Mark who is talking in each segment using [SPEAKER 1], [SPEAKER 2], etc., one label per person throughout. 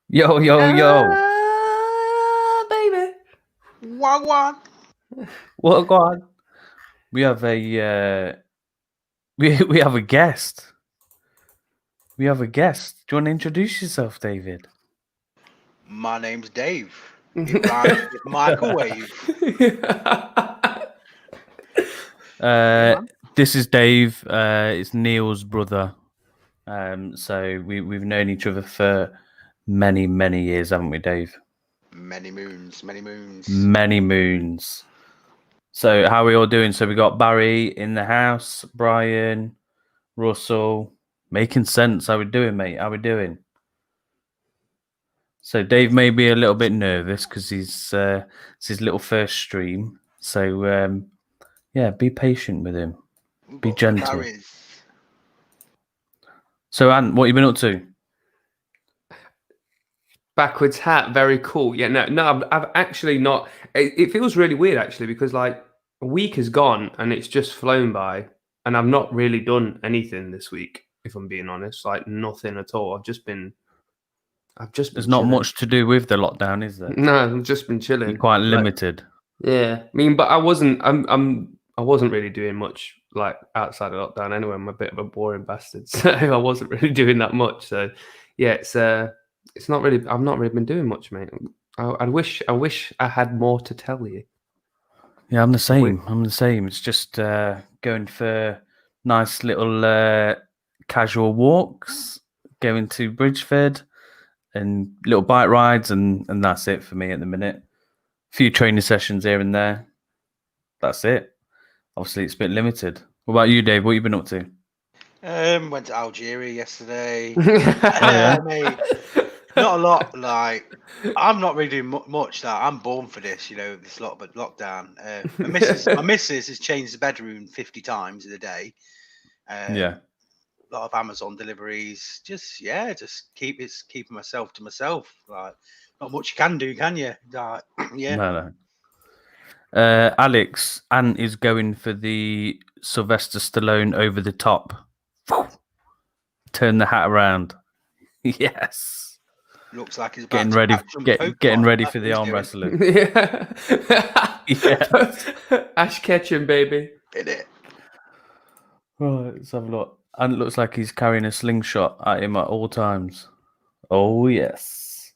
[SPEAKER 1] Yo, yo, yo.
[SPEAKER 2] Baby.
[SPEAKER 3] Wag.
[SPEAKER 1] What God? We have a we have a guest. We have a guest. Do you want to introduce yourself, David?
[SPEAKER 3] My name's Dave. It rhymes with microwave.
[SPEAKER 1] This is Dave. It's Neil's brother. So we've known each other for many years, haven't we, Dave?
[SPEAKER 3] Many moons.
[SPEAKER 1] Many moons. So how are we all doing? So we got Barry in the house, Brian, Russell, making sense. How we doing, mate? How we doing? So Dave may be a little bit nervous because it's his little first stream. So yeah, be patient with him. Be gentle. So Ant, what have you been up to?
[SPEAKER 2] Backwards hat, very cool. Yeah, no, I've actually not. It feels really weird actually because like a week has gone and it's just flown by, and I've not really done anything this week. If I'm being honest, like nothing at all. I've just been.
[SPEAKER 1] There's not much to do with the lockdown, is there?
[SPEAKER 2] No, I've just been chilling.
[SPEAKER 1] You're quite limited.
[SPEAKER 2] Yeah, I mean, but I wasn't. I wasn't really doing much like outside of lockdown anyway. I'm a bit of a boring bastard, so I wasn't really doing that much. So yeah, it's not really. I've not really been doing much, mate. I wish I had more to tell you.
[SPEAKER 1] Yeah, I'm the same. It's just going for nice little casual walks, going to Bridgeford, and little bike rides, and that's it for me at the minute. A few training sessions here and there. That's it. Obviously, it's a bit limited. What about you, Dave? What have you been up to?
[SPEAKER 3] Went to Algeria yesterday.
[SPEAKER 1] Yeah.
[SPEAKER 3] Not a lot. Like I'm not really doing much. That I'm born for this. This lockdown. My missus has changed the bedroom 50 times in a day.
[SPEAKER 1] Yeah.
[SPEAKER 3] A lot of Amazon deliveries. Just keeping myself to myself. Like not much you can do, can you? Like, yeah.
[SPEAKER 1] No. Alex, Ant is going for the Sylvester Stallone over the top. Turn the hat around. Yes.
[SPEAKER 3] Looks like he's about
[SPEAKER 1] getting ready for the arm wrestling.
[SPEAKER 2] Yeah. Ash Ketchum, baby.
[SPEAKER 3] In it.
[SPEAKER 1] Right, let's have a look. And it looks like he's carrying a slingshot at him at all times. Oh yes.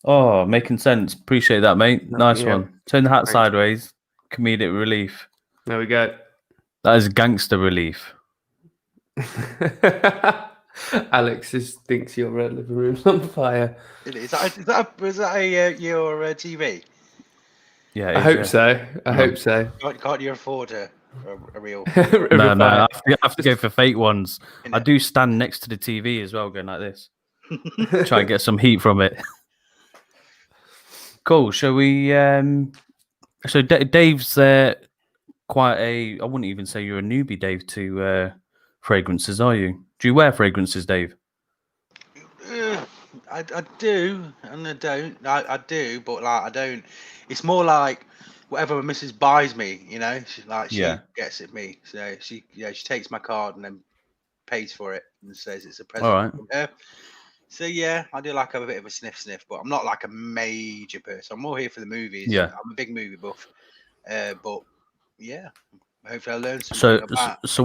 [SPEAKER 1] Oh, making sense. Appreciate that, mate. Nice one. Turn the hat sideways. Comedic relief.
[SPEAKER 2] There we go.
[SPEAKER 1] That is gangster relief.
[SPEAKER 2] Alex just thinks your living room's on fire.
[SPEAKER 3] Is that your TV?
[SPEAKER 1] Yeah,
[SPEAKER 2] I hope so. I hope so.
[SPEAKER 3] Can't you afford a real?
[SPEAKER 1] No. I have to go for fake ones. I do stand next to the TV as well, going like this. Try and get some heat from it. Cool. Shall we? So Dave's quite a. I wouldn't even say you're a newbie, Dave, to fragrances, are you? Do you wear fragrances, Dave?
[SPEAKER 3] I do and I don't. I do, but like I don't. It's more like whatever my missus buys me. She gets it me. So she takes my card and then pays for it and says it's a present.
[SPEAKER 1] All right.
[SPEAKER 3] From her. So yeah, I do like have a bit of a sniff, but I'm not like a major person. I'm more here for the movies.
[SPEAKER 1] Yeah,
[SPEAKER 3] I'm a big movie buff. But yeah, hopefully I learn something.
[SPEAKER 1] So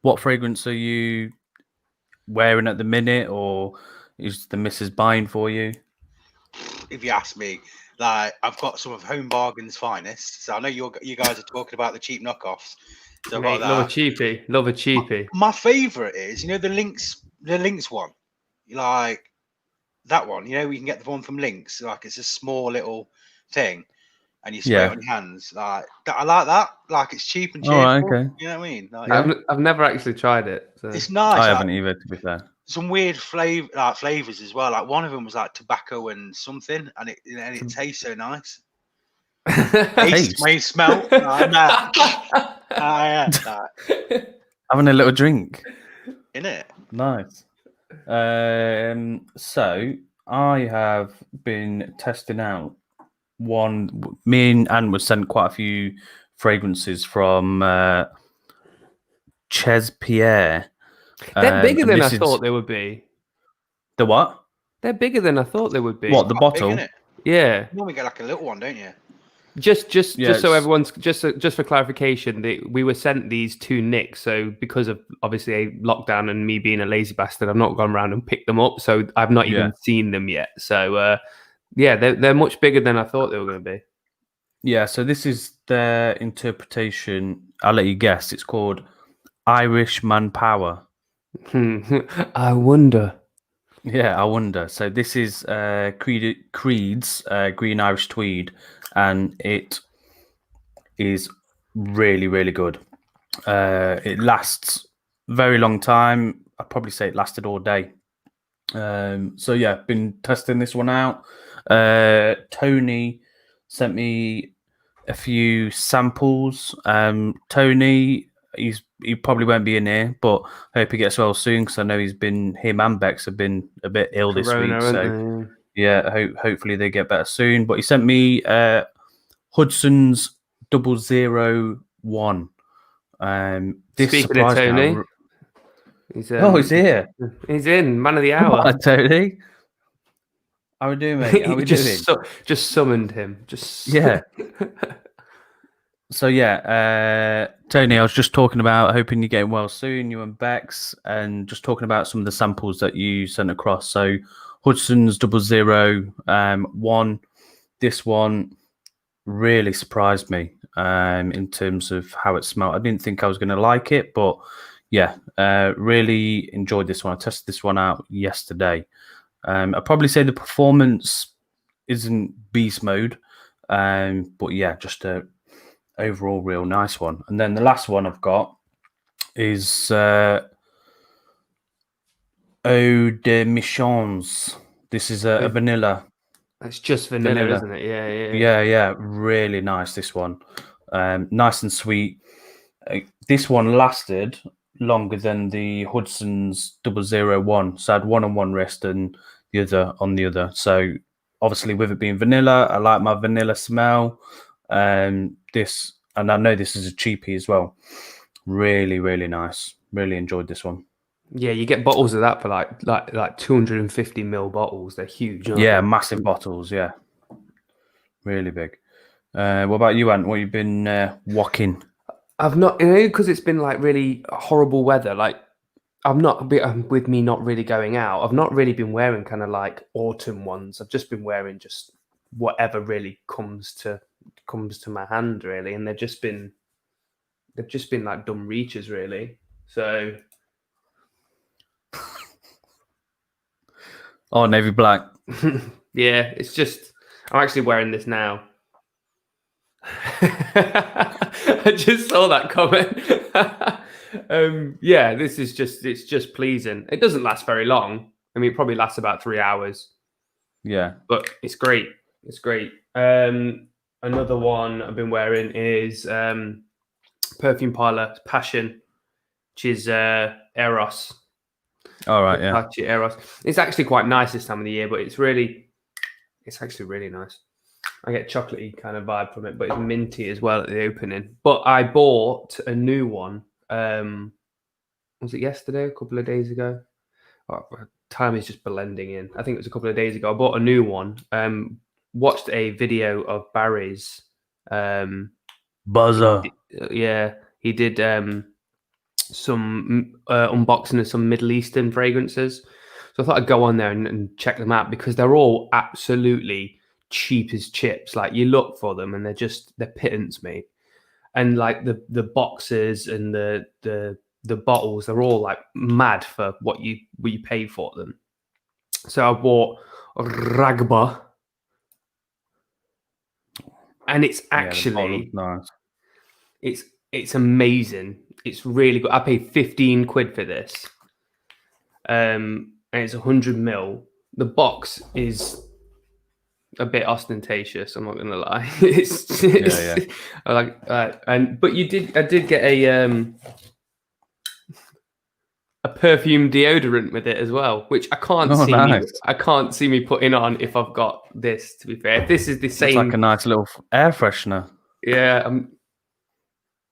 [SPEAKER 1] what fragrance are you wearing at the minute, or is the missus buying for you?
[SPEAKER 3] If you ask me, like I've got some of Home Bargain's finest. So I know you guys are talking about the cheap knockoffs. So
[SPEAKER 2] mate, love a cheapie.
[SPEAKER 3] My favourite is the Lynx one. Like that one, we can get the one from Lynx. Like it's a small little thing, and you spray it on your hands. Like that, I like that. Like it's cheap and cheerful.
[SPEAKER 1] Oh, okay.
[SPEAKER 3] You know what I mean? Like,
[SPEAKER 2] I've never actually tried it. So.
[SPEAKER 3] It's nice.
[SPEAKER 1] I haven't either, to be fair.
[SPEAKER 3] Some weird flavors as well. Like one of them was like tobacco and something, and it tastes so nice. Taste may smell.
[SPEAKER 1] Having a little drink.
[SPEAKER 3] In it.
[SPEAKER 1] Nice. So I have been testing out one. Me and Anne was sent quite a few fragrances from Ches Pierre.
[SPEAKER 2] They're bigger than I thought they would be.
[SPEAKER 1] The what?
[SPEAKER 2] They're bigger than I thought they would be.
[SPEAKER 1] What, the
[SPEAKER 3] Quite big,
[SPEAKER 1] bottle?
[SPEAKER 3] innit?
[SPEAKER 2] Yeah.
[SPEAKER 3] You normally get like a little one, don't you?
[SPEAKER 2] Just so
[SPEAKER 1] it's-
[SPEAKER 2] everyone's just for clarification, we were sent these to Nick. So because of obviously a lockdown and me being a lazy bastard, I've not gone around and picked them up. So I've not even seen them yet. So yeah, they're much bigger than I thought they were going to be.
[SPEAKER 1] Yeah, so this is their interpretation. I'll let you guess. It's called Irish Manpower.
[SPEAKER 2] I wonder.
[SPEAKER 1] Yeah, I wonder. So this is Creed's Green Irish Tweed, and it is really, really good. It lasts a very long time. I'd probably say it lasted all day. So yeah, been testing this one out. Tony sent me a few samples. Tony, he probably won't be in here, but I hope he gets well soon because I know him and Bex have been a bit ill this week. So yeah, hopefully they get better soon. But he sent me Hudson's 001. This
[SPEAKER 2] Speaking of
[SPEAKER 1] surprised
[SPEAKER 2] Tony,
[SPEAKER 1] me.
[SPEAKER 2] he's
[SPEAKER 1] here.
[SPEAKER 2] He's in man of the hour.
[SPEAKER 1] Hi, Tony. How we doing, mate? How we doing?
[SPEAKER 2] Just summoned him.
[SPEAKER 1] Yeah. So yeah, Tony, I was just talking about hoping you're getting well soon, you and Bex, and just talking about some of the samples that you sent across. So Hudson's 001, this one really surprised me in terms of how it smelled. I didn't think I was going to like it, but yeah, really enjoyed this one. I tested this one out yesterday. I'd probably say the performance isn't beast mode, but yeah, just a overall real nice one. And then the last one I've got is Eau de Michons. This is a vanilla.
[SPEAKER 2] It's just vanilla, isn't it?
[SPEAKER 1] Yeah. Really nice, this one. Nice and sweet. This one lasted longer than the Hudson's 001. So I had one on one wrist and the other on the other. So obviously with it being vanilla, I like my vanilla smell. This, and I know this is a cheapie as well. Really, really nice. Really enjoyed this one.
[SPEAKER 2] Yeah, you get bottles of that for like 250ml bottles. They're huge.
[SPEAKER 1] Yeah, massive bottles. Yeah, really big. What about you, Ant? What you been walking?
[SPEAKER 2] I've not, because it's been like really horrible weather. Like with me not really going out. I've not really been wearing kind of like autumn ones. I've just been wearing just whatever really comes to my hand really, and they've just been like dumb reaches really. So
[SPEAKER 1] oh, navy black.
[SPEAKER 2] yeah, it's just I'm actually wearing this now. I just saw that comment. Yeah, it's just pleasing. It doesn't last very long. I mean, it probably lasts about 3 hours.
[SPEAKER 1] Yeah,
[SPEAKER 2] but it's great. It's great. Another one I've been wearing is Perfume Parlor Passion, which is Eros.
[SPEAKER 1] all right, yeah.
[SPEAKER 2] Apache Eros. It's actually quite nice this time of the year, but it's actually really nice. I get chocolatey kind of vibe from it, but it's minty as well at the opening. But I bought a new one. Was it yesterday? A couple of days ago? Oh, time is just blending in. I think it was a couple of days ago. I bought a new one. Watched a video of Barry's.
[SPEAKER 1] Buzzer.
[SPEAKER 2] He did some unboxing of some Middle Eastern fragrances. So I thought I'd go on there and check them out because they're all absolutely cheap as chips. Like you look for them and they're pittance, mate. And like the boxes and the bottles, they're all like mad for what you pay for them. So I bought Ragba, and it's actually
[SPEAKER 1] nice.
[SPEAKER 2] It's amazing. It's really good. I paid 15 quid for this, and it's 100ml. The box is a bit ostentatious. I'm not gonna lie. But I did get a perfume deodorant with it as well, which I can't I can't see me putting on if I've got this. To be fair, if this is the same,
[SPEAKER 1] it's like a nice little air freshener.
[SPEAKER 2] Yeah,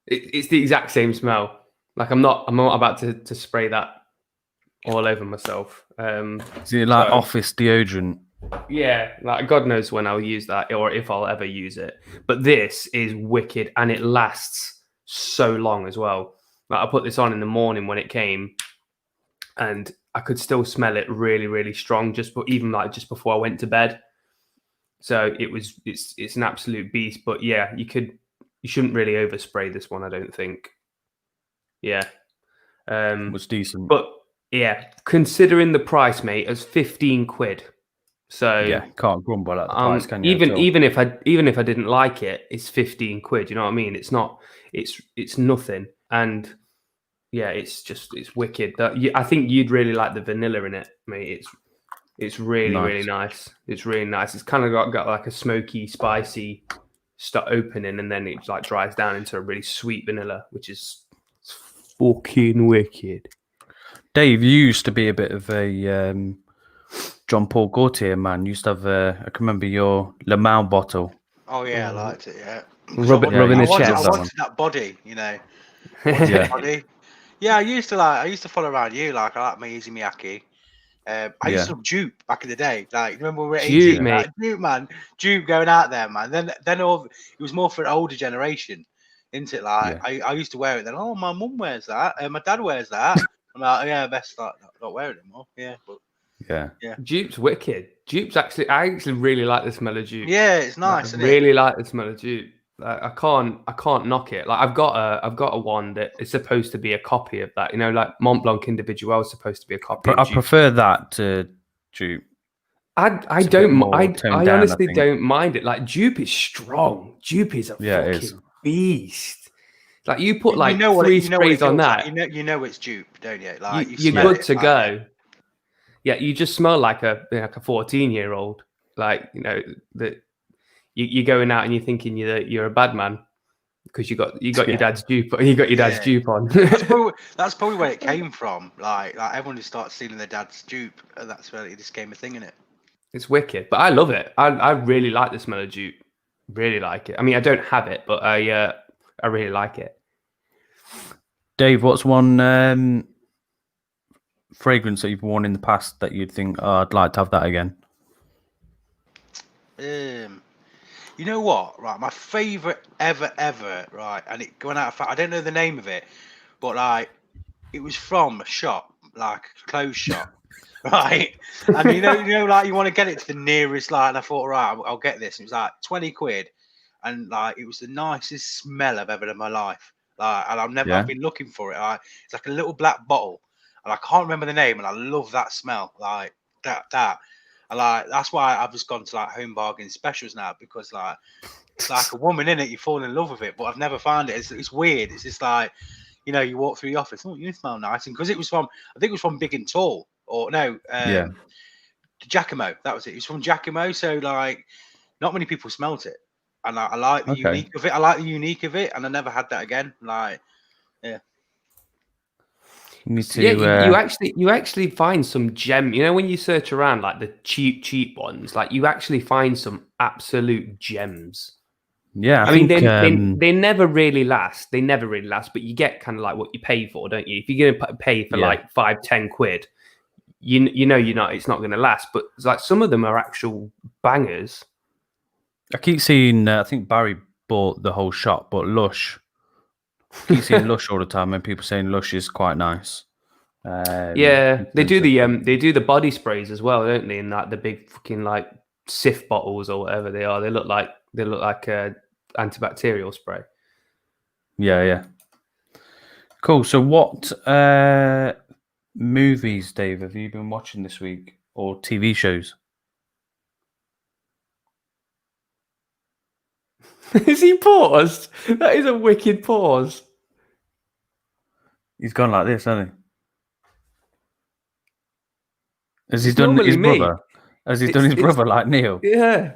[SPEAKER 2] it's the exact same smell. Like I'm not about to spray that all over myself.
[SPEAKER 1] Is it like office deodorant?
[SPEAKER 2] Yeah, like God knows when I'll use that or if I'll ever use it. But this is wicked and it lasts so long as well. Like I put this on in the morning when it came and I could still smell it really, really strong just before I went to bed. So it's an absolute beast. But yeah, you shouldn't really overspray this one, I don't think. Yeah.
[SPEAKER 1] Was decent.
[SPEAKER 2] But yeah, considering the price, mate, as 15 quid. So
[SPEAKER 1] yeah, can't grumble at the price, can you?
[SPEAKER 2] Even if I didn't like it, it's 15 quid. You know what I mean? It's not. It's nothing. And yeah, it's wicked. I think you'd really like the vanilla in it, mate. It's really really nice. It's really nice. It's kind of got like a smoky, spicy opening, and then it like dries down into a really sweet vanilla, which is fucking wicked.
[SPEAKER 1] Dave, you used to be a bit of a John Paul Gaultier man. You used to have I can remember your Le Mans bottle.
[SPEAKER 3] Oh yeah, I liked it. Yeah,
[SPEAKER 2] rubbing the chest.
[SPEAKER 3] I wanted that body, you know. Body. Yeah, I used to follow around you. Like I like my Easy Miyake. I used to love Jupe back in the day. Like remember we were 18,
[SPEAKER 2] Jupe, mate.
[SPEAKER 3] Like, Jupe, man. Jupe going out there, man. Then it was more for an older generation, isn't it? Like I used to wear it. Then my mum wears that, and my dad wears that. I'm like, yeah, best not wear it anymore. Yeah, but
[SPEAKER 1] yeah.
[SPEAKER 2] Jupe's wicked. I actually really like the smell of Jupe.
[SPEAKER 3] Yeah, it's nice.
[SPEAKER 2] I really like the smell of Jupe. Like, I can't knock it. Like I've got a one that is supposed to be a copy of that. You know, like Mont Blanc Individual is supposed to be a copy.
[SPEAKER 1] I prefer that to Jupe.
[SPEAKER 2] I honestly don't mind it. Like Jupe is strong. Jupe is a fucking beast. Like you put like three sprays on that.
[SPEAKER 3] Like. You know it's Jupe, don't you? Like
[SPEAKER 2] you're good to go. Yeah, you just smell like a 14-year-old. Like you know that you're going out and you're thinking you're a bad man because you got your dad's Jupe. You got your dad's Jupe on.
[SPEAKER 3] That's probably where it came from. Like everyone just started stealing their dad's Jupe, and that's where this became a thing, innit?
[SPEAKER 2] It's wicked, but I love it. I really like the smell of Jupe. Really like it. I mean, I don't have it, but I really like it.
[SPEAKER 1] Dave, what's one fragrance that you've worn in the past that you'd think, I'd like to have that again?
[SPEAKER 3] You know what? Right, my favorite ever, right, and it going out of fact, I don't know the name of it, but like it was from a shop, like a clothes shop, right? And you know, like you want to get it to the nearest, like, and I thought, right, I'll get this. And it was like 20 quid, and like it was the nicest smell I've ever had in my life. Like, and I've been looking for it. Like, it's like a little black bottle, and I can't remember the name, and I love that smell, like that. And like that's why I've just gone to like home bargain specials now, because like it's like a woman in it, you fall in love with it, but I've never found it. It's weird. It's just like, you know, you walk through the office, oh, you smell nice, and because I think it was from Big and Tall, or no, Giacomo. That was it. It was from Giacomo. So like, not many people smelt it, and I like the unique of it. I like the unique of it, and I never had that again. Like, yeah.
[SPEAKER 2] You actually find some gem. You know, when you search around like the cheap ones, like you actually find some absolute gems.
[SPEAKER 1] Yeah,
[SPEAKER 2] I mean, they never really last. They never really last, but you get kind of like what you pay for, don't you? If you're going to pay for like 5-10 quid, you know it's not going to last. But it's like some of them are actual bangers.
[SPEAKER 1] I keep seeing. I think Barry bought the whole shop, but Lush. I keep seeing Lush all the time, and people saying Lush is quite nice.
[SPEAKER 2] They do the body sprays as well, don't they? In like the big fucking like Sif bottles or whatever they are. They look like antibacterial spray.
[SPEAKER 1] Yeah. Cool. So, what movies, Dave, have you been watching this week, or TV shows?
[SPEAKER 2] Is he paused? That is a wicked pause.
[SPEAKER 1] He's gone like this, hasn't he? Has he done his brother? Has he done his brother like Neil?
[SPEAKER 2] Yeah.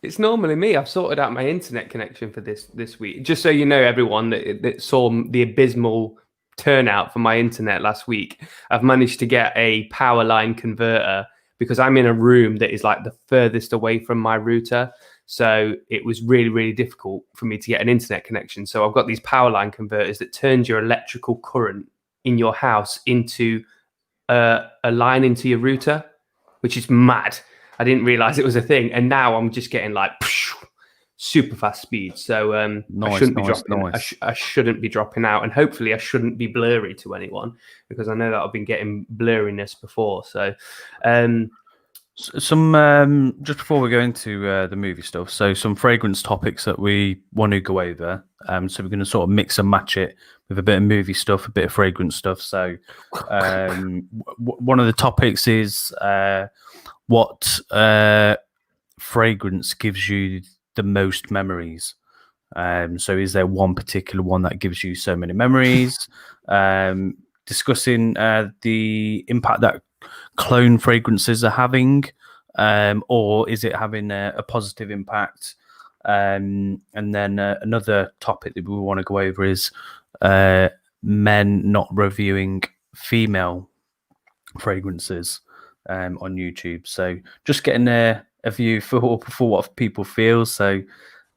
[SPEAKER 2] It's normally me. I've sorted out my internet connection for this week. Just so you know, everyone that saw the abysmal turnout for my internet last week, I've managed to get a power line converter because I'm in a room that is like the furthest away from my router. So it was really, really difficult for me to get an internet connection. So I've got these power line converters that turns your electrical current in your house into a line into your router, which is mad. I didn't realize it was a thing, and now I'm just getting like super fast speed. So I shouldn't be dropping. I shouldn't be dropping out, and hopefully I shouldn't be blurry to anyone, because I know that I've been getting blurriness before. So
[SPEAKER 1] some just before we go into the movie stuff, so some fragrance topics that we want to go over. So we're going to sort of mix and match it with a bit of movie stuff, a bit of fragrance stuff. So one of the topics is what fragrance gives you the most memories. So is there one particular one that gives you so many memories? Discussing the impact that clone fragrances are having, or is it having a positive impact? And then another topic that we want to go over is men not reviewing female fragrances on YouTube. So just getting a view for what people feel. So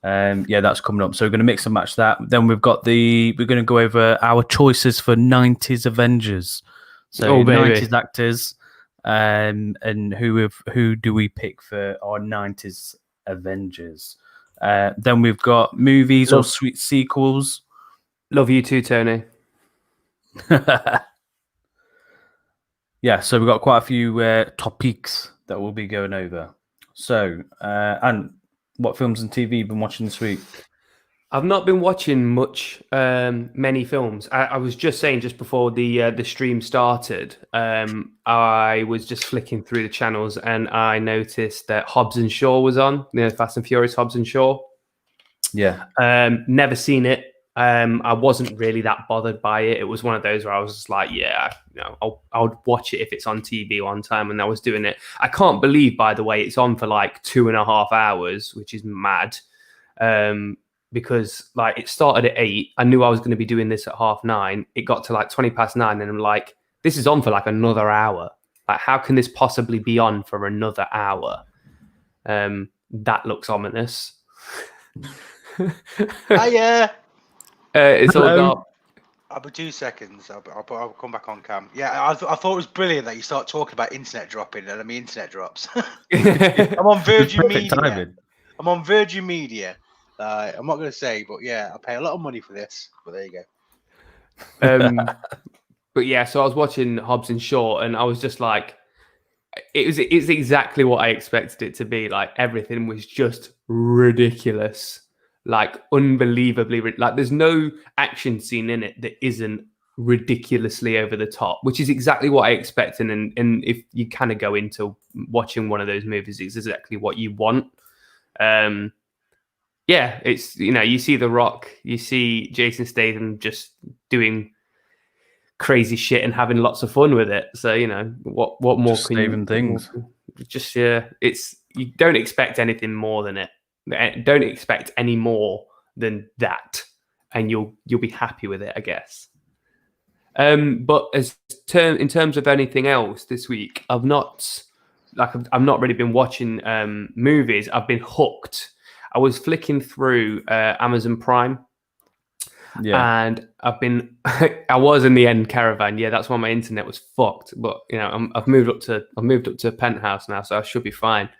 [SPEAKER 1] yeah, that's coming up. So we're going to mix and match that. Then we're going to go over our choices for 90s Avengers. So 90s actors, and who do we pick for our 90s Avengers? Then we've got movies or sweet sequels.
[SPEAKER 2] Love you too, Tony.
[SPEAKER 1] Yeah, so we've got quite a few topics that we'll be going over. So, and what films and TV you've been watching this week?
[SPEAKER 2] I've not been watching many films. I was just saying just before the stream started, I was just flicking through the channels and I noticed that Hobbs and Shaw was on. Fast and Furious Hobbs and Shaw.
[SPEAKER 1] Yeah.
[SPEAKER 2] Never seen it. I wasn't really that bothered by it. It was one of those where I was just like, yeah, I'll watch it if it's on TV one time, and I was doing it. I can't believe, by the way, it's on for like 2.5 hours, which is mad. Because like it started at 8. I knew I was going to be doing this at 9:30. It got to like 9:20, and I'm like, this is on for like another hour. Like, how can this possibly be on for another hour? That looks ominous.
[SPEAKER 3] Hiya.
[SPEAKER 2] It's all dark.
[SPEAKER 3] I'll be 2 seconds. I'll come back on cam. Yeah, I thought it was brilliant that you start talking about internet dropping, and I mean internet drops. I'm on Virgin Media. I'm on Virgin Media. I'm not going to say, but yeah, I pay a lot of money for this. But there you
[SPEAKER 2] go. But yeah, so I was watching Hobbs and Shaw, and I was just like, it's exactly what I expected it to be. Like, everything was just ridiculous, like unbelievably. Like, there's no action scene in it that isn't ridiculously over the top, which is exactly what I expected. And if you kind of go into watching one of those movies, it's exactly what you want. Yeah, it's, you see The Rock, you see Jason Statham just doing crazy shit and having lots of fun with it. So, what more
[SPEAKER 1] just
[SPEAKER 2] can you
[SPEAKER 1] things?
[SPEAKER 2] Just you don't expect anything more than it. Don't expect any more than that, and you'll be happy with it, I guess. But in terms of anything else this week, I've not really been watching movies. I've been hooked. I was flicking through Amazon Prime, and I was in the end caravan. Yeah, that's why my internet was fucked. But I've moved up to a penthouse now, so I should be fine.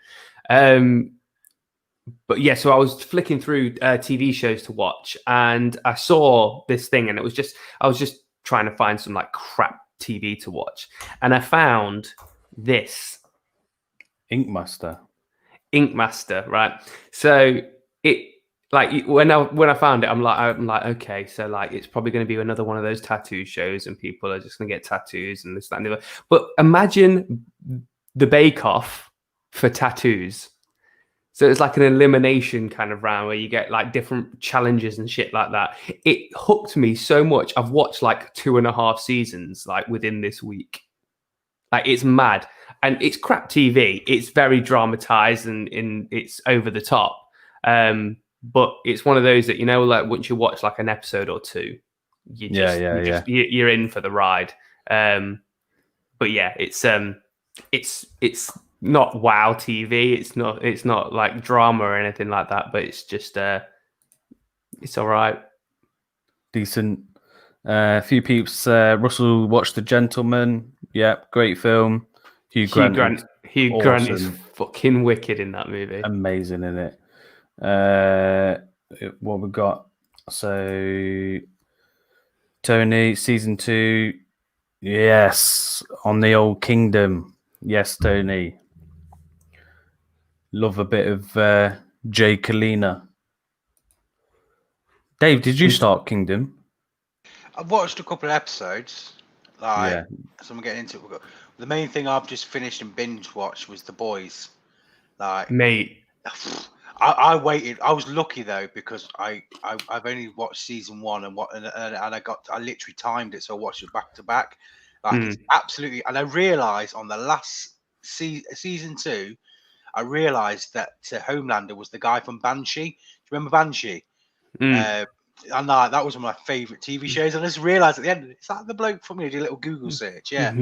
[SPEAKER 2] But yeah, so I was flicking through TV shows to watch, and I saw this thing, and I was just trying to find some like crap TV to watch, and I found this
[SPEAKER 1] Ink Master,
[SPEAKER 2] right? So it, like, when I found it, I'm like, okay, so like it's probably going to be another one of those tattoo shows, and people are just going to get tattoos and this, that, and the other. But imagine the Bake Off for tattoos. So it's like an elimination kind of round where you get like different challenges and shit like that. It hooked me so much. I've watched like 2.5 seasons like within this week. Like, it's mad. And it's crap TV. It's very dramatized and it's over the top. But it's one of those that, like once you watch like an episode or two, you're in for the ride. But yeah, it's not wow TV. It's not like drama or anything like that, but it's just it's all right.
[SPEAKER 1] Decent. A few peeps. Russell watched The Gentleman. Yeah, great film. Hugh Grant
[SPEAKER 2] is
[SPEAKER 1] awesome.
[SPEAKER 2] fucking wicked in that movie.
[SPEAKER 1] Amazing in it. What we got? So Tony, season 2. Yes, on the old kingdom. Yes, Tony. Love a bit of Jay Kalina. Dave, did you start Kingdom?
[SPEAKER 3] I've watched a couple of episodes. Like,
[SPEAKER 1] Yeah.
[SPEAKER 3] so I'm getting into it. The main thing I've just finished and binge watched was The Boys. Like,
[SPEAKER 2] Mate,
[SPEAKER 3] I waited. I was lucky though because I've only watched season 1 and I literally timed it, so I watched it back to back. Like it's absolutely. And I realised on the last season 2, I realised that Homelander was the guy from Banshee. Do you remember Banshee? And that was one of my favourite TV shows. And I just realised at the end, it's like the bloke from me. Did a little Google search, yeah.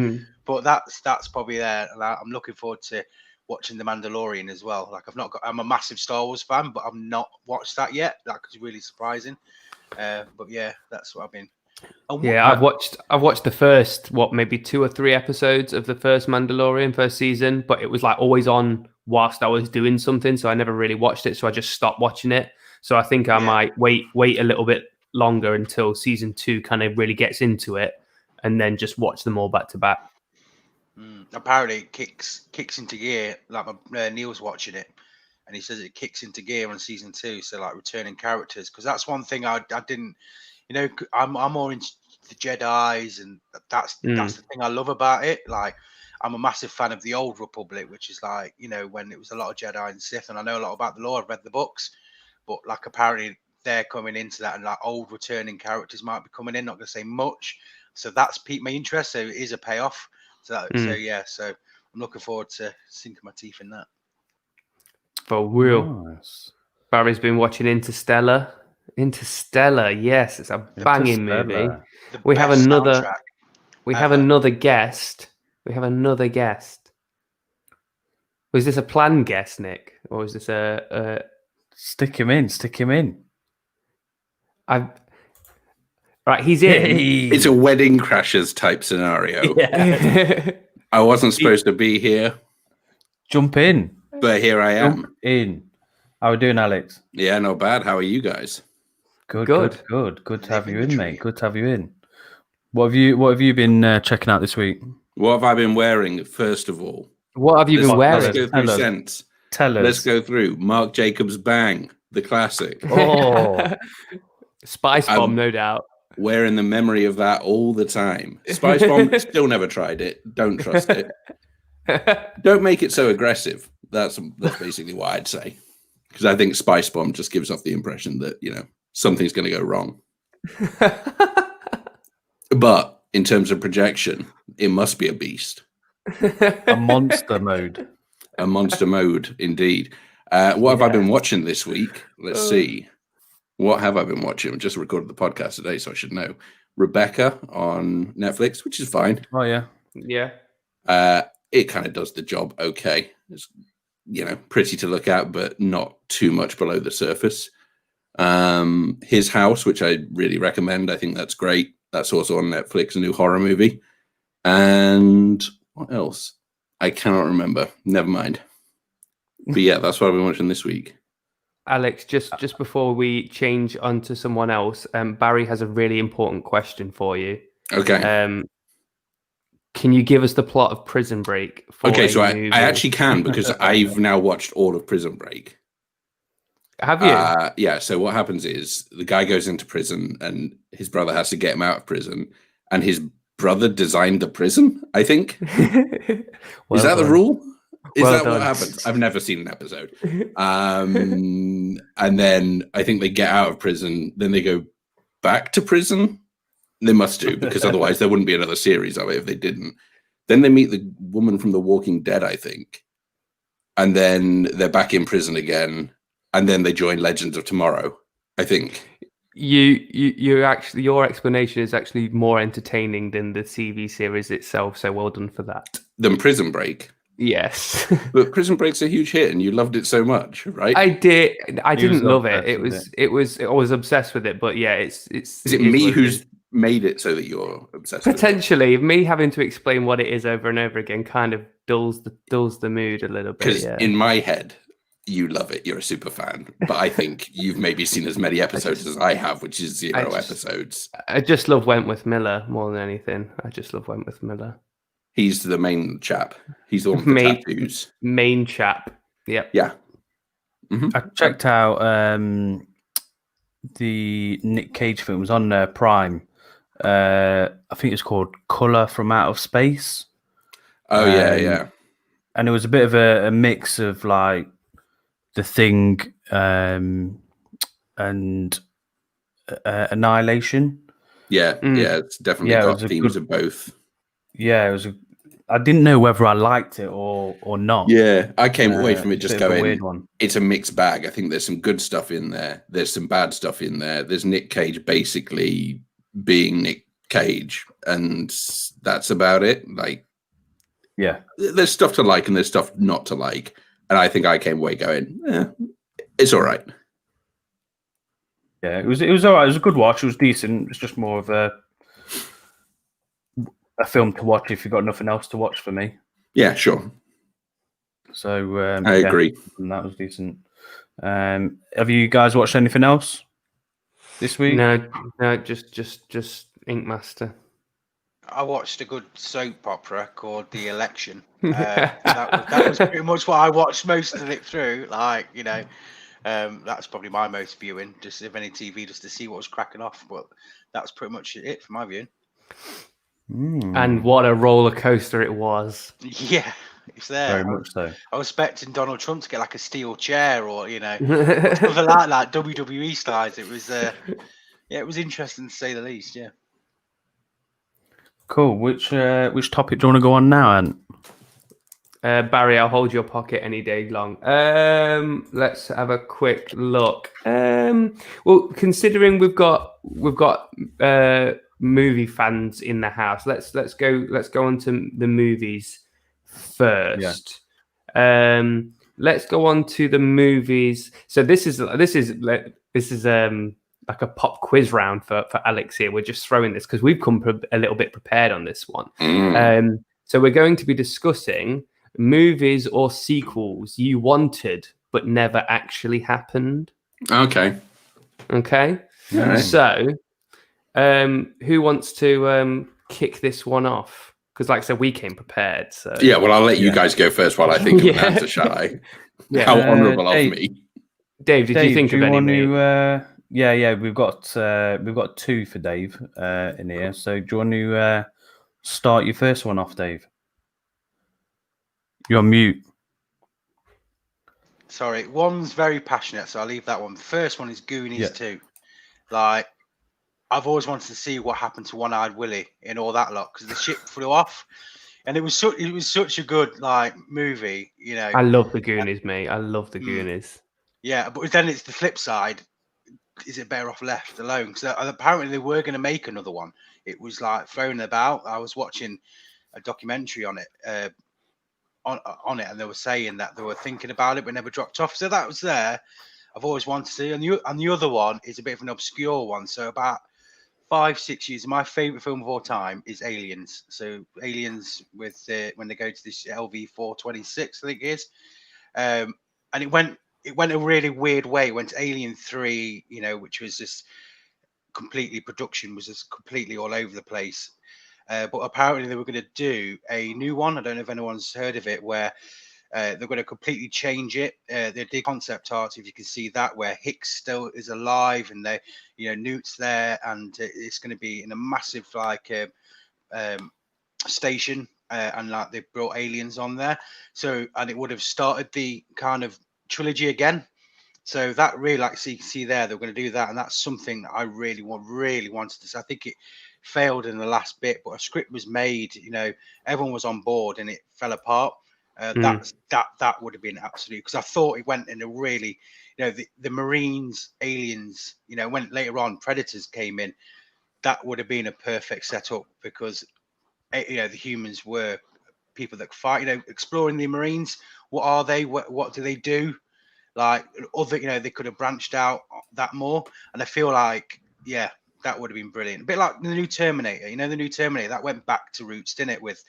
[SPEAKER 3] But that's probably there. And I'm looking forward to watching The Mandalorian as well. Like I'm a massive Star Wars fan, but I've not watched that yet. That was really surprising. But yeah, that's what I've been.
[SPEAKER 2] I've watched the first maybe 2 or 3 episodes of the first Mandalorian first season, but it was like always on whilst I was doing something, so I never really watched it. So I just stopped watching it. So I think I might wait a little bit longer until season 2 kind of really gets into it, and then just watch them all back to back.
[SPEAKER 3] Apparently, it kicks into gear. Like Neil's watching it, and he says it kicks into gear on season 2. So like returning characters, because that's one thing I didn't. You know, I'm more into the Jedi's, and that's the thing I love about it. Like, I'm a massive fan of the Old Republic, which is like, you know, when it was a lot of Jedi and Sith, and I know a lot about the lore. I've read the books, but like apparently they're coming into that, and like old returning characters might be coming in. Not gonna say much, so that's piqued my interest. So it is a payoff. So I'm looking forward to sinking my teeth in that.
[SPEAKER 2] For real, nice. Barry's been watching Interstellar. Yes, it's a banging movie. We have another guest. Was this a planned guest, Nick, or is this a?
[SPEAKER 1] Stick him in.
[SPEAKER 2] Right, he's in.
[SPEAKER 4] It's a Wedding Crashers type scenario.
[SPEAKER 1] Yeah.
[SPEAKER 4] I wasn't supposed to be here.
[SPEAKER 1] Jump in.
[SPEAKER 4] But here I am.
[SPEAKER 1] Jump in. How are we doing, Alex?
[SPEAKER 4] Yeah, not bad. How are you guys?
[SPEAKER 1] Good to have you in, mate. Good to have you in. What have you been checking out this week?
[SPEAKER 4] What have I been wearing, first of all?
[SPEAKER 2] What have you been wearing?
[SPEAKER 4] Let's go through scents.
[SPEAKER 1] Tell us.
[SPEAKER 4] Let's go through Marc Jacobs Bang, the classic.
[SPEAKER 1] Oh.
[SPEAKER 2] Spice Bomb, no doubt.
[SPEAKER 4] Wearing the memory of that all the time. Spice Bomb, still never tried it. Don't trust it. Don't make it so aggressive. That's basically what I'd say. Because I think Spice Bomb just gives off the impression that, you know, something's going to go wrong. But in terms of projection, it must be a beast.
[SPEAKER 1] A monster mode.
[SPEAKER 4] A monster mode, indeed. What have I been watching this week? Let's see. What have I been watching? I just recorded the podcast today, so I should know. Rebecca on Netflix, which is fine.
[SPEAKER 1] Oh, yeah.
[SPEAKER 2] Yeah.
[SPEAKER 4] It kind of does the job okay. It's, you know, pretty to look at, but not too much below the surface. His House, which I really recommend. I think that's great. That's also on Netflix, a new horror movie. And what else? I cannot remember. Never mind. But yeah, that's what I've been watching this week.
[SPEAKER 2] Alex, just before we change onto someone else, Barry has a really important question for you.
[SPEAKER 4] Okay.
[SPEAKER 2] Can you give us the plot of Prison Break?
[SPEAKER 4] Okay, so I actually can, because I've now watched all of Prison Break.
[SPEAKER 2] Have you?
[SPEAKER 4] Yeah, so what happens is the guy goes into prison and his brother has to get him out of prison, and his brother designed the prison, I think. Is that the rule? Is that what happens? I've never seen an episode. And then I think they get out of prison, then they go back to prison. They must do, because otherwise there wouldn't be another series of it if they didn't. Then they meet the woman from The Walking Dead, I think. And then they're back in prison again. And then they join Legends of Tomorrow, I think.
[SPEAKER 2] You actually, your explanation is actually more entertaining than the TV series itself. So well done for that.
[SPEAKER 4] Than Prison Break.
[SPEAKER 2] Yes.
[SPEAKER 4] But Prison Break's a huge hit and you loved it so much, right?
[SPEAKER 2] I did. I didn't love it. I was obsessed with it, but yeah, it's
[SPEAKER 4] Is it me who's made it so that you're obsessed with it?
[SPEAKER 2] Potentially, me having to explain what it is over and over again kind of dulls the mood a little bit.
[SPEAKER 4] Because
[SPEAKER 2] Yeah.
[SPEAKER 4] in my head, you love it. You're a super fan. But I think you've maybe seen as many episodes as I have, which is 0 episodes.
[SPEAKER 2] I just love Wentworth Miller more than anything. I just love Wentworth Miller.
[SPEAKER 4] He's the main chap. He's the one with the tattoos.
[SPEAKER 2] Main chap. Yep.
[SPEAKER 4] Yeah. Mm-hmm.
[SPEAKER 1] I checked out the Nick Cage films on Prime. I think it's called Color from Out of Space.
[SPEAKER 4] Oh, yeah.
[SPEAKER 1] And it was a bit of a mix of like The Thing and Annihilation.
[SPEAKER 4] Yeah, it's definitely got themes of both.
[SPEAKER 1] Yeah, I didn't know whether I liked it or not.
[SPEAKER 4] Yeah, I came away from it just going,
[SPEAKER 1] weird one.
[SPEAKER 4] It's a mixed bag. I think there's some good stuff in there. There's some bad stuff in there. There's Nick Cage basically being Nick Cage, and that's about it. Like,
[SPEAKER 1] yeah,
[SPEAKER 4] there's stuff to like and there's stuff not to like. And I think I came away going, it's all right.
[SPEAKER 1] Yeah, it was all right. It was a good watch. It was decent. It's just more of a film to watch if you've got nothing else to watch for me.
[SPEAKER 4] Yeah, sure.
[SPEAKER 1] So
[SPEAKER 4] I agree.
[SPEAKER 1] And that was decent. Have you guys watched anything else this week?
[SPEAKER 2] No, just Ink Master.
[SPEAKER 3] I watched a good soap opera called The Election. That was pretty much what I watched most of it through. Like, you know, that's probably my most viewing, just if any TV, just to see what was cracking off. But that's pretty much it for my viewing.
[SPEAKER 2] And what a roller coaster it was.
[SPEAKER 3] Yeah, it's there.
[SPEAKER 1] Very much so.
[SPEAKER 3] I was expecting Donald Trump to get like a steel chair or, you know, something like that, WWE styles. It was, it was interesting to say the least. Yeah.
[SPEAKER 1] Cool. Which topic do you want to go on now, Ant?
[SPEAKER 2] Barry, I'll hold your pocket any day long. Let's have a quick look. Well, considering we've got movie fans in the house, let's go on to the movies first. Yeah. Let's go on to the movies. So this is like a pop quiz round for Alex here. We're just throwing this because we've come a little bit prepared on this one. So we're going to be discussing movies or sequels you wanted but never actually happened.
[SPEAKER 4] Okay.
[SPEAKER 2] Right. So who wants to kick this one off? Because like I said, we came prepared. So
[SPEAKER 4] yeah, well, I'll let you guys go first while I think of an answer, shall I?
[SPEAKER 2] Yeah.
[SPEAKER 4] How honourable of me.
[SPEAKER 2] Dave, did you think of any?
[SPEAKER 1] Yeah, we've got two for Dave in here. So do you want to start your first one off, Dave? You're on mute.
[SPEAKER 3] Sorry, one's very passionate, so I'll leave that one. The first one is Goonies 2. Like, I've always wanted to see what happened to One-Eyed Willie in all that lot because the ship flew off, and it was such a good like movie, you know.
[SPEAKER 2] I love the Goonies, mate. I love the Goonies.
[SPEAKER 3] Yeah, but then it's the flip side. Is it better off left alone? Because apparently they were going to make another one. It was like thrown about. I was watching a documentary on it, on it, and they were saying that they were thinking about it but never dropped off. So that was there. I've always wanted to see. And the other one is a bit of an obscure one. So about 5-6 years, my favorite film of all time is Aliens. So Aliens with when they go to this LV-426, I think it is, and it went a really weird way. It went to Alien 3, you know, which was just production was just completely all over the place. But apparently they were going to do a new one. I don't know if anyone's heard of it, where they're going to completely change it. They did concept art, if you can see that, where Hicks still is alive and they, you know, Newt's there, and it's going to be in a massive like station, and like they brought aliens on there. So, and it would have started the kind of trilogy again. So that really, like, so you can see there, they're going to do that, and that's something that I really wanted to see. I think it failed in the last bit, but a script was made, you know, everyone was on board, and it fell apart. That would have been absolute, because I thought it went in a really, you know, the Marines, aliens, you know, when later on Predators came in, that would have been a perfect setup, because, you know, the humans were people that fight, you know, exploring the Marines. What are they? What do they do? Like other, you know, they could have branched out that more. And I feel like, yeah, that would have been brilliant. A bit like the new Terminator. The new Terminator that went back to roots, didn't it? With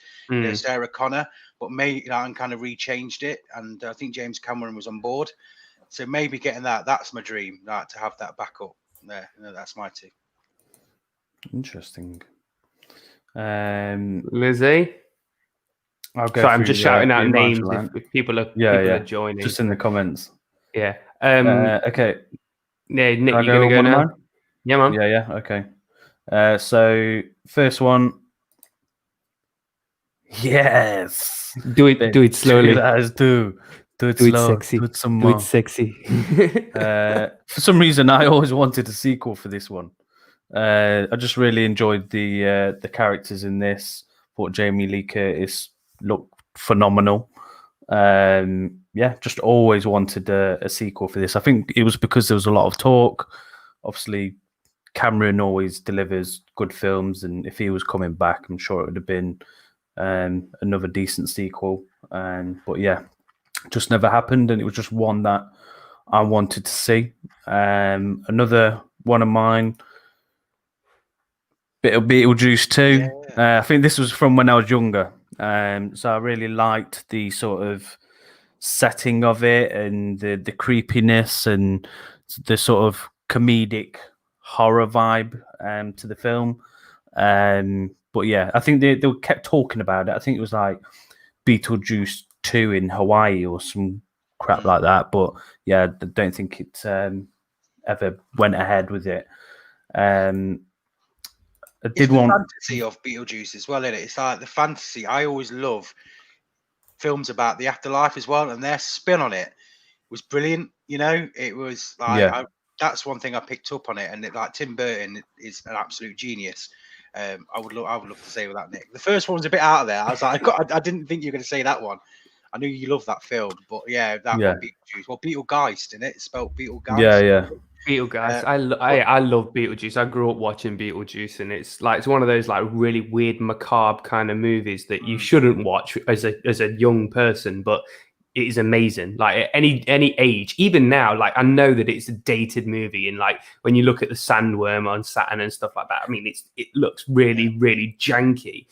[SPEAKER 3] Sarah Connor, but made and kind of rechanged it. And I think James Cameron was on board. So maybe getting that's my dream. To have that backup there. That's my two.
[SPEAKER 1] Interesting.
[SPEAKER 2] Lizzie.
[SPEAKER 1] I'll go.
[SPEAKER 2] I'm just shouting out names if people are joining.
[SPEAKER 1] Just in the comments.
[SPEAKER 2] Yeah.
[SPEAKER 1] Okay.
[SPEAKER 2] Yeah, Nick, you're gonna go now. Yeah, man.
[SPEAKER 1] Yeah. Okay. So first one. Yes.
[SPEAKER 2] Do it slowly.
[SPEAKER 1] Do it slow.
[SPEAKER 2] Sexy.
[SPEAKER 1] Do it some more.
[SPEAKER 2] Do it sexy.
[SPEAKER 1] For some reason, I always wanted a sequel for this one. I just really enjoyed the characters in this. Thought Jamie Lee Curtis looked phenomenal. Just always wanted a sequel for this. I think it was because there was a lot of talk. Obviously, Cameron always delivers good films, and if he was coming back, I'm sure it would have been another decent sequel. But yeah, just never happened, and it was just one that I wanted to see. Another one of mine, Beetlejuice 2. I think this was from when I was younger. So I really liked the sort of setting of it and the creepiness and the sort of comedic horror vibe to the film. But yeah, I think they kept talking about it. I think it was like Beetlejuice 2 in Hawaii or some crap like that. But yeah, I don't think it ever went ahead with it.
[SPEAKER 3] The fantasy of Beetlejuice as well, isn't it? It's like the fantasy. I always love films about the afterlife as well, and their spin on it was brilliant. It was like that's one thing I picked up on it, and like Tim Burton is an absolute genius. I would love to say with that, Nick. The first one was a bit out of there. I was like, I didn't think you were going to say that one. I knew you love that film, but Beetlejuice. Well, Beetlegeist, isn't it? It's spelled Beetlegeist.
[SPEAKER 1] Yeah.
[SPEAKER 2] Beetlejuice. I love Beetlejuice. I grew up watching Beetlejuice, and it's one of those like really weird, macabre kind of movies that you shouldn't watch as a young person, but it is amazing. Like at any age, even now, like I know that it's a dated movie, and like when you look at the sandworm on Saturn and stuff like that, I mean, it looks really, really janky.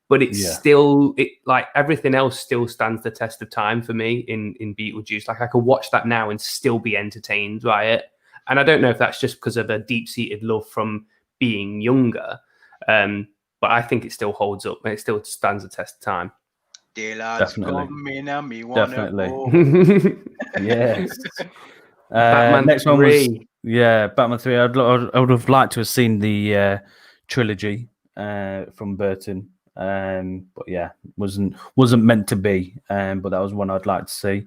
[SPEAKER 2] But it's still like everything else still stands the test of time for me in Beetlejuice. Like I could watch that now and still be entertained by it. And I don't know if that's just because of a deep-seated love from being younger, but I think it still holds up and it still stands the test of time.
[SPEAKER 1] Definitely. Yes.
[SPEAKER 2] Batman
[SPEAKER 1] next
[SPEAKER 2] 3.
[SPEAKER 1] one was Batman 3. I would have liked to have seen the trilogy from Burton. But yeah, wasn't meant to be. But that was one I'd like to see.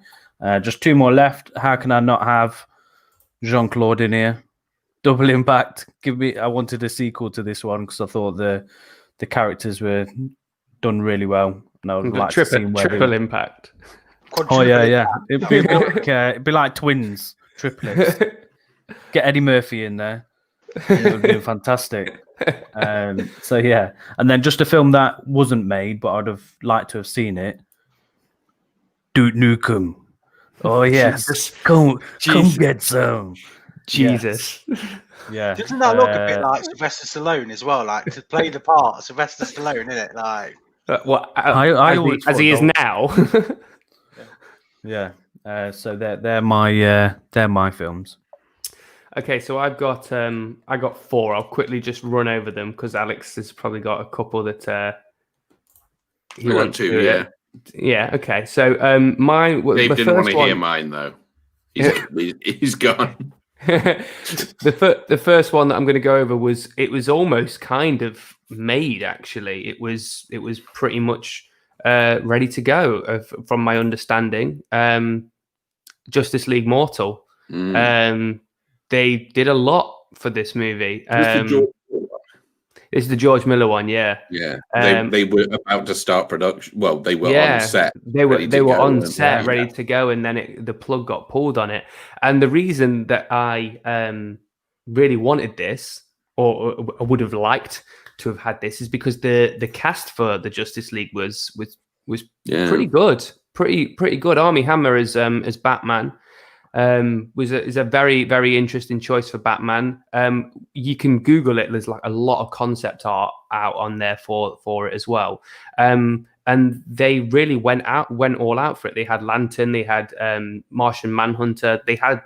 [SPEAKER 1] Just two more left. How can I not have Jean-Claude in here? Double Impact. I wanted a sequel to this one because I thought the characters were done really well, and I would like to see
[SPEAKER 2] triple impact.
[SPEAKER 1] Oh yeah. It'd be like twins, triplets. Get Eddie Murphy in there. It would be fantastic. So yeah, and then just a film that wasn't made, but I'd have liked to have seen it. Duke Nukem. Oh yes, come get some.
[SPEAKER 2] Jesus.
[SPEAKER 1] Yeah.
[SPEAKER 3] Doesn't that look a bit like Sylvester Stallone as well? Like to play the part, Sylvester Stallone, isn't it? Like
[SPEAKER 2] as he is now.
[SPEAKER 1] Yeah. So they're my films.
[SPEAKER 2] Okay, so I got 4. I'll quickly just run over them because Alex has probably got a couple that
[SPEAKER 4] he wants to. Yeah.
[SPEAKER 2] Yeah. Okay. So mine.
[SPEAKER 4] Dave didn't want to hear mine though. He's gone.
[SPEAKER 2] The first one that I'm going to go over was almost kind of made. Actually, it was pretty much ready to go from my understanding. Justice League Mortal. They did a lot for this movie. It's the George Miller one, yeah.
[SPEAKER 4] Yeah, they were about to start production. Well, they were on set.
[SPEAKER 2] They were on set, ready to go, and then the plug got pulled on it. And the reason that I really wanted this, or I would have liked to have had this, is because the cast for the Justice League was pretty good, pretty good. Armie Hammer as Batman. is a very, very interesting choice for Batman. You can Google it. There's like a lot of concept art out on there for it as well. And they really went all out for it. They had Lantern, they had Martian Manhunter, they had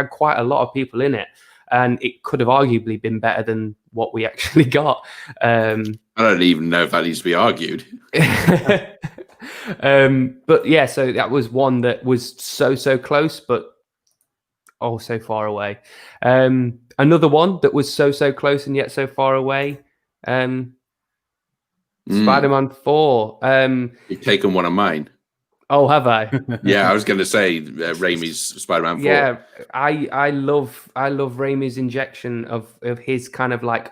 [SPEAKER 2] quite a lot of people in it, and it could have arguably been better than what we actually got.
[SPEAKER 4] I don't even know if that needs to be argued.
[SPEAKER 2] But yeah, so that was one that was so close, but oh so far away. Another one that was so close and yet so far away. Spider-Man 4.
[SPEAKER 4] You've taken one of mine.
[SPEAKER 2] Oh, have I?
[SPEAKER 4] Yeah, I was going to say Raimi's Spider-Man 4.
[SPEAKER 2] Yeah, I love Raimi's injection of his kind of like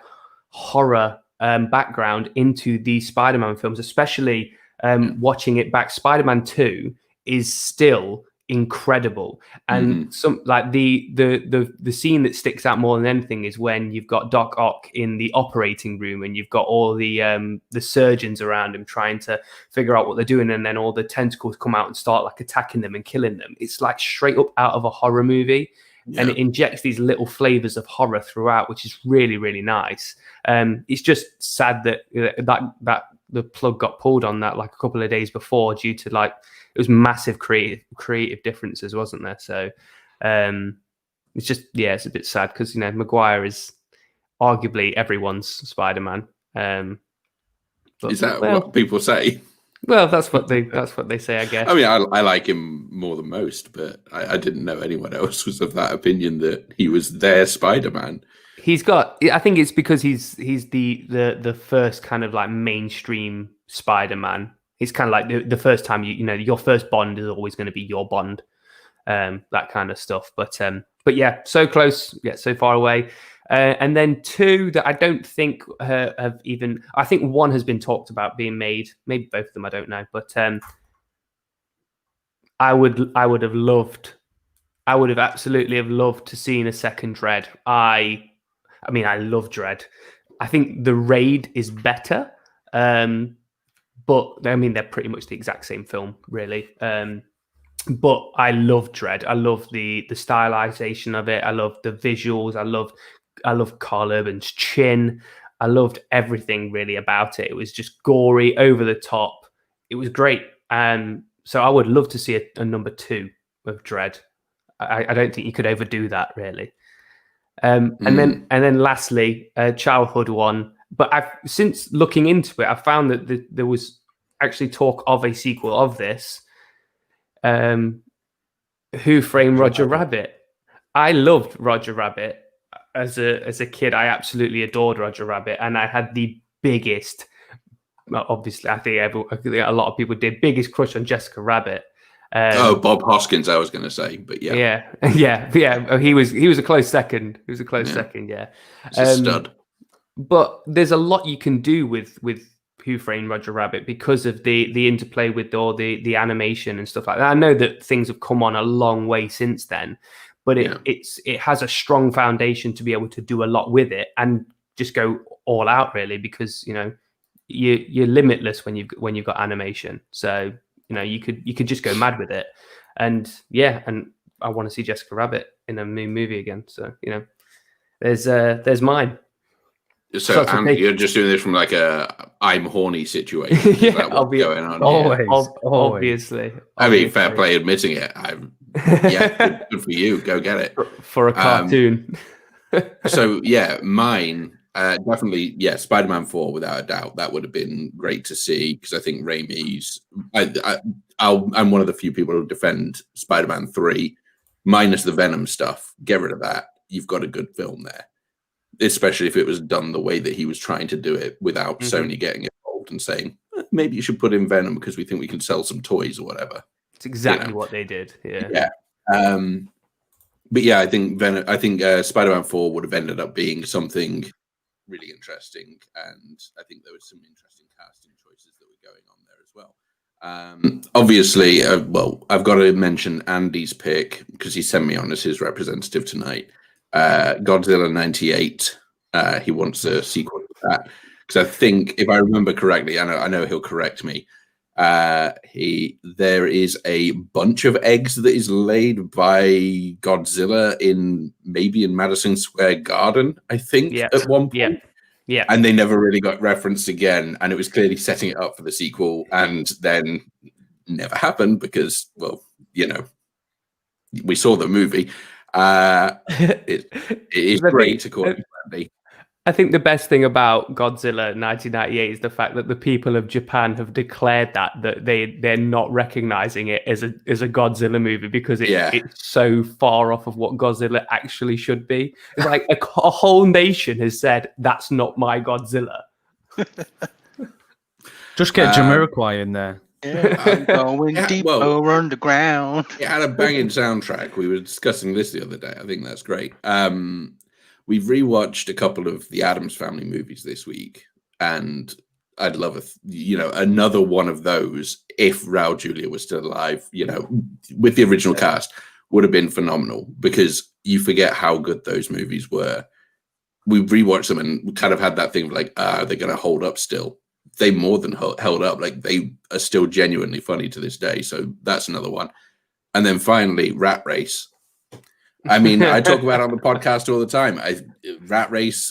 [SPEAKER 2] horror background into these Spider-Man films, especially watching it back. Spider-Man 2 is still incredible, and some like the scene that sticks out more than anything is when you've got Doc Ock in the operating room and you've got all the surgeons around him trying to figure out what they're doing, and then all the tentacles come out and start like attacking them and killing them. It's like straight up out of a horror movie. Yeah. And it injects these little flavors of horror throughout, which is really, really nice. It's just sad that the plug got pulled on that like a couple of days before due to like it was massive creative differences, wasn't there? So it's just it's a bit sad because Maguire is arguably everyone's Spider-Man.
[SPEAKER 4] Is that what people say?
[SPEAKER 2] Well, that's what they say, I guess.
[SPEAKER 4] I mean, I like him more than most, but I didn't know anyone else was of that opinion that he was their Spider-Man.
[SPEAKER 2] I think it's because he's the first kind of like mainstream Spider-Man. It's kind of like the first time your first Bond is always going to be your Bond, that kind of stuff. But yeah, so close, yet so far away. And then two that I don't think have even. I think one has been talked about being made. Maybe both of them. I don't know. But I would have absolutely loved to seen a second Dredd. I mean, I love Dredd. I think the Raid is better. But I mean, they're pretty much the exact same film, really. But I love Dredd. I love the stylization of it. I love the visuals. I love Carl Urban's chin. I loved everything really about it. It was just gory, over the top. It was great. So I would love to see a number 2 of Dredd. I don't think you could overdo that, really. And then lastly, a childhood one. But since looking into it, I found that there was actually talk of a sequel of this. Who Framed Roger Rabbit? I loved Roger Rabbit as a kid. I absolutely adored Roger Rabbit, and I had the biggest. Obviously, I think a lot of people did biggest crush on Jessica Rabbit.
[SPEAKER 4] Bob Hoskins, I was going to say, but yeah.
[SPEAKER 2] He was a close second. He was a close second. Yeah,
[SPEAKER 4] he's a stud.
[SPEAKER 2] But there's a lot you can do with Who Framed Roger Rabbit because of the interplay with all the animation and stuff like that. I know that things have come on a long way since then, but it has a strong foundation to be able to do a lot with it and just go all out, really, because you're limitless when you've got animation. So you could just go mad with it, and I want to see Jessica Rabbit in a new movie again. So there's mine.
[SPEAKER 4] So you're just doing this from like a I'm horny situation. Is that what's going on?
[SPEAKER 2] Always. Obviously.
[SPEAKER 4] I mean, fair play admitting it. Good for you. Go get it.
[SPEAKER 2] For a cartoon.
[SPEAKER 4] So mine definitely, Spider-Man 4 without a doubt. That would have been great to see because I think Raimi's. I'm one of the few people who defend Spider-Man 3 minus the Venom stuff. Get rid of that. You've got a good film there. Especially if it was done the way that he was trying to do it without Sony getting involved and saying, maybe you should put in Venom because we think we can sell some toys or whatever.
[SPEAKER 2] It's exactly what they did.
[SPEAKER 4] Yeah. But I think Spider-Man 4 would have ended up being something really interesting. And I think there was some interesting casting choices that were going on there as well. Obviously, I've got to mention Andy's pick because he sent me on as his representative tonight. Godzilla 98. He wants a sequel to that because I think, if I remember correctly, I know he'll correct me. There is a bunch of eggs that is laid by Godzilla in Madison Square Garden, I think, at one point.
[SPEAKER 2] Yeah.
[SPEAKER 4] And they never really got referenced again. And it was clearly setting it up for the sequel, and then never happened because, well, we saw the movie. It is great to call it Brandy.
[SPEAKER 2] I think the best thing about Godzilla 1998 is the fact that the people of Japan have declared that they're not recognizing it as a Godzilla movie because it's so far off of what Godzilla actually should be. It's like a whole nation has said that's not my Godzilla.
[SPEAKER 1] Just get Jamiroquai in there.
[SPEAKER 3] Yeah, I'm going deeper underground.
[SPEAKER 4] It had a banging soundtrack. We were discussing this the other day. I think that's great. We've rewatched a couple of the Addams Family movies this week, and I'd love another one of those if Raul Julia was still alive. With the original cast, would have been phenomenal because you forget how good those movies were. We rewatched them and kind of had that thing of like, are they going to hold up still? They more than held up. Like they are still genuinely funny to this day. So that's another one. And then finally, Rat Race. I mean, I talk about it on the podcast all the time. Rat Race,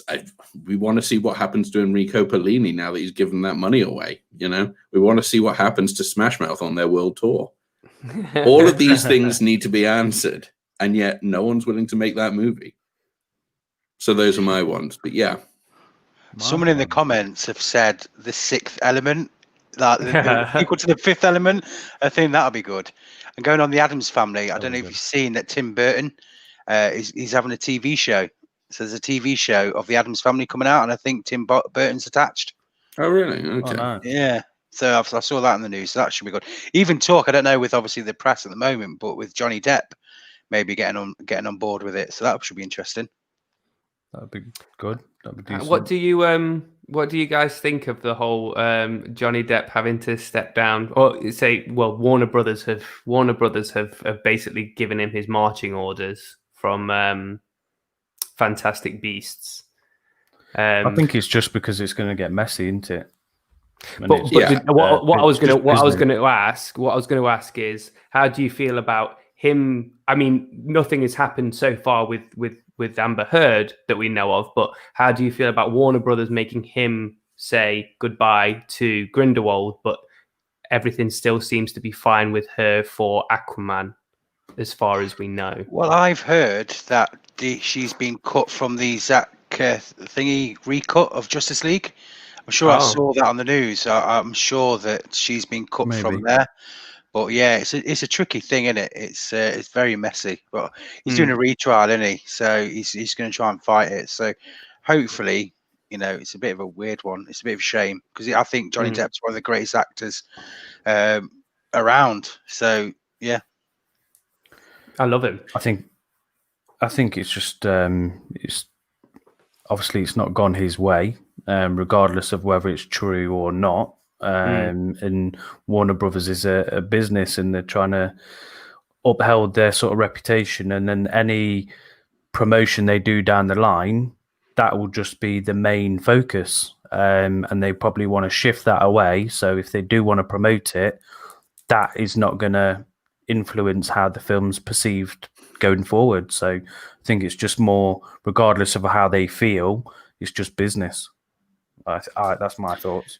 [SPEAKER 4] we want to see what happens to Enrico Pollini now that he's given that money away. We want to see what happens to Smash Mouth on their world tour. All of these things need to be answered, and yet no one's willing to make that movie. So those are my ones. But yeah.
[SPEAKER 3] Someone in the comments have said The Sixth Element, equal to The Fifth Element. I think that'll be good. And going on the Addams Family, I don't know if you've seen that Tim Burton, he's having a TV show. So there's a TV show of the Addams Family coming out, and I think Tim Burton's attached.
[SPEAKER 4] Oh, really? Okay.
[SPEAKER 1] Oh, no.
[SPEAKER 3] Yeah. So I saw that in the news. So that should be good. Even talk, I don't know, with obviously the press at the moment, but with Johnny Depp maybe getting on board with it. So that should be interesting.
[SPEAKER 1] That'd be good. That'd be decent.
[SPEAKER 2] What do you guys think of the whole Johnny Depp having to step down, or say, well, Warner Brothers have basically given him his marching orders from Fantastic Beasts.
[SPEAKER 1] I think it's just because it's going to get messy, isn't it?
[SPEAKER 2] What I was going to ask is, how do you feel about him? I mean, nothing has happened so far with Amber Heard that we know of, but how do you feel about Warner Brothers making him say goodbye to Grindelwald, but everything still seems to be fine with her for Aquaman, as far as we know?
[SPEAKER 3] Well, I've heard that she's been cut from the Zack thingy recut of Justice League. I'm sure I saw that on the news. I'm sure that she's been cut from there. But yeah, it's a tricky thing, isn't it? It's very messy. But he's doing a retrial, isn't he? So he's going to try and fight it. So hopefully, it's a bit of a weird one. It's a bit of a shame because I think Johnny Depp's one of the greatest actors around. So yeah,
[SPEAKER 2] I love him.
[SPEAKER 1] I think it's just it's obviously it's not gone his way, regardless of whether it's true or not. And Warner Brothers is a business, and they're trying to uphold their sort of reputation. And then any promotion they do down the line, that will just be the main focus. And they probably want to shift that away. So if they do want to promote it, that is not going to influence how the film's perceived going forward. So I think it's just more, regardless of how they feel, it's just business. That's my thoughts.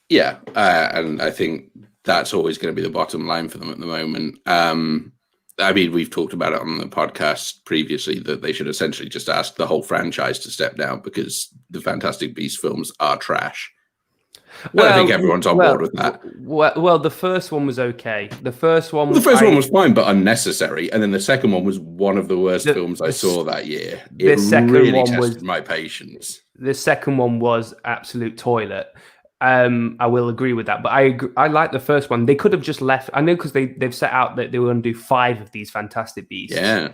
[SPEAKER 4] Yeah, and I think that's always going to be the bottom line for them at the moment. I mean, we've talked about it on the podcast previously that they should essentially just ask the whole franchise to step down because the Fantastic Beasts films are trash. Well, I think everyone's on board with that.
[SPEAKER 2] Well, the first one was okay. The first one was
[SPEAKER 4] fine, but unnecessary. And then the second one was one of the worst films I saw that year.
[SPEAKER 2] The second
[SPEAKER 4] really
[SPEAKER 2] one
[SPEAKER 4] tested my patience.
[SPEAKER 2] The second one was absolute toilet. I will agree with that, but I like the first one. They could have just left. I know because they've set out that they were going to do 5 of these Fantastic Beasts.
[SPEAKER 4] Yeah,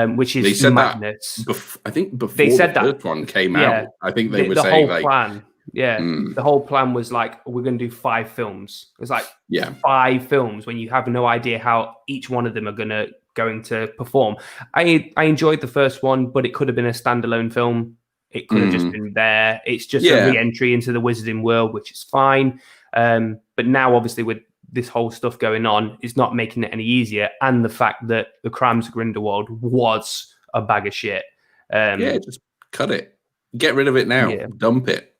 [SPEAKER 2] which is
[SPEAKER 4] they said
[SPEAKER 2] madness.
[SPEAKER 4] I think before
[SPEAKER 2] they said
[SPEAKER 4] the first one came out, I think they were saying
[SPEAKER 2] whole plan. Yeah, the whole plan was like, we're going to do 5 films. It's like 5 films when you have no idea how each one of them are going to perform. I enjoyed the first one, but it could have been a standalone film. It could have just been there. It's just a re-entry into the Wizarding world, which is fine. But now, obviously, with this whole stuff going on is not making it any easier, and the fact that the Crimes of Grindelwald was a bag of shit.
[SPEAKER 4] Just cut it, get rid of it now, dump it.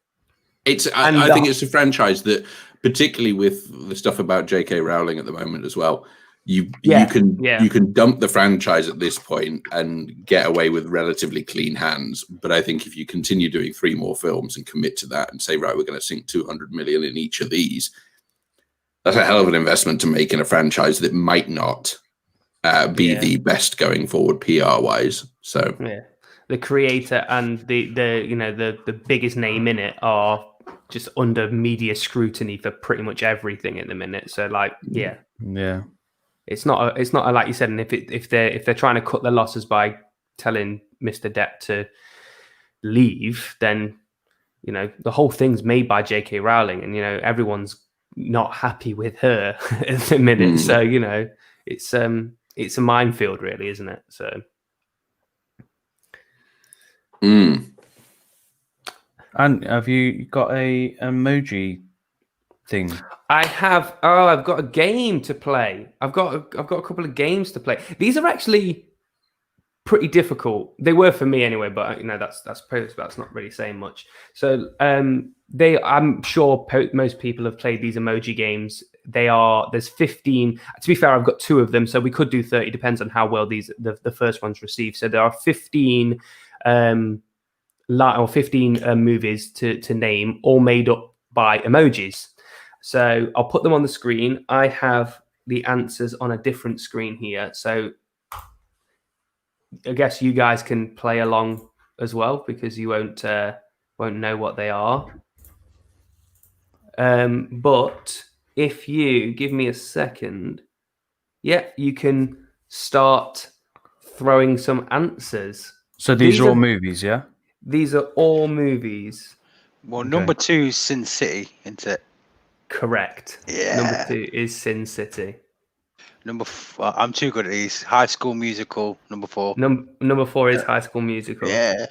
[SPEAKER 4] I think it's a franchise that, particularly with the stuff about J.K. Rowling at the moment as well, you can dump the franchise at this point and get away with relatively clean hands. But I think if you continue doing 3 more films and commit to that and say, right, we're going to sink 200 million in each of these, that's a hell of an investment to make in a franchise that might not be the best going forward PR wise. So
[SPEAKER 2] the creator and the biggest name in it are just under media scrutiny for pretty much everything at the minute. So it's not like you said. And if they're trying to cut their losses by telling Mr. Depp to leave, then the whole thing's made by J.K. Rowling, and everyone's not happy with her at the minute. So it's a minefield, really, isn't it? So.
[SPEAKER 1] And have you got a emoji thing?
[SPEAKER 2] I have. Oh, I've got a game to play. I've got a couple of games to play. These are actually pretty difficult. They were for me anyway, but that's not really saying much. So I'm sure most people have played these emoji games. There's 15. To be fair, I've got 2 of them, so we could do 30. Depends on how well the first one's received. So there are 15 movies to name, all made up by emojis. So I'll put them on the screen. I have the answers on a different screen here. So I guess you guys can play along as well, because you won't know what they are. But if you give me a second, you can start throwing some answers.
[SPEAKER 1] So these are all movies, yeah?
[SPEAKER 2] These are all movies.
[SPEAKER 3] Well, number 2 is Sin City, isn't it?
[SPEAKER 2] Correct.
[SPEAKER 3] Yeah.
[SPEAKER 2] Number 2 is Sin City.
[SPEAKER 3] I'm too good at these. High School Musical, number 4.
[SPEAKER 2] Number 4 is High School Musical.
[SPEAKER 3] Yeah.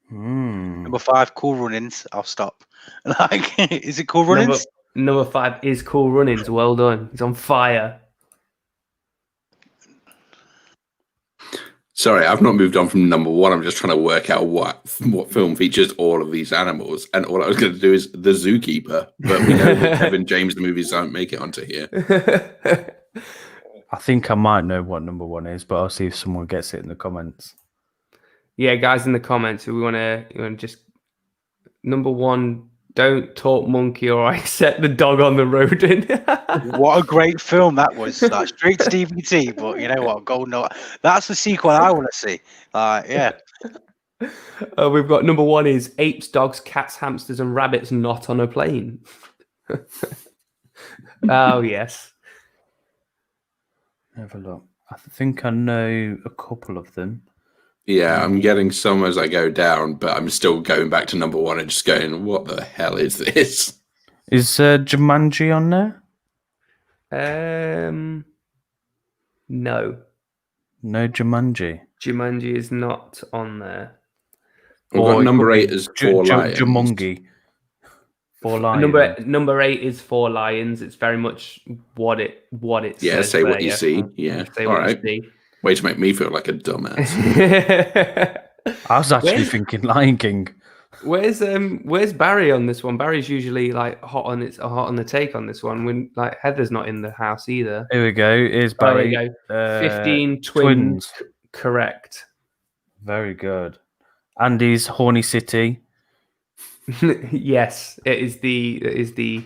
[SPEAKER 3] Number 5, Cool Runnings. I'll stop. Is it Cool Runnings?
[SPEAKER 2] Number 5 is Cool Runnings. Well done. He's on fire.
[SPEAKER 4] Sorry, I've not moved on from number 1. I'm just trying to work out what film features all of these animals. And all I was going to do is The Zookeeper. But we know that Kevin James movies don't make it onto here.
[SPEAKER 1] I think I might know what number 1 is, but I'll see if someone gets it in the comments.
[SPEAKER 2] Yeah, guys, in the comments, we want to just number 1. Don't talk monkey, or I set the dog on the road.
[SPEAKER 3] What a great film that was! Like, straight to DVD, but you know what? Golden. That's the sequel I want to see.
[SPEAKER 2] We've got number 1 is apes, dogs, cats, hamsters, and rabbits not on a plane. Oh yes.
[SPEAKER 1] Have a look. I think I know a couple of them.
[SPEAKER 4] Yeah, I'm getting some as I go down, but I'm still going back to number 1 and just going, what the hell is this?
[SPEAKER 1] Is Jumanji on there?
[SPEAKER 2] No.
[SPEAKER 1] No Jumanji.
[SPEAKER 2] Jumanji is not on there.
[SPEAKER 4] We've got number 8 as 4 Lions.
[SPEAKER 1] Jumanji. 4 Lions.
[SPEAKER 2] Number 8 is 4 Lions. It's very much what it says.
[SPEAKER 4] Yeah, say what you see. Yeah, all right. Way to make me feel like a dumbass.
[SPEAKER 1] I was actually thinking Lion King.
[SPEAKER 2] Where's Barry on this one? Barry's usually like hot on the take on this one. When like Heather's not in the house either.
[SPEAKER 1] Here we go. Here's Barry.
[SPEAKER 2] There you go. 15 twins. Correct.
[SPEAKER 1] Very good. Andy's Horny City.
[SPEAKER 2] Yes, it is the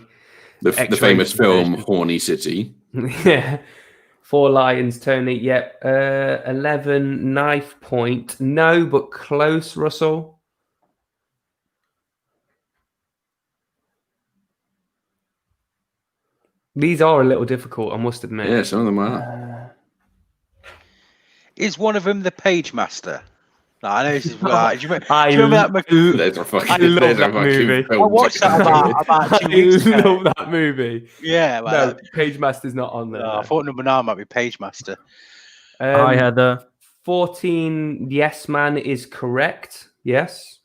[SPEAKER 4] famous film Horny City.
[SPEAKER 2] Yeah. 4 Lions, Tony. Yep. 11 Knife Point. No, but close, Russell. These are a little difficult, I must admit.
[SPEAKER 4] Yeah, some of them are.
[SPEAKER 3] Is one of them the Page Master? No, I know this is right. Do you remember that movie?
[SPEAKER 2] I love that movie.
[SPEAKER 3] I watched that about 2 weeks ago.
[SPEAKER 2] I love that movie.
[SPEAKER 3] Yeah,
[SPEAKER 2] no, Page Master's not on there.
[SPEAKER 3] No, I thought number 9 might be Page Master.
[SPEAKER 1] Hi, Heather.
[SPEAKER 2] 14 Yes Man is correct. Yes.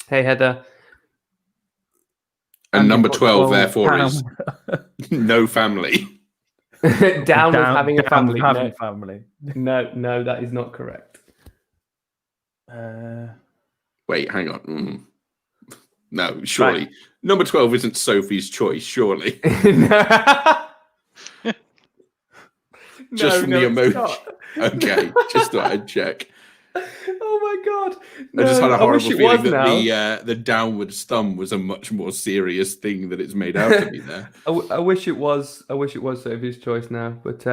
[SPEAKER 2] Hey, Heather.
[SPEAKER 4] And number
[SPEAKER 2] put
[SPEAKER 4] 12, therefore,
[SPEAKER 1] Down.
[SPEAKER 4] is no family.
[SPEAKER 2] Down with having a
[SPEAKER 1] Down
[SPEAKER 2] family.
[SPEAKER 1] with having family.
[SPEAKER 2] No, that is not correct.
[SPEAKER 4] Wait, hang on. No, surely. Right. Number 12 isn't Sophie's Choice, surely. Just from the emoji. Okay, just thought I'd check.
[SPEAKER 2] Oh my god!
[SPEAKER 4] No, I just had a horrible feeling that the downwards thumb was a much more serious thing that it's made out to be there.
[SPEAKER 2] I wish it was. I wish it was Sophie's Choice now, but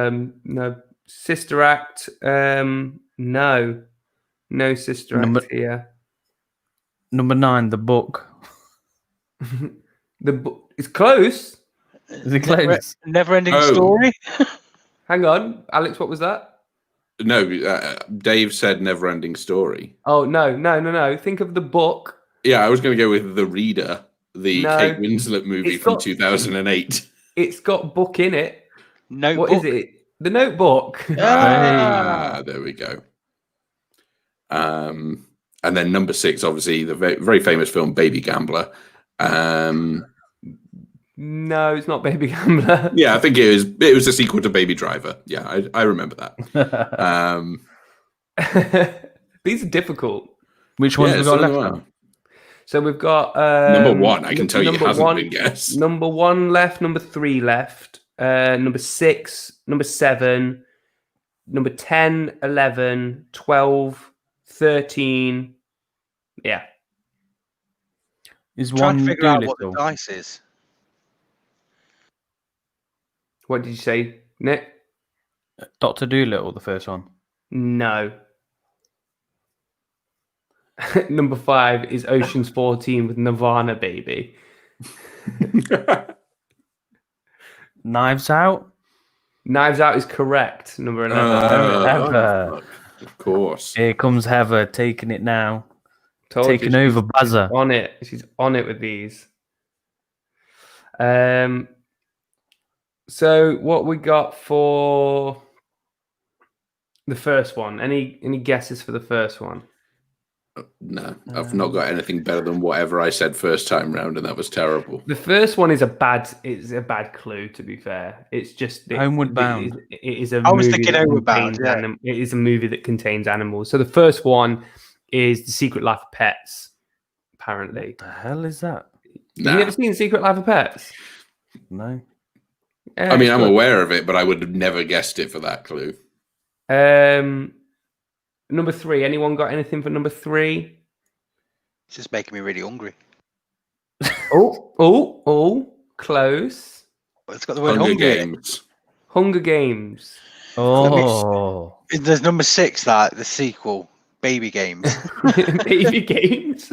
[SPEAKER 2] no. Sister Act, no Sister Act here.
[SPEAKER 1] Number 9, The Book.
[SPEAKER 2] The book is close.
[SPEAKER 1] Is it close?
[SPEAKER 3] Never-ending Story.
[SPEAKER 2] Hang on, Alex. What was that?
[SPEAKER 4] No, Dave said Never-ending Story.
[SPEAKER 2] Oh no! Think of The Book.
[SPEAKER 4] Yeah, I was going to go with The Reader, the Kate Winslet movie from 2008.
[SPEAKER 2] It's got book in it.
[SPEAKER 3] Notebook.
[SPEAKER 2] What is it? The Notebook.
[SPEAKER 4] There we go. And then number 6, obviously, the very famous film Baby Gambler.
[SPEAKER 2] No, it's not Baby Gambler.
[SPEAKER 4] Yeah, I think it was a sequel to Baby Driver. Yeah, I remember that.
[SPEAKER 2] These are difficult.
[SPEAKER 1] Which ones have we got left now?
[SPEAKER 2] So we've got
[SPEAKER 4] number 1. I can tell you hasn't been guessed.
[SPEAKER 2] Number 1 left. Number 3 left. Number 6. Number 7. Number 10. 11. 12. 13. Yeah.
[SPEAKER 1] Is
[SPEAKER 3] trying
[SPEAKER 1] one
[SPEAKER 3] to figure out what
[SPEAKER 1] Doolittle?
[SPEAKER 3] the dice is.
[SPEAKER 2] What did you say, Nick?
[SPEAKER 1] Dr. Doolittle, the first one.
[SPEAKER 2] No. Number 5 is Ocean's 14 with Nirvana, baby.
[SPEAKER 1] Knives Out?
[SPEAKER 2] Knives Out is correct. Number 11.
[SPEAKER 1] Heather.
[SPEAKER 4] Of course.
[SPEAKER 1] Here comes Heather, taking it now. Taking over buzzer.
[SPEAKER 2] On it. She's on it with these. So what we got for the first one? Any guesses for the first one?
[SPEAKER 4] No, I've not got anything better than whatever I said first time round, and that was terrible.
[SPEAKER 2] The first one is a bad clue, to be fair. It's just
[SPEAKER 1] Homeward Bound.
[SPEAKER 2] It is a
[SPEAKER 3] I was thinking Homeward Bound.
[SPEAKER 2] It is a movie that contains animals. So the first one is The Secret Life of Pets. Apparently,
[SPEAKER 1] what the hell is that?
[SPEAKER 4] Nah.
[SPEAKER 2] Have you ever seen Secret Life of Pets?
[SPEAKER 1] No.
[SPEAKER 2] Yeah,
[SPEAKER 4] I mean, I'm aware of it, but I would have never guessed it for that clue.
[SPEAKER 2] Number 3. Anyone got anything for number 3?
[SPEAKER 3] It's just making me really hungry.
[SPEAKER 2] Oh, close.
[SPEAKER 3] It's got the word
[SPEAKER 4] Hunger
[SPEAKER 3] hungry.
[SPEAKER 4] Games.
[SPEAKER 2] Hunger Games.
[SPEAKER 1] Oh.
[SPEAKER 3] There's number 6, the sequel, Baby Games.
[SPEAKER 2] Baby Games.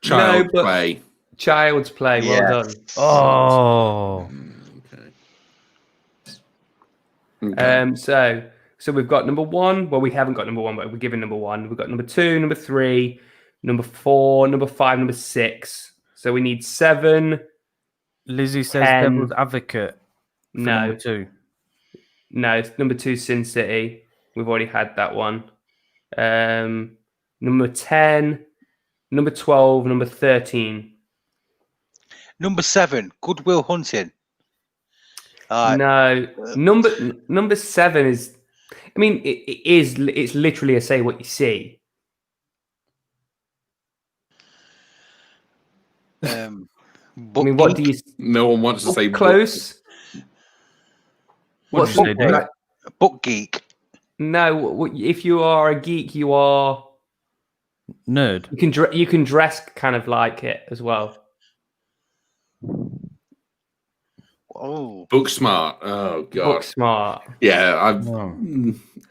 [SPEAKER 4] Child's Play.
[SPEAKER 2] Child's Play. Well done.
[SPEAKER 1] Oh.
[SPEAKER 4] Okay.
[SPEAKER 2] So we've got number 1. Well, we haven't got number 1, but we're given number 1. We've got number 2, number 3, number 4, number 5, number 6. So we need 7.
[SPEAKER 1] Lizzie says
[SPEAKER 2] 10.
[SPEAKER 1] Devil's Advocate.
[SPEAKER 2] No.
[SPEAKER 1] Number 2.
[SPEAKER 2] No, it's number 2, Sin City. We've already had that one. Number 10, number 12, number 13.
[SPEAKER 3] Number 7, Good Will Hunting.
[SPEAKER 2] No, number 7 is. I mean, it's literally a say what you see. I mean, what do you?
[SPEAKER 4] No one wants to say
[SPEAKER 2] close.
[SPEAKER 1] What's it?
[SPEAKER 3] Book geek.
[SPEAKER 2] No, if you are a geek, you are
[SPEAKER 1] nerd.
[SPEAKER 2] You can dress kind of like it as well.
[SPEAKER 3] Oh,
[SPEAKER 4] Book Smart. Oh god.
[SPEAKER 2] Book Smart.
[SPEAKER 4] Yeah,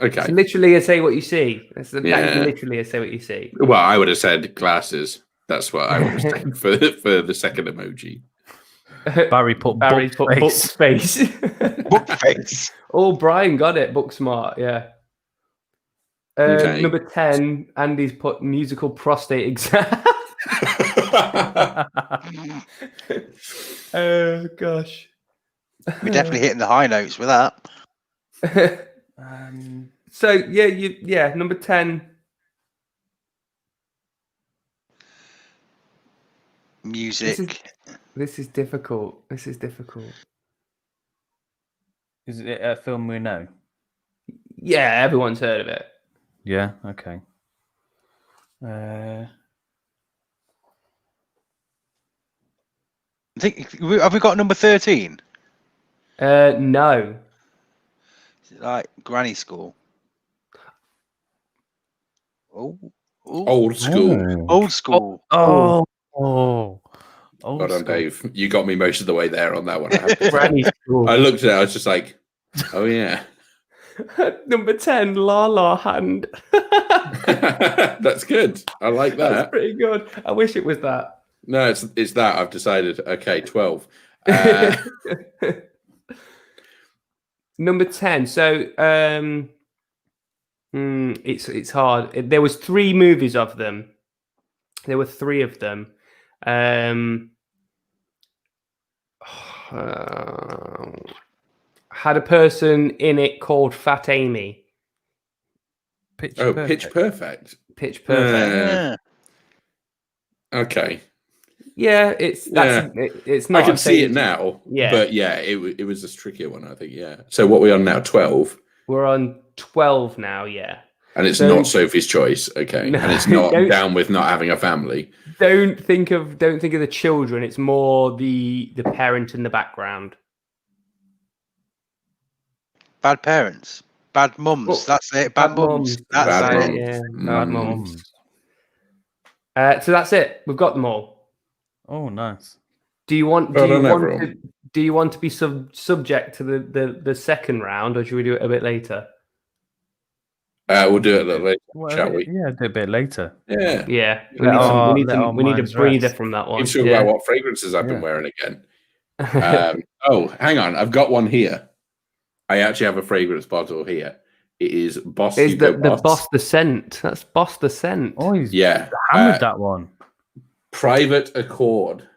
[SPEAKER 4] okay.
[SPEAKER 2] It's literally a say what you see. That is literally a say what you see.
[SPEAKER 4] Well, I would have said glasses. That's what I would have said for the second emoji.
[SPEAKER 1] Barry's put book
[SPEAKER 2] face.
[SPEAKER 3] Book face.
[SPEAKER 2] Oh, Brian got it. Book Smart. Yeah.
[SPEAKER 4] Okay.
[SPEAKER 2] Number 10, Andy's put musical prostate exam. Oh gosh.
[SPEAKER 3] We're definitely hitting the high notes with that.
[SPEAKER 2] So yeah, number 10.
[SPEAKER 3] Music.
[SPEAKER 2] This is difficult. This is difficult.
[SPEAKER 1] Is it a film we know?
[SPEAKER 2] Yeah, everyone's heard of it.
[SPEAKER 1] Yeah. Okay.
[SPEAKER 3] I think have we got number 13?
[SPEAKER 2] No.
[SPEAKER 3] Is it like Granny School? Oh,
[SPEAKER 4] Old school.
[SPEAKER 3] old school.
[SPEAKER 1] Oh.
[SPEAKER 4] Well done, Dave. You got me most of the way there on that one.
[SPEAKER 2] Granny School.
[SPEAKER 4] I looked at it. I was just like, oh yeah.
[SPEAKER 2] Number 10, La La Hand.
[SPEAKER 4] That's good. I like that.
[SPEAKER 2] That's pretty good. I wish it was that.
[SPEAKER 4] No, it's that. I've decided. Okay, 12.
[SPEAKER 2] Number 10. So it's hard. There was 3 movies of them. There were 3 of them. Had a person in it called Fat Amy.
[SPEAKER 1] Pitch
[SPEAKER 4] Pitch Perfect.
[SPEAKER 2] Pitch Perfect.
[SPEAKER 3] Yeah.
[SPEAKER 4] Okay.
[SPEAKER 2] Yeah, it's not.
[SPEAKER 4] I can see it now.
[SPEAKER 2] Yeah,
[SPEAKER 4] but yeah, it was a trickier one, I think. Yeah. So what are we on now? 12.
[SPEAKER 2] We're on 12 now. Yeah.
[SPEAKER 4] And it's not Sophie's Choice, okay?
[SPEAKER 2] No,
[SPEAKER 4] and it's not down with not having a family.
[SPEAKER 2] Don't think of the children. It's more the parent in the background.
[SPEAKER 3] Bad parents. Bad mums.
[SPEAKER 2] Well,
[SPEAKER 3] that's it. Bad mums. That's
[SPEAKER 4] Bad
[SPEAKER 3] it.
[SPEAKER 4] mums.
[SPEAKER 2] Yeah, bad mums. So that's it. We've got them all.
[SPEAKER 1] Oh, nice.
[SPEAKER 2] Do you want to be subject to the second round, or should we do it a bit later?
[SPEAKER 4] We'll do it a little later, shall we?
[SPEAKER 1] Yeah, do it a bit later.
[SPEAKER 4] Yeah.
[SPEAKER 2] Yeah. We need a breather from that one.
[SPEAKER 4] Keep talking about what fragrances I've been wearing again. Oh, hang on. I've got one here. I actually have a fragrance bottle here. It is Boss.
[SPEAKER 2] Is the Boss the Scent? That's Boss the Scent.
[SPEAKER 1] Oh, he's
[SPEAKER 4] hammered
[SPEAKER 1] that one.
[SPEAKER 4] Private Accord.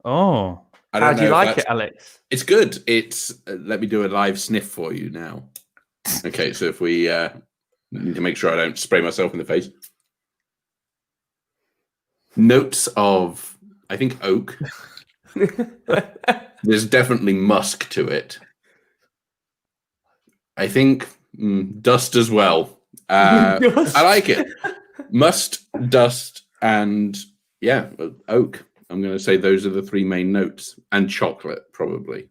[SPEAKER 1] Oh.
[SPEAKER 2] How do you like it, Alex?
[SPEAKER 4] It's good. It's let me do a live sniff for you now. Okay, so if we need to make sure I don't spray myself in the face. Notes of, I think, oak. There's definitely musk to it. I think dust as well.
[SPEAKER 2] Dust.
[SPEAKER 4] I like it. Must, dust, and oak. I'm going to say those are the 3 main notes. And chocolate, probably.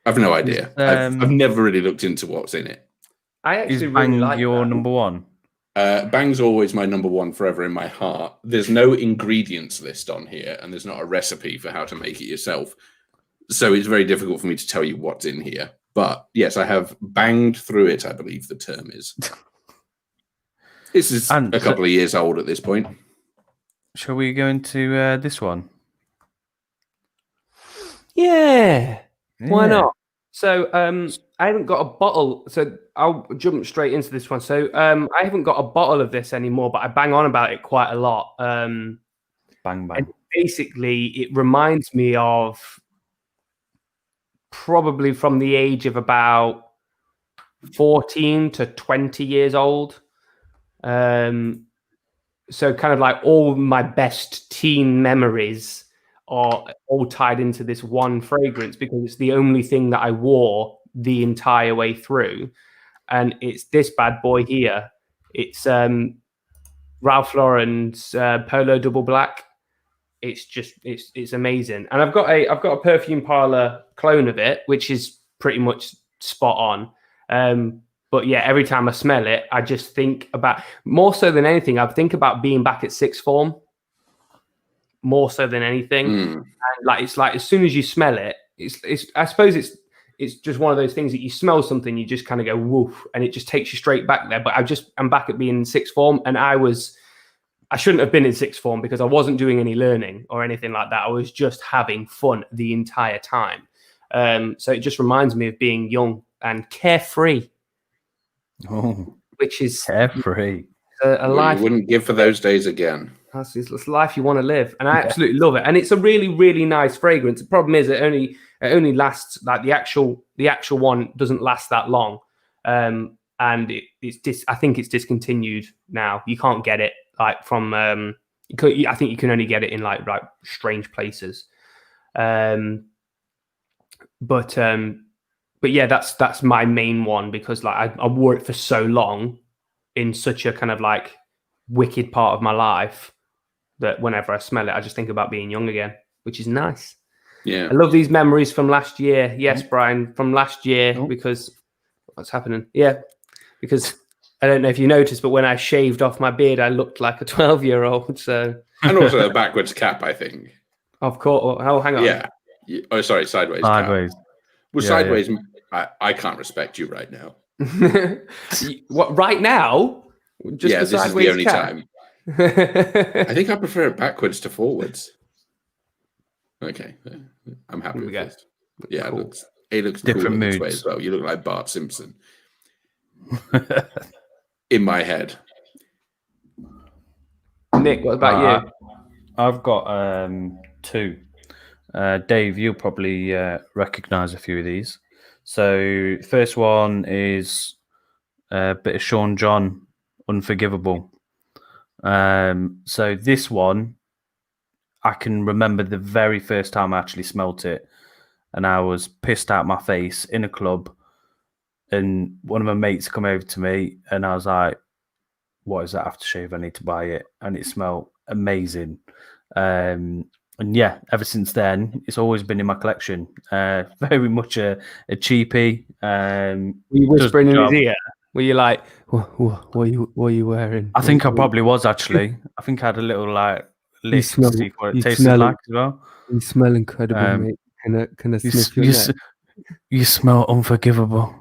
[SPEAKER 4] I've no idea. I've never really looked into what's in it.
[SPEAKER 2] I actually
[SPEAKER 1] Is
[SPEAKER 2] really
[SPEAKER 1] Bang
[SPEAKER 2] like
[SPEAKER 1] your
[SPEAKER 2] that.
[SPEAKER 1] number 1?
[SPEAKER 4] Bang's always my number 1 forever in my heart. There's no ingredients list on here, and there's not a recipe for how to make it yourself. So it's very difficult for me to tell you what's in here. But yes, I have banged through it, I believe the term is. This is a couple of years old at this point.
[SPEAKER 1] Shall we go into this one?
[SPEAKER 2] Yeah. Why not? So I haven't got a bottle, so I'll jump straight into this one. So I haven't got a bottle of this anymore, but I bang on about it quite a lot.
[SPEAKER 1] Bang bang.
[SPEAKER 2] And basically, it reminds me of probably from the age of about 14 to 20 years old. So kind of like all my best teen memories are all tied into this one fragrance because it's the only thing that I wore the entire way through. And it's this bad boy here. It's Ralph Lauren's Polo Double Black. It's just it's amazing. And I've got a Perfume Parlor clone of it, which is pretty much spot on. But yeah, every time I smell it, I just think about, more so than anything, I think about being back at sixth form. More so than anything. And it's like as soon as you smell it, it's I suppose it's just one of those things that you smell something, you just kind of go woof, and it just takes you straight back there. But I'm back at being in sixth form, and I shouldn't have been in sixth form because I wasn't doing any learning or anything like that. I was just having fun the entire time. So it just reminds me of being young and carefree.
[SPEAKER 1] Oh,
[SPEAKER 2] which is
[SPEAKER 1] carefree.
[SPEAKER 2] A life
[SPEAKER 4] you wouldn't give for those days again.
[SPEAKER 2] That's the life you want to live, and I absolutely love it. And it's a really, really nice fragrance. The problem is it only lasts, like the actual one doesn't last that long, and I think it's discontinued now. You can't get it like from I think you can only get it in like strange places. But yeah, that's my main one, because like I wore it for so long in such a kind of like wicked part of my life that whenever I smell it, I just think about being young again, which is nice.
[SPEAKER 4] Yeah.
[SPEAKER 2] I love these memories from last year. Yes, Brian, from last year, because what's happening? Yeah, because I don't know if you noticed, but when I shaved off my beard, I looked like a 12-year-old. So,
[SPEAKER 4] and also a backwards cap, I think.
[SPEAKER 2] Of course. Oh, hang on.
[SPEAKER 4] Yeah. Oh, sorry, sideways.
[SPEAKER 1] Sideways.
[SPEAKER 4] Cap. Well, sideways. Yeah. I can't respect you right now.
[SPEAKER 2] What? Right now?
[SPEAKER 4] Just yeah, this is the only time. I think I prefer it backwards to forwards. Okay, I'm happy with this. Yeah, cool. It looks different cool this way as well. You look like Bart Simpson. In my head.
[SPEAKER 2] Nick, what about you?
[SPEAKER 1] I've got 2. Dave, you'll probably recognize a few of these. So, first one is a bit of Sean John, Unforgivable. So this one, I can remember the very first time I actually smelt it, and I was pissed out my face in a club, and one of my mates come over to me, and I was like, what is that aftershave? I need to buy it. And it smelled amazing. And yeah, ever since then, it's always been in my collection. Very much a cheapie.
[SPEAKER 2] Were you whispering in his ear? Were you like, what are you wearing?
[SPEAKER 1] I think I probably was, actually. I think I had a little like list to see what it tasted like as well.
[SPEAKER 2] You smell incredible, mate. Can I sniff your neck?
[SPEAKER 1] You smell unforgivable.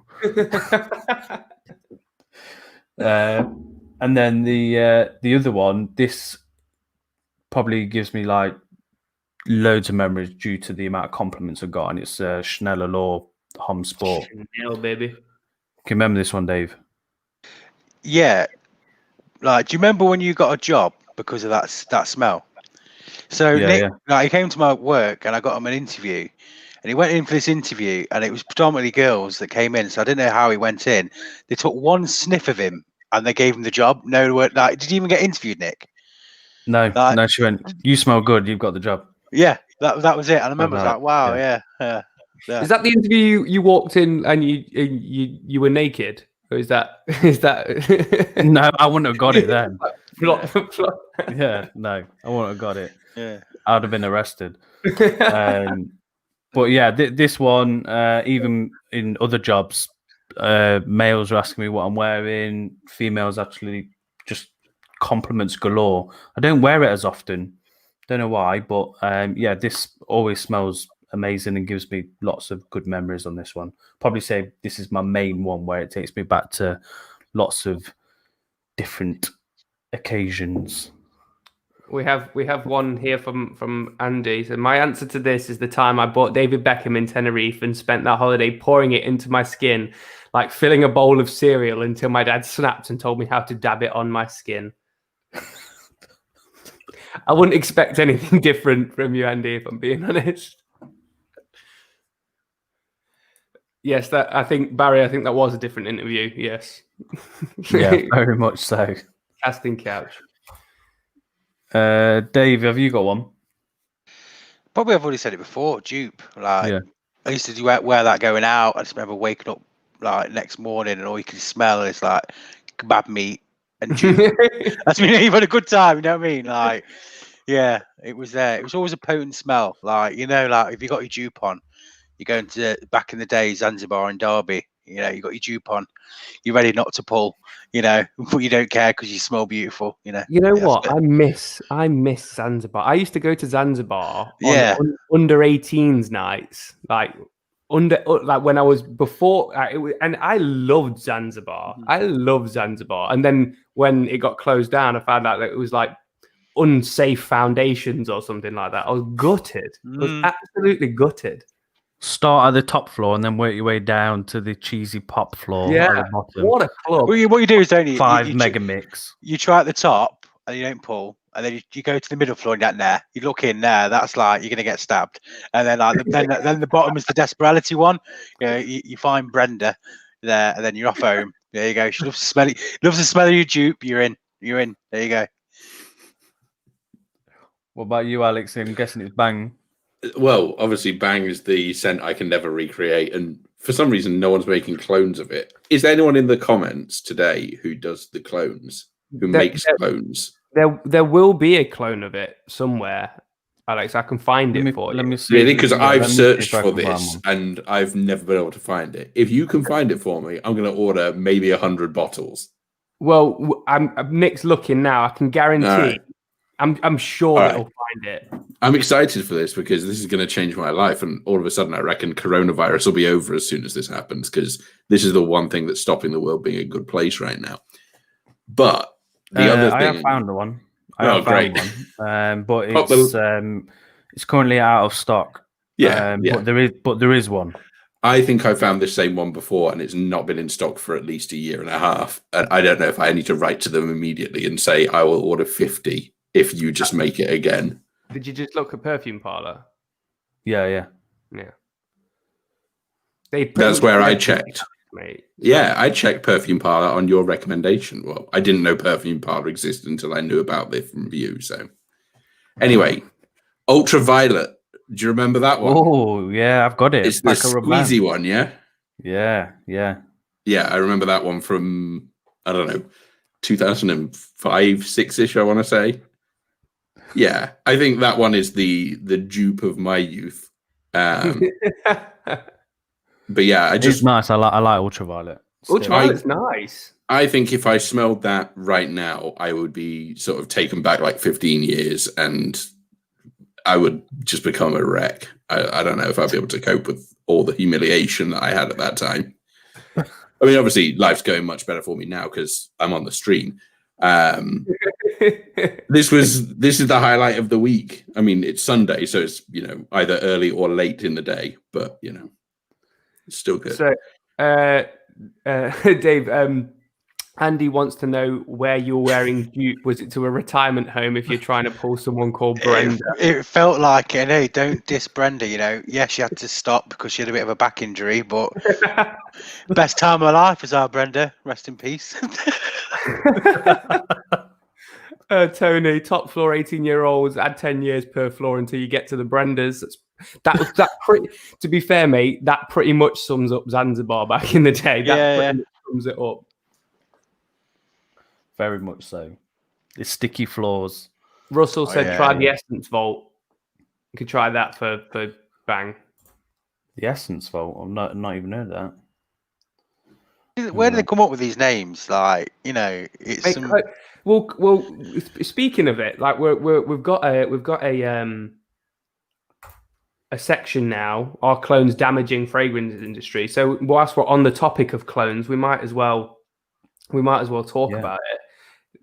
[SPEAKER 1] And then the other one, this probably gives me like loads of memories due to the amount of compliments I've got, and it's Schneller Law Hom Sport.
[SPEAKER 2] Chanel, baby.
[SPEAKER 1] Can you remember this one, Dave?
[SPEAKER 3] Yeah. Like, do you remember when you got a job because of that smell? So Nick, like, he came to my work and I got him an interview, and he went in for this interview, and it was predominantly girls that came in. So I didn't know how he went in. They took one sniff of him and they gave him the job. No, like, did you even get interviewed, Nick?
[SPEAKER 1] No, no. She went, "You smell good. You've got the job."
[SPEAKER 3] Yeah, that was it. And I remember I was like, "Wow, yeah.
[SPEAKER 2] Is that the interview you walked in and you were naked? Or is that
[SPEAKER 1] No, I wouldn't have got it then. Yeah, no, I wouldn't have got it.
[SPEAKER 3] Yeah,
[SPEAKER 1] I'd have been arrested. But yeah, this one, even in other jobs, males are asking me what I'm wearing. Females actually just compliments galore. I don't wear it as often. Don't know why, but yeah, this always smells amazing and gives me lots of good memories on this one. Probably say this is my main one where it takes me back to lots of different occasions.
[SPEAKER 2] We have one here from Andy. So my answer to this is the time I bought David Beckham in Tenerife and spent that holiday pouring it into my skin, like filling a bowl of cereal, until my dad snapped and told me how to dab it on my skin. I wouldn't expect anything different from you, Andy, if I'm being honest. Yes, I think that was a different interview. Yes.
[SPEAKER 1] Yeah, very much so.
[SPEAKER 2] Casting couch.
[SPEAKER 1] Dave, have you got one?
[SPEAKER 3] Probably I've already said it before. Dupe. Like, yeah. I used to wear that going out. I just remember waking up like next morning and all you can smell is like kebab meat and dupe. That's been even a good time. You know what I mean? Like, yeah, it was there. It was always a potent smell. Like, you know, like if you got your dupe on, you're going to back in the day Zanzibar and Derby. You know, you got your dupe on. You're ready not to pull. You know, but you don't care because you smell beautiful. You know.
[SPEAKER 2] You know what? I miss Zanzibar. I used to go to Zanzibar on under 18s nights, like when I was before. And I loved Zanzibar. I loved Zanzibar. And then when it got closed down, I found out that it was like unsafe foundations or something like that. I was gutted. I was absolutely gutted.
[SPEAKER 1] Start at the top floor and then work your way down to the cheesy pop floor.
[SPEAKER 2] Yeah,
[SPEAKER 1] at the bottom.
[SPEAKER 2] What a club!
[SPEAKER 3] What you do is don't you?
[SPEAKER 1] 5 mega mix.
[SPEAKER 3] You try at the top and you don't pull, and then you go to the middle floor and you're there. You look in there. That's like you're gonna get stabbed. And then like then the bottom is the desperality one. You know, you find Brenda there, and then you're off home. There you go. She loves to smell it. Loves the smell of your dupe. You're in. There you go.
[SPEAKER 1] What about you, Alex? I'm guessing it's Bang.
[SPEAKER 4] Well, obviously, Bang is the scent I can never recreate, and for some reason, no one's making clones of it. Is there anyone in the comments today who does the clones, who makes clones?
[SPEAKER 2] There will be a clone of it somewhere, Alex. I can find it for you.
[SPEAKER 1] Let me see.
[SPEAKER 4] Really? Because I've searched for this, and I've never been able to find it. If you can find it for me, I'm going to order maybe 100 bottles.
[SPEAKER 2] Well, Nick's looking now. I can guarantee. Right. I'm sure that he'll find it.
[SPEAKER 4] I'm excited for this because this is going to change my life, and all of a sudden, I reckon coronavirus will be over as soon as this happens, because this is the one thing that's stopping the world being a good place right now. But the other thing,
[SPEAKER 1] I have found the one. Great! But it's currently out of stock.
[SPEAKER 4] Yeah,
[SPEAKER 1] But there is one.
[SPEAKER 4] I think I found the same one before, and it's not been in stock for at least a year and a half. And I don't know if I need to write to them immediately and say I will order 50 if you just make it again.
[SPEAKER 2] Did you just look at Perfume Parlor?
[SPEAKER 1] Yeah.
[SPEAKER 4] That's where I checked. Mate. Yeah, I checked Perfume Parlor on your recommendation. Well, I didn't know Perfume Parlor existed until I knew about this from you. So, anyway, Ultraviolet. Do you remember that one?
[SPEAKER 1] Oh, yeah, I've got it.
[SPEAKER 4] It's the squeezy one, yeah?
[SPEAKER 1] Yeah.
[SPEAKER 4] Yeah, I remember that one from, I don't know, 2005, 6-ish, I want to say. Yeah, I think that one is the dupe of my youth. But yeah,
[SPEAKER 1] it's nice. I like Ultraviolet.
[SPEAKER 2] Ultraviolet's nice.
[SPEAKER 4] I think if I smelled that right now, I would be sort of taken back like 15 years, and I would just become a wreck. I don't know if I'd be able to cope with all the humiliation that I had at that time. I mean, obviously, life's going much better for me now because I'm on the stream. This is the highlight of the week. I mean, it's Sunday, so it's either early or late in the day, but it's still good.
[SPEAKER 2] So, Dave, Andy wants to know where you're wearing dupe. Was it to a retirement home if you're trying to pull someone called Brenda?
[SPEAKER 3] It felt like it. No, don't diss Brenda. Yes, she had to stop because she had a bit of a back injury, but best time of my life was our Brenda. Rest in peace.
[SPEAKER 2] Tony, top floor 18-year-olds, add 10 years per floor until you get to the Brendas. That pretty, to be fair, mate, that pretty much sums up Zanzibar back in the day. That pretty much sums it up.
[SPEAKER 1] Very much so. It's sticky floors.
[SPEAKER 2] Russell said try the Essence Vault. You could try that for Bang.
[SPEAKER 1] The Essence Vault? I've not even heard that.
[SPEAKER 3] Where do they come up with these names? Like, it's
[SPEAKER 2] well. Speaking of it, like we've got a section now. Are clones damaging fragrance industry? So whilst we're on the topic of clones, we might as well talk about it.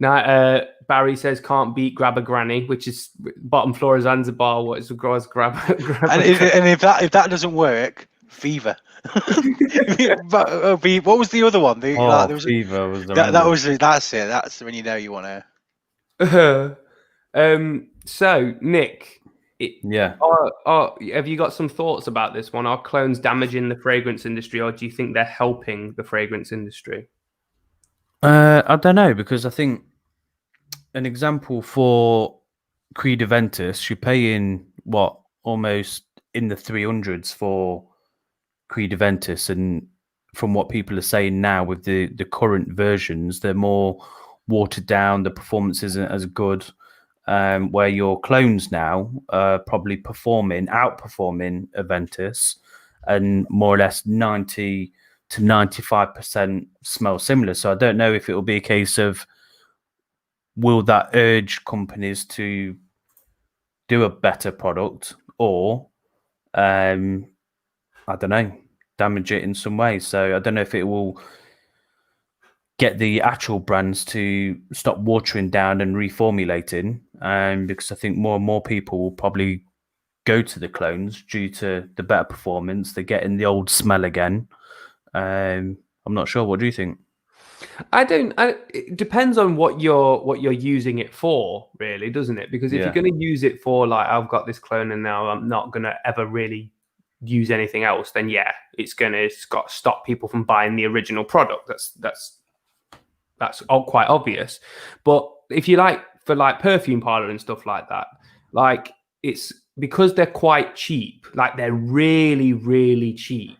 [SPEAKER 2] Now, Barry says can't beat Grab a Granny, which is bottom floor of Zanzibar. What is grab?
[SPEAKER 3] And if that doesn't work, Fever. But what was the other one?
[SPEAKER 1] Fever was the
[SPEAKER 3] that's it. That's when you want to.
[SPEAKER 2] So Nick, have you got some thoughts about this one? Are clones damaging the fragrance industry, or do you think they're helping the fragrance industry?
[SPEAKER 1] I don't know, because I think an example for Creed Aventus, you're paying almost in the 300s for Creed Aventus, and from what people are saying now with the current versions, they're more watered down. The performance isn't as good. Where your clones now are probably outperforming Aventus, and more or less 90 to 95% smell similar. So I don't know if it will be a case of will that urge companies to do a better product, or I don't know, damage it in some way. So I don't know if it will get the actual brands to stop watering down and reformulating, because I think more and more people will probably go to the clones due to the better performance. They're getting the old smell again. I'm not sure. What do you think?
[SPEAKER 2] It depends on what you're using it for, really, doesn't it? Because if you're going to use it for, like, I've got this clone and now I'm not going to ever really use anything else, then it's got to stop people from buying the original product. That's quite obvious. But if you like, for like Perfume Parlor and stuff like that, like it's because they're quite cheap, like they're really, really cheap.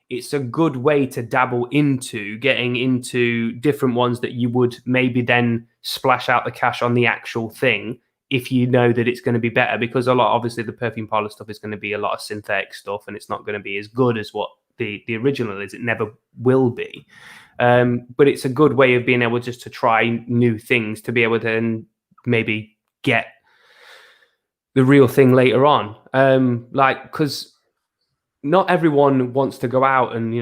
[SPEAKER 2] It's a good way to dabble into getting into different ones that you would maybe then splash out the cash on the actual thing if you know that it's going to be better, because obviously the perfume parlor stuff is going to be a lot of synthetic stuff and it's not going to be as good as what the original is. It never will be. But it's a good way of being able just to try new things, to be able to then maybe get the real thing later on. Because not everyone wants to go out and,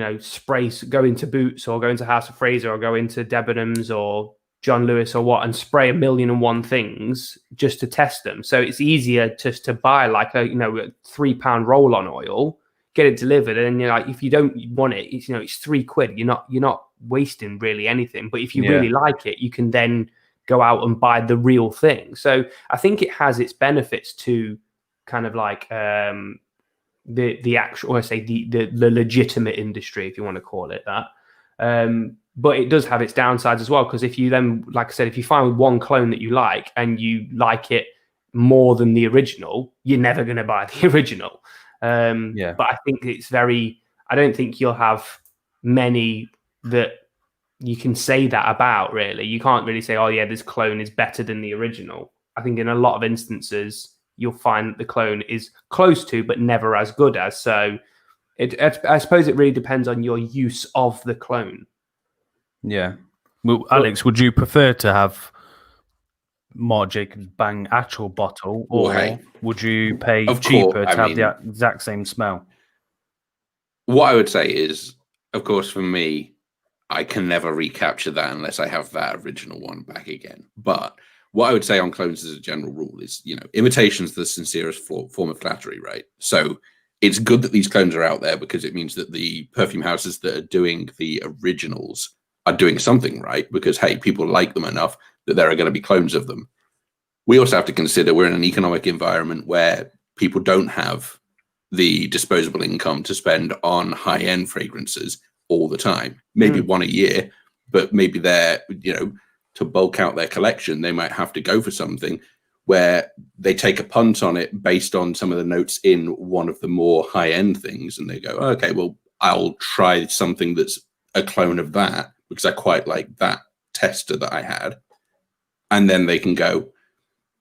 [SPEAKER 2] go into Boots or go into House of Fraser or go into Debenhams or John Lewis or what and spray 1,000,001 things just to test them. So it's easier just to buy like a £3 roll-on oil, get it delivered, and if you don't want it, it's £3. You're not wasting really anything. But if you really like it, you can then go out and buy the real thing. So I think it has its benefits to kind of like the actual, the legitimate industry, if you want to call it that. But it does have its downsides as well, because if you then, like I said, if you find one clone that you like and you like it more than the original, you're never going to buy the original. But I think I don't think you'll have many that you can say that about, really. You can't really say, oh yeah, this clone is better than the original. I think in a lot of instances, you'll find that the clone is close to, but never as good as. So I suppose it really depends on your use of the clone.
[SPEAKER 1] Yeah. Well, Alex, would you prefer to have Marc Jacobs Bang actual bottle, or would you pay cheaper to have the exact same smell?
[SPEAKER 4] What I would say is, of course, for me, I can never recapture that unless I have that original one back again. But what I would say on clones as a general rule is, imitation is the sincerest form of flattery, right? So it's good that these clones are out there, because it means that the perfume houses that are doing the originals are doing something right, because, hey, people like them enough that there are going to be clones of them. We also have to consider we're in an economic environment where people don't have the disposable income to spend on high-end fragrances all the time. Maybe one a year, but maybe they're, to bulk out their collection, they might have to go for something where they take a punt on it based on some of the notes in one of the more high-end things, and they go, okay, well, I'll try something that's a clone of that because I quite like that tester that I had. And then they can go,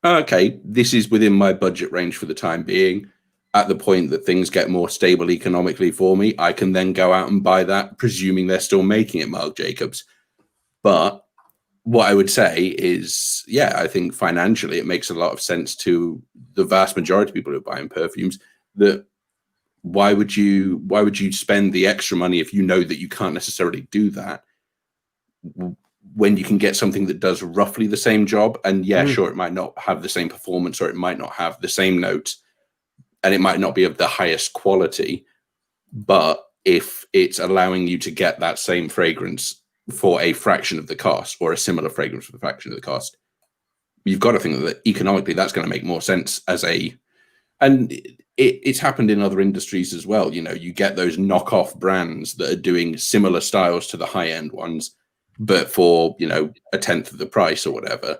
[SPEAKER 4] okay, this is within my budget range for the time being. At the point that things get more stable economically for me, I can then go out and buy that, presuming they're still making it, Marc Jacobs. But what I would say is, I think financially it makes a lot of sense to the vast majority of people who are buying perfumes, that why would you spend the extra money if you know that you can't necessarily do that, when you can get something that does roughly the same job? And sure, it might not have the same performance, or it might not have the same notes, and it might not be of the highest quality, but if it's allowing you to get that same fragrance for a fraction of the cost, or a similar fragrance for a fraction of the cost, you've got to think that economically that's going to make more sense and it's happened in other industries as well. You get those knockoff brands that are doing similar styles to the high-end ones, but for, a tenth of the price or whatever.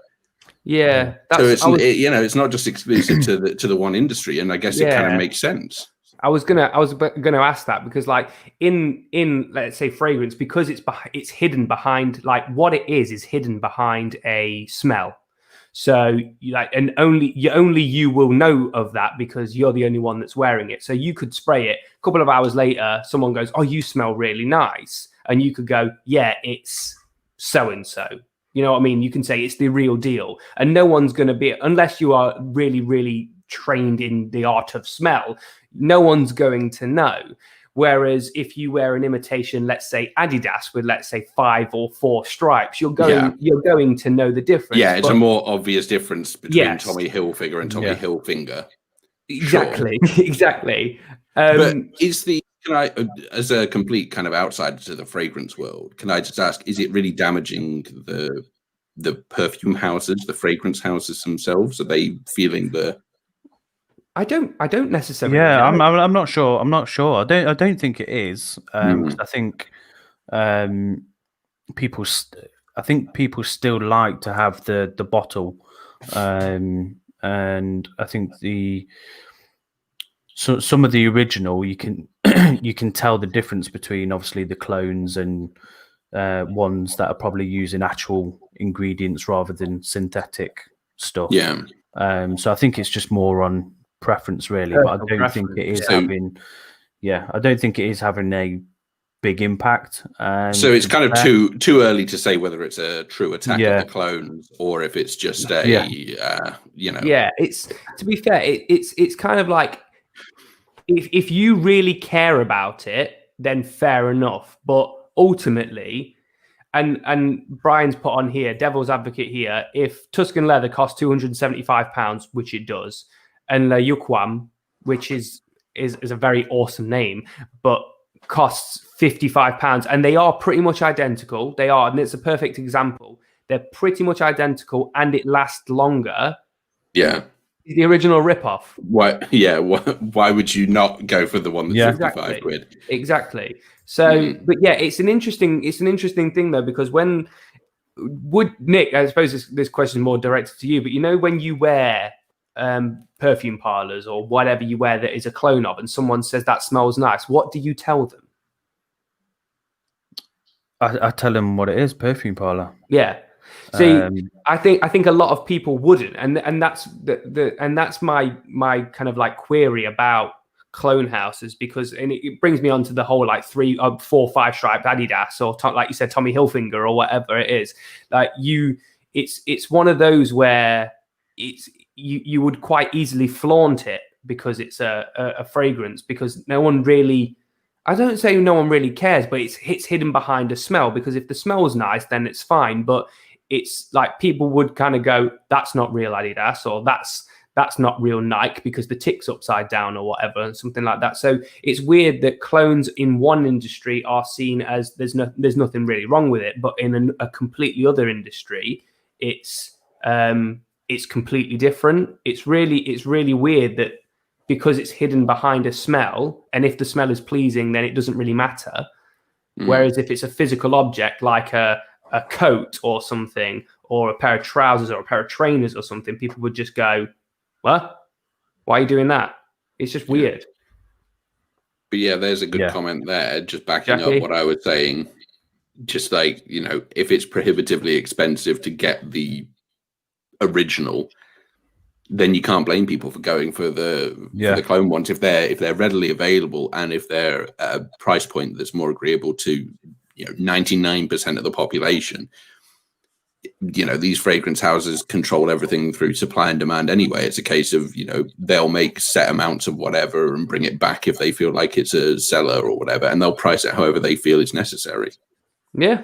[SPEAKER 2] Yeah.
[SPEAKER 4] So it's not just exclusive to the one industry, and I guess it kind of makes sense.
[SPEAKER 2] I was gonna ask that, because like in let's say fragrance, because it's hidden behind, like, what it is hidden behind a smell. So only you will know of that because you're the only one that's wearing it. So you could spray it, a couple of hours later, someone goes, "Oh, you smell really nice," and you could go, "Yeah, it's so and so." You know what I mean? You can say it's the real deal, and no one's going to be, unless you are really, really trained in the art of smell, no one's going to know. Whereas if you wear an imitation, let's say Adidas with, let's say, 5 or 4 stripes, you're going to know the difference.
[SPEAKER 4] Yeah, it's a more obvious difference between Tommy Hilfiger and Tommy Hilfiger.
[SPEAKER 2] Exactly,
[SPEAKER 4] sure.
[SPEAKER 2] Exactly.
[SPEAKER 4] But can I, as a complete kind of outsider to the fragrance world, can I just ask, is it really damaging the perfume houses, the fragrance houses themselves? Are they feeling the...
[SPEAKER 2] I don't necessarily.
[SPEAKER 1] Yeah, know. I'm not sure. I don't think it is. Because I think people still like to have the bottle, and and I think some of the original you can you can tell the difference between obviously the clones and ones that are probably using actual ingredients rather than synthetic stuff.
[SPEAKER 4] Yeah.
[SPEAKER 1] So I think it's just more on preference, really. But I don't think it is having. Yeah, I don't think it is having a big impact.
[SPEAKER 4] So it's kind of too early to say whether it's a true attack of the clones or if it's just a you know.
[SPEAKER 2] Yeah, it's, to be fair, it's kind of like, if you really care about it, then fair enough. But ultimately, and Brian's put on here, devil's advocate here, if Tuscan leather costs £275, which it does, and Le Yuquam, which is a very awesome name, but costs £55, and they are pretty much identical. They are, and it's a perfect example. They're pretty much identical, and it lasts longer.
[SPEAKER 4] Yeah.
[SPEAKER 2] The original ripoff.
[SPEAKER 4] Why? Yeah. Why would you not go for the one that's 55 quid?
[SPEAKER 2] Exactly. So, but yeah, it's an interesting thing though, because Nick, I suppose this question is more directed to you, but you know, when you wear perfume parlors or whatever you wear that is a clone of, and someone says that smells nice, what do you tell them?
[SPEAKER 1] I tell them what it is, perfume parlor.
[SPEAKER 2] Yeah. See, I think a lot of people wouldn't, and that's that's my kind of like query about clone houses, because it brings me on to the whole like 3, 4, 5 stripe Adidas, or like you said, Tommy Hilfiger or whatever it is. Like it's one of those where you would quite easily flaunt it because it's a fragrance, because no one really. I don't say no one really cares, but it's hidden behind a smell, because if the smell's nice, then it's fine. But it's like people would kind of go, that's not real Adidas, or that's not real Nike because the tick's upside down or whatever, and something like that. So it's weird that clones in one industry are seen as there's nothing really wrong with it, but in a completely other industry, it's completely different. It's really weird that, because it's hidden behind a smell, and if the smell is pleasing, then it doesn't really matter. Whereas if it's a physical object like a coat or something, or a pair of trousers or a pair of trainers or something, people would just go, "What? Why are you doing that?" It's just weird.
[SPEAKER 4] But yeah, there's a good comment there, just backing up what I was saying. Just like, you know, if it's prohibitively expensive to get the original, then you can't blame people for going for the clone ones if they're readily available, and if they're at a price point that's more agreeable to 99% of the population. You know, these fragrance houses control everything through supply and demand anyway. It's a case of, they'll make set amounts of whatever and bring it back if they feel like it's a seller or whatever, and they'll price it however they feel is necessary.
[SPEAKER 2] Yeah.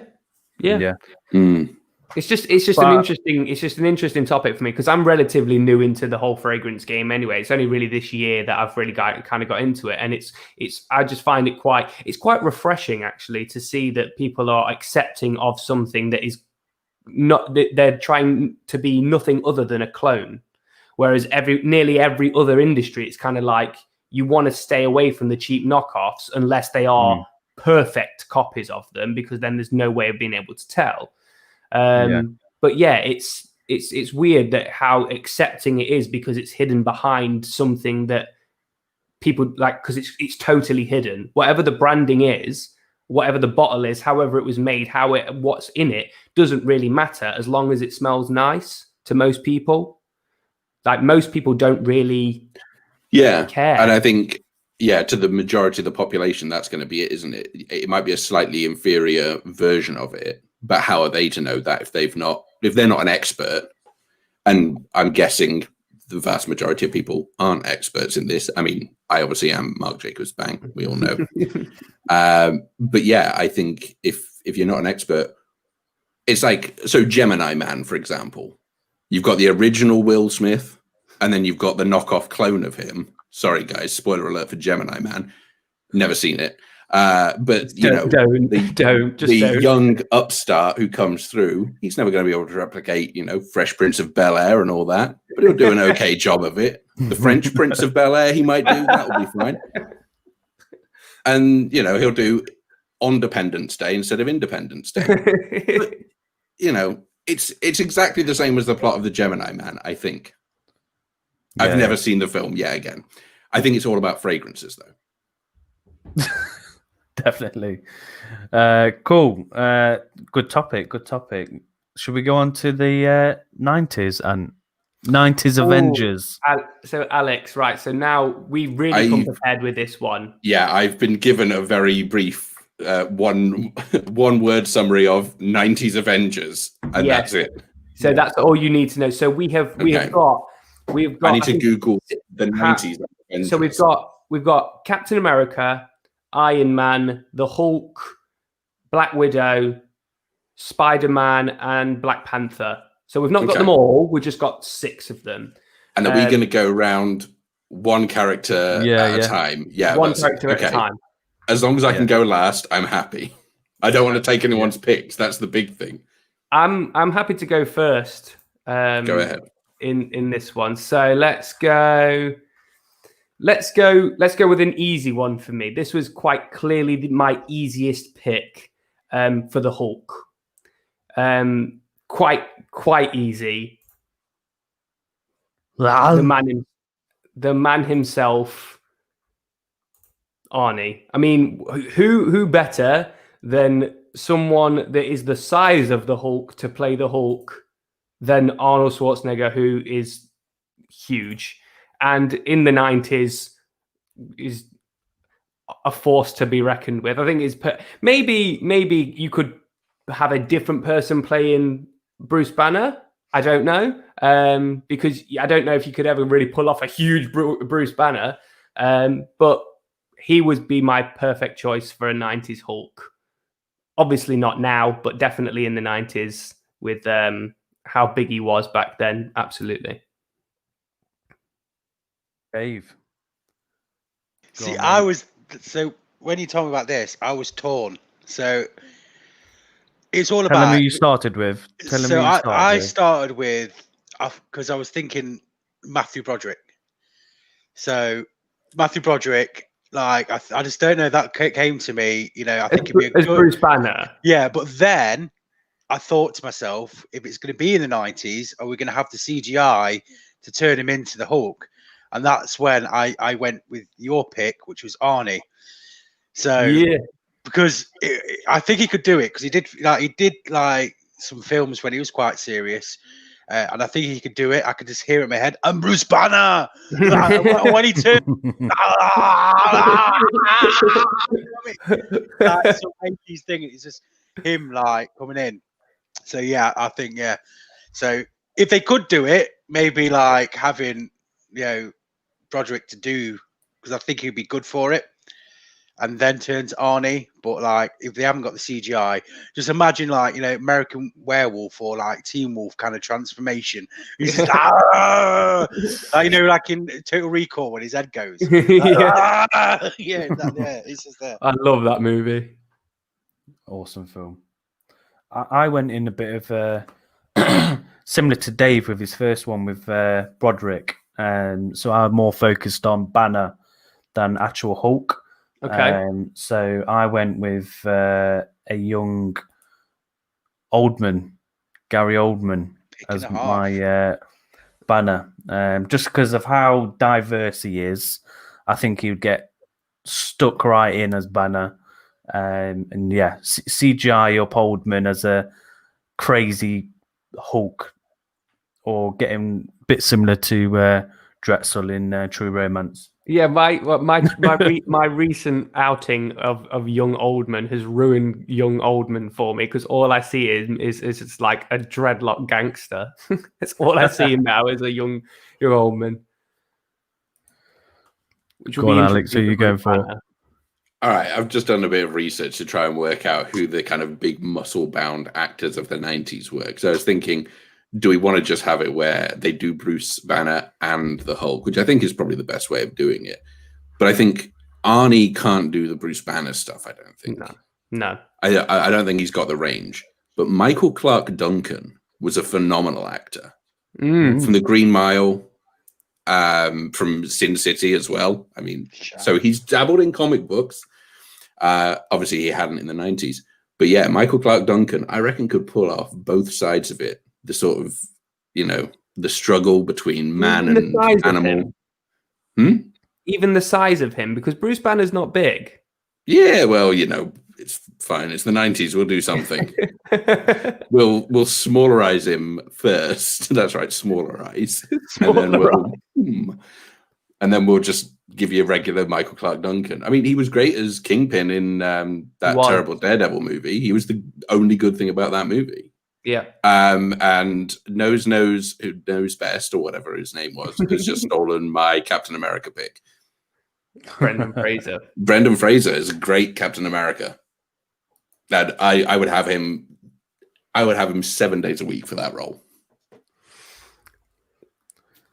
[SPEAKER 2] It's just an interesting topic for me, because I'm relatively new into the whole fragrance game anyway. It's only really this year that I've really got into it, and I just find it quite refreshing actually to see that people are accepting of something that is not, they're trying to be nothing other than a clone. Whereas nearly every other industry, it's kind of like you want to stay away from the cheap knockoffs unless they are perfect copies of them, because then there's no way of being able to tell. But yeah, it's weird that how accepting it is, because it's hidden behind something that people like, because it's totally hidden. Whatever the branding is, whatever the bottle is, however it was made, what's in it doesn't really matter as long as it smells nice to most people. Like, most people don't really care.
[SPEAKER 4] And I think to the majority of the population, that's going to be it, isn't it? It might be a slightly inferior version of it, but how are they to know that if they're not an expert? And I'm guessing the vast majority of people aren't experts in this. I mean, I obviously am. Mark Jacobs, bang, we all know. But yeah, I think if you're not an expert, it's like, so Gemini Man, for example, you've got the original Will Smith, and then you've got the knockoff clone of him. Sorry, guys, spoiler alert for Gemini Man. Never seen it. But the young upstart who comes through, he's never going to be able to replicate, Fresh Prince of Bel-Air and all that, but he'll do an okay job of it. The French Prince of Bel-Air, he might do, that will be fine. And, he'll do on Independence Day instead of Independence Day. But, it's exactly the same as the plot of the Gemini Man, I think. I've never seen the film yet again. I think it's all about fragrances, though.
[SPEAKER 1] Definitely. Cool. Good topic. Should we go on to the 90s and 90s Avengers?
[SPEAKER 2] So Alex, right. So now we really come prepared with this one.
[SPEAKER 4] Yeah, I've been given a very brief one word summary of 90s Avengers, and that's it.
[SPEAKER 2] So that's all you need to know. So we've got.
[SPEAKER 4] I need to Google the 90s Avengers.
[SPEAKER 2] So we've got Captain America, Iron Man, the Hulk, Black Widow, Spider-Man, and Black Panther. So we've not got them all. We've just got 6 of them.
[SPEAKER 4] And are we going to go around one character at a time? Yeah,
[SPEAKER 2] one character at a time.
[SPEAKER 4] As long as I can go last, I'm happy. I don't want to take anyone's picks. That's the big thing.
[SPEAKER 2] I'm happy to go first.
[SPEAKER 4] Go ahead.
[SPEAKER 2] In this one. So let's go with an easy one for me. This was quite clearly my easiest pick for the Hulk. Quite easy. The man himself, Arnie. I mean, who better than someone that is the size of the Hulk to play the Hulk than Arnold Schwarzenegger, who is huge, and in the 90s is a force to be reckoned with. I think it's maybe you could have a different person playing Bruce Banner. I don't know, because I don't know if you could ever really pull off a huge Bruce Banner, but he would be my perfect choice for a 90s Hulk. Obviously not now, but definitely in the 90s with how big he was back then. Absolutely.
[SPEAKER 1] Dave.
[SPEAKER 3] See, so when you told me about this, I was torn. So it's all about.
[SPEAKER 1] Tell me who you started with.
[SPEAKER 3] I started with, because I was thinking Matthew Broderick. So Matthew Broderick, like I just don't know, that came to me. You know, I think it'd be a good
[SPEAKER 2] Bruce Banner.
[SPEAKER 3] Yeah, but then I thought to myself, if it's going to be in the 90s, are we going to have the CGI to turn him into the Hulk? And that's when I went with your pick, which was Arnie. So because I think he could do it, because he did some films when he was quite serious, and I think he could do it. I could just hear it in my head. I'm Bruce Banner. When he turned, that's some 80s thing. It's just him like coming in. So yeah, I think So if they could do it, maybe like having Broderick to do, because I think he'd be good for it, and then turn to Arnie. But like if they haven't got the CGI, just imagine like American Werewolf or like Teen Wolf kind of transformation. He's just like in Total Recall when his head goes. It's just there.
[SPEAKER 2] I love that movie.
[SPEAKER 1] Awesome film. I went in a bit of similar to Dave with his first one with Broderick. So I'm more focused on Banner than actual Hulk.
[SPEAKER 2] Okay.
[SPEAKER 1] So I went with a young Oldman, Gary Oldman, as my Banner. Just because of how diverse he is, I think he would get stuck right in as Banner. CGI up Oldman as a crazy Hulk, or getting a bit similar to Drexel in True Romance.
[SPEAKER 2] Yeah, my recent outing of young Oldman has ruined young Oldman for me, because all I see is it's like a dreadlock gangster. That's all I see now is a young Oldman.
[SPEAKER 1] Go on, Alex. Who are you going for?
[SPEAKER 4] All right, I've just done a bit of research to try and work out who the kind of big muscle-bound actors of the 90s were. So I was thinking, do we want to just have it where they do Bruce Banner and the Hulk, which I think is probably the best way of doing it. But I think Arnie can't do the Bruce Banner stuff, I don't think.
[SPEAKER 2] No.
[SPEAKER 4] I don't think he's got the range. But Michael Clarke Duncan was a phenomenal actor. From The Green Mile, from Sin City as well. I mean, so he's dabbled in comic books. Obviously, he hadn't in the 90s. But yeah, Michael Clarke Duncan, I reckon, could pull off both sides of it. The sort of, the the struggle between man and animal.
[SPEAKER 2] Even the size of him, because Bruce Banner's not big.
[SPEAKER 4] Yeah, well, it's fine. It's the 90s. We'll do something. we'll smallerize him first. That's right, smallerize. And then we'll just give you a regular Michael Clark Duncan. I mean, he was great as Kingpin in that terrible Daredevil movie. He was the only good thing about that movie.
[SPEAKER 2] Yeah.
[SPEAKER 4] And Nose Who Knows Best, or whatever his name was, has just stolen my Captain America pick.
[SPEAKER 2] Brendan Fraser.
[SPEAKER 4] Brendan Fraser is a great Captain America. That I would have him. I would have him 7 days a week for that role.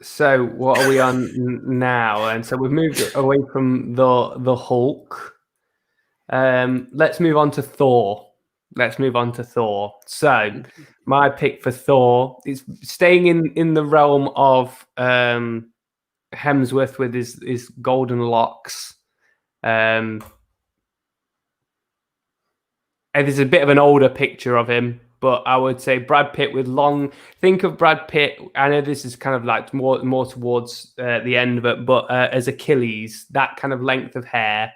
[SPEAKER 2] So what are we on now? And so we've moved away from the Hulk. Let's move on to Thor. So my pick for Thor is staying in the realm of Hemsworth with his golden locks. And there's a bit of an older picture of him, but I would say Brad Pitt with long. Think of Brad Pitt. I know this is kind of like more towards the end of it, but as Achilles, that kind of length of hair,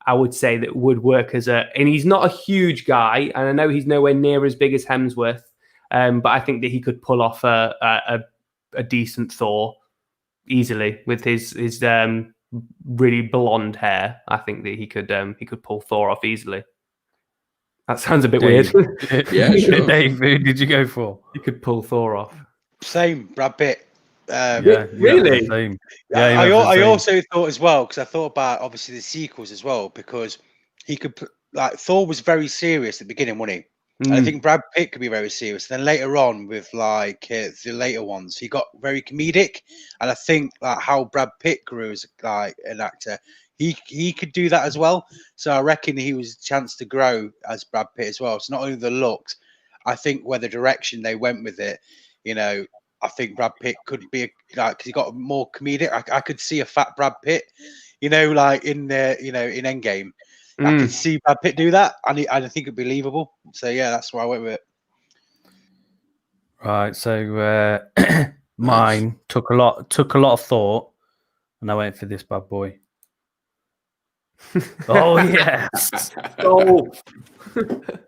[SPEAKER 2] I would say that would work as a. And he's not a huge guy, and I know he's nowhere near as big as Hemsworth, but I think that he could pull off a decent Thor easily with his really blonde hair. I think that he could pull Thor off easily. That sounds a bit
[SPEAKER 1] Dave.
[SPEAKER 2] weird.
[SPEAKER 4] Yeah, sure.
[SPEAKER 1] Dave, who did you go for?
[SPEAKER 2] You could pull Thor off.
[SPEAKER 3] Same, Brad Pitt.
[SPEAKER 2] Really?
[SPEAKER 1] Same.
[SPEAKER 3] I also thought as well, because I thought about obviously the sequels as well, because he could Thor was very serious at the beginning, wasn't he? And I think Brad Pitt could be very serious. Then later on, with the later ones, he got very comedic, and I think how Brad Pitt grew as an actor, he could do that as well. So I reckon he was a chance to grow as Brad Pitt as well. It's not only the looks, I think where the direction they went with it, I think Brad Pitt could be because he got more comedic. I could see a fat Brad Pitt, in Endgame. I could see Brad Pitt do that, and I think it'd be believable. So yeah, that's why I went with it.
[SPEAKER 1] Right. So mine took a lot of thought, and I went for this bad boy. Oh yes,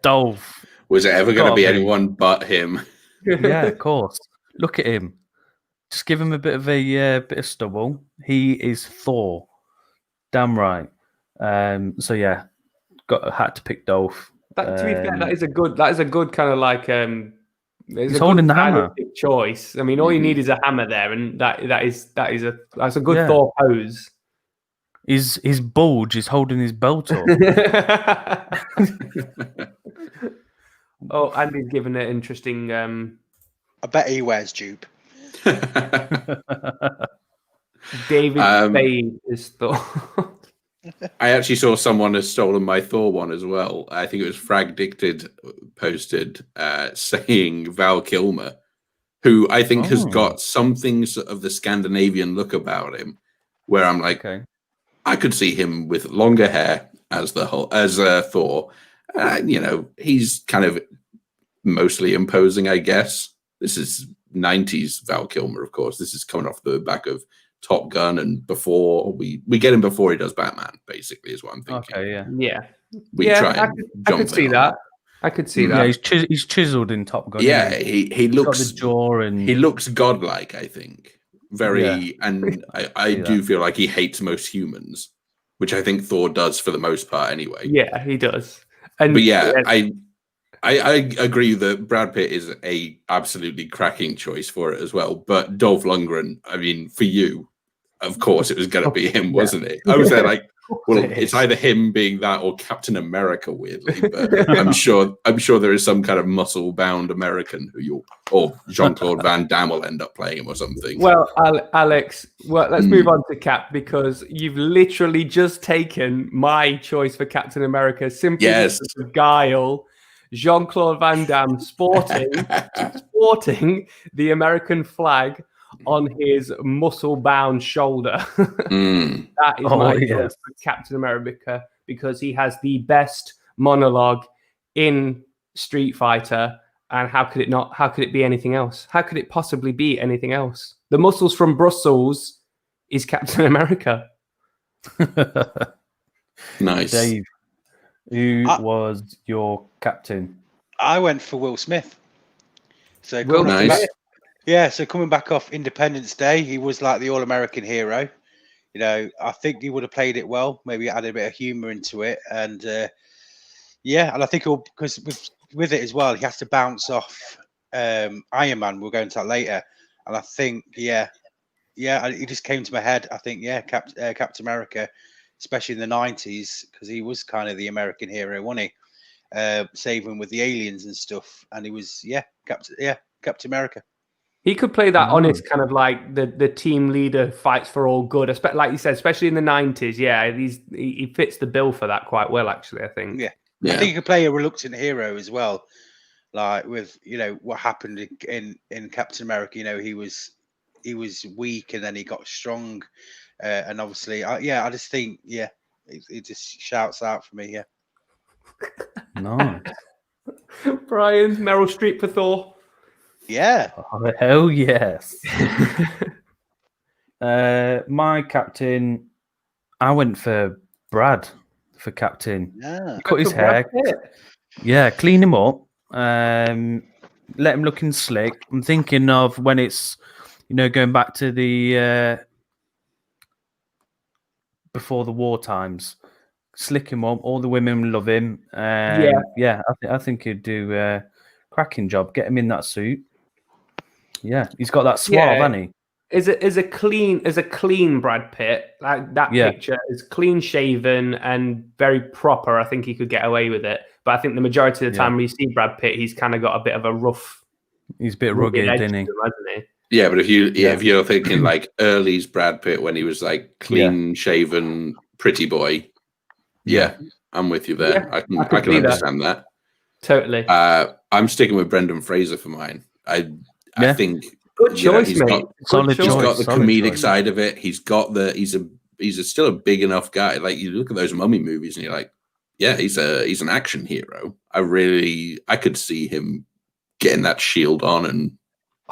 [SPEAKER 1] Dolph.
[SPEAKER 4] Was it ever going to be anyone but him?
[SPEAKER 1] Yeah, of course. Look at him. Just give him a bit of stubble. He is Thor. Damn right. So yeah, had to pick Dolph.
[SPEAKER 2] To be fair, that is a good kind of like.
[SPEAKER 1] He's holding the hammer.
[SPEAKER 2] Choice. I mean, all you need is a hammer there, and that's a good Thor pose.
[SPEAKER 1] His bulge is holding his belt up.
[SPEAKER 2] Oh, Andy's given it interesting.
[SPEAKER 3] I bet he wears dupe.
[SPEAKER 2] David Spade is Thor.
[SPEAKER 4] I actually saw someone has stolen my Thor one as well. I think it was Frag Dicted posted saying Val Kilmer, who I think has got some things of the Scandinavian look about him, where I'm like, I could see him with longer hair as Thor. He's kind of mostly imposing, I guess. This is 90s Val Kilmer, of course. This is coming off the back of Top Gun, and before we get him before he does Batman, basically, is what I'm thinking.
[SPEAKER 2] Okay,
[SPEAKER 4] I
[SPEAKER 2] could see that. I could see that.
[SPEAKER 1] Yeah, he's chiseled in Top Gun.
[SPEAKER 4] Yeah, he looks
[SPEAKER 1] got the jaw, and
[SPEAKER 4] he looks godlike, I think. And I do feel like he hates most humans, which I think Thor does for the most part anyway.
[SPEAKER 2] Yeah, he does.
[SPEAKER 4] I agree that Brad Pitt is a absolutely cracking choice for it as well. But Dolph Lundgren, I mean, for you, of course, it was going to be him, wasn't it? I was there like, well, it's either him being that or Captain America, weirdly. But I'm sure there is some kind of muscle-bound American or Jean-Claude Van Damme will end up playing him or something.
[SPEAKER 2] Well, Alex, let's move on to Cap, because you've literally just taken my choice for Captain America simply because of guile. Jean-Claude Van Damme sporting the American flag on his muscle-bound shoulder. That is my choice for Captain America, because he has the best monologue in Street Fighter, And how could it not? How could it be anything else? How could it possibly be anything else? The muscles from Brussels is Captain America.
[SPEAKER 4] Nice.
[SPEAKER 1] Dave, who was your captain?
[SPEAKER 3] I went for Will Smith. So
[SPEAKER 2] Will
[SPEAKER 4] Nice.
[SPEAKER 3] so coming back off Independence Day, he was like the all-American hero. You know, I think he would have played it well. Maybe added a bit of humor into it, and and I think because with it as well, he has to bounce off Iron Man. We'll go into that later, and I think it just came to my head. I think Captain America, especially in the 90's, because he was kind of the American hero, wasn't he? Saving with the aliens and stuff, and he was Captain America.
[SPEAKER 2] He could play that honest kind of like the team leader fights for all good, like you said, especially in the 90's. Yeah, he fits the bill for that quite well, actually, I think.
[SPEAKER 3] Yeah. I think he could play a reluctant hero as well, like with what happened in Captain America. You know, he was weak and then he got strong, and obviously, I just think it just shouts out for me. Yeah.
[SPEAKER 1] Nice.
[SPEAKER 2] Brian, Meryl Streep for Thor.
[SPEAKER 3] Yeah.
[SPEAKER 1] Oh, hell yes. My captain, I went for Brad for captain.
[SPEAKER 3] Yeah.
[SPEAKER 1] Cut his hair. Yeah, clean him up. Let him looking slick. I'm thinking of when it's, going back to the before the war times. Slick him up. All the women love him. I think he'd do a cracking job. Get him in that suit. Yeah, he's got that suave, hasn't he?
[SPEAKER 2] Is a clean Brad Pitt. Like that picture is clean shaven and very proper. I think he could get away with it. But I think the majority of the time when you see Brad Pitt, he's kind of got a bit of a rough.
[SPEAKER 1] He's a bit rugged, isn't he?
[SPEAKER 2] Hasn't he?
[SPEAKER 4] Yeah, but if you're thinking like early's Brad Pitt when he was like clean shaven, pretty boy. Yeah, I'm with you there. I can understand that.
[SPEAKER 2] Totally.
[SPEAKER 4] I'm sticking with Brendan Fraser for mine. I think
[SPEAKER 2] good choice, mate.
[SPEAKER 4] He's got the comedic side of it. He's still a big enough guy. Like you look at those mummy movies and you're like, yeah, he's an action hero. I could see him getting that shield on and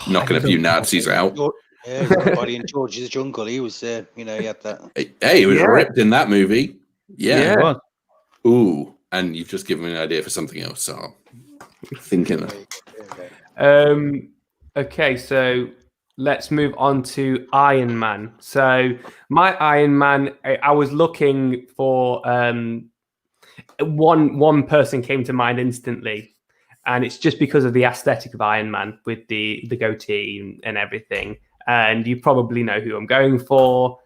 [SPEAKER 4] knocking a few Nazis out.
[SPEAKER 3] Yeah, everybody in George's Jungle. He was, he had that.
[SPEAKER 4] Hey, he was ripped in that movie. Yeah.
[SPEAKER 1] He was.
[SPEAKER 4] Ooh, and you've just given me an idea for something else. So I'm thinking.
[SPEAKER 2] Okay, so let's move on to Iron Man. So my Iron Man, I was looking for one person came to mind instantly, and it's just because of the aesthetic of Iron Man with the goatee and everything. And you probably know who I'm going for.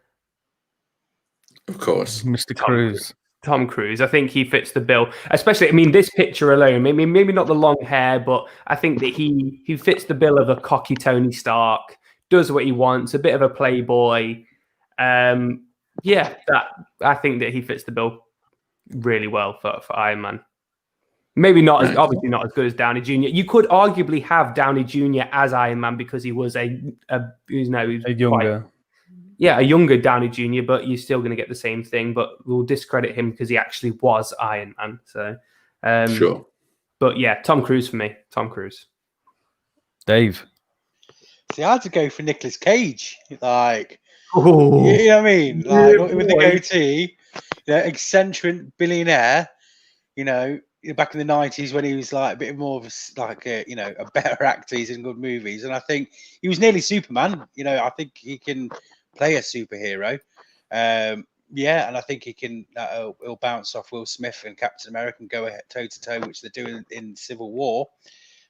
[SPEAKER 4] Of course,
[SPEAKER 1] Mr. Cruise.
[SPEAKER 2] Tom Cruise. I think he fits the bill, especially. I mean, this picture alone. Maybe not the long hair, but I think that he fits the bill of a cocky Tony Stark. Does what he wants. A bit of a playboy. I think that he fits the bill really well for Iron Man. Maybe obviously not as good as Downey Jr. You could arguably have Downey Jr. as Iron Man because he was a younger. A younger Downey Jr., but you're still going to get the same thing. But we'll discredit him because he actually was Iron Man. So,
[SPEAKER 4] sure.
[SPEAKER 2] But yeah, Tom Cruise for me. Tom Cruise.
[SPEAKER 1] Dave.
[SPEAKER 3] See, I had to go for Nicolas Cage. Like,
[SPEAKER 2] Ooh.
[SPEAKER 3] you know what I mean? Like, with the goatee, eccentric billionaire, back in the 90's when he was like a bit more of a better actor. He's in good movies. And I think he was nearly Superman. I think he can play a superhero. And I think he can. He'll bounce off Will Smith and Captain America and go toe to toe, which they're doing in Civil War.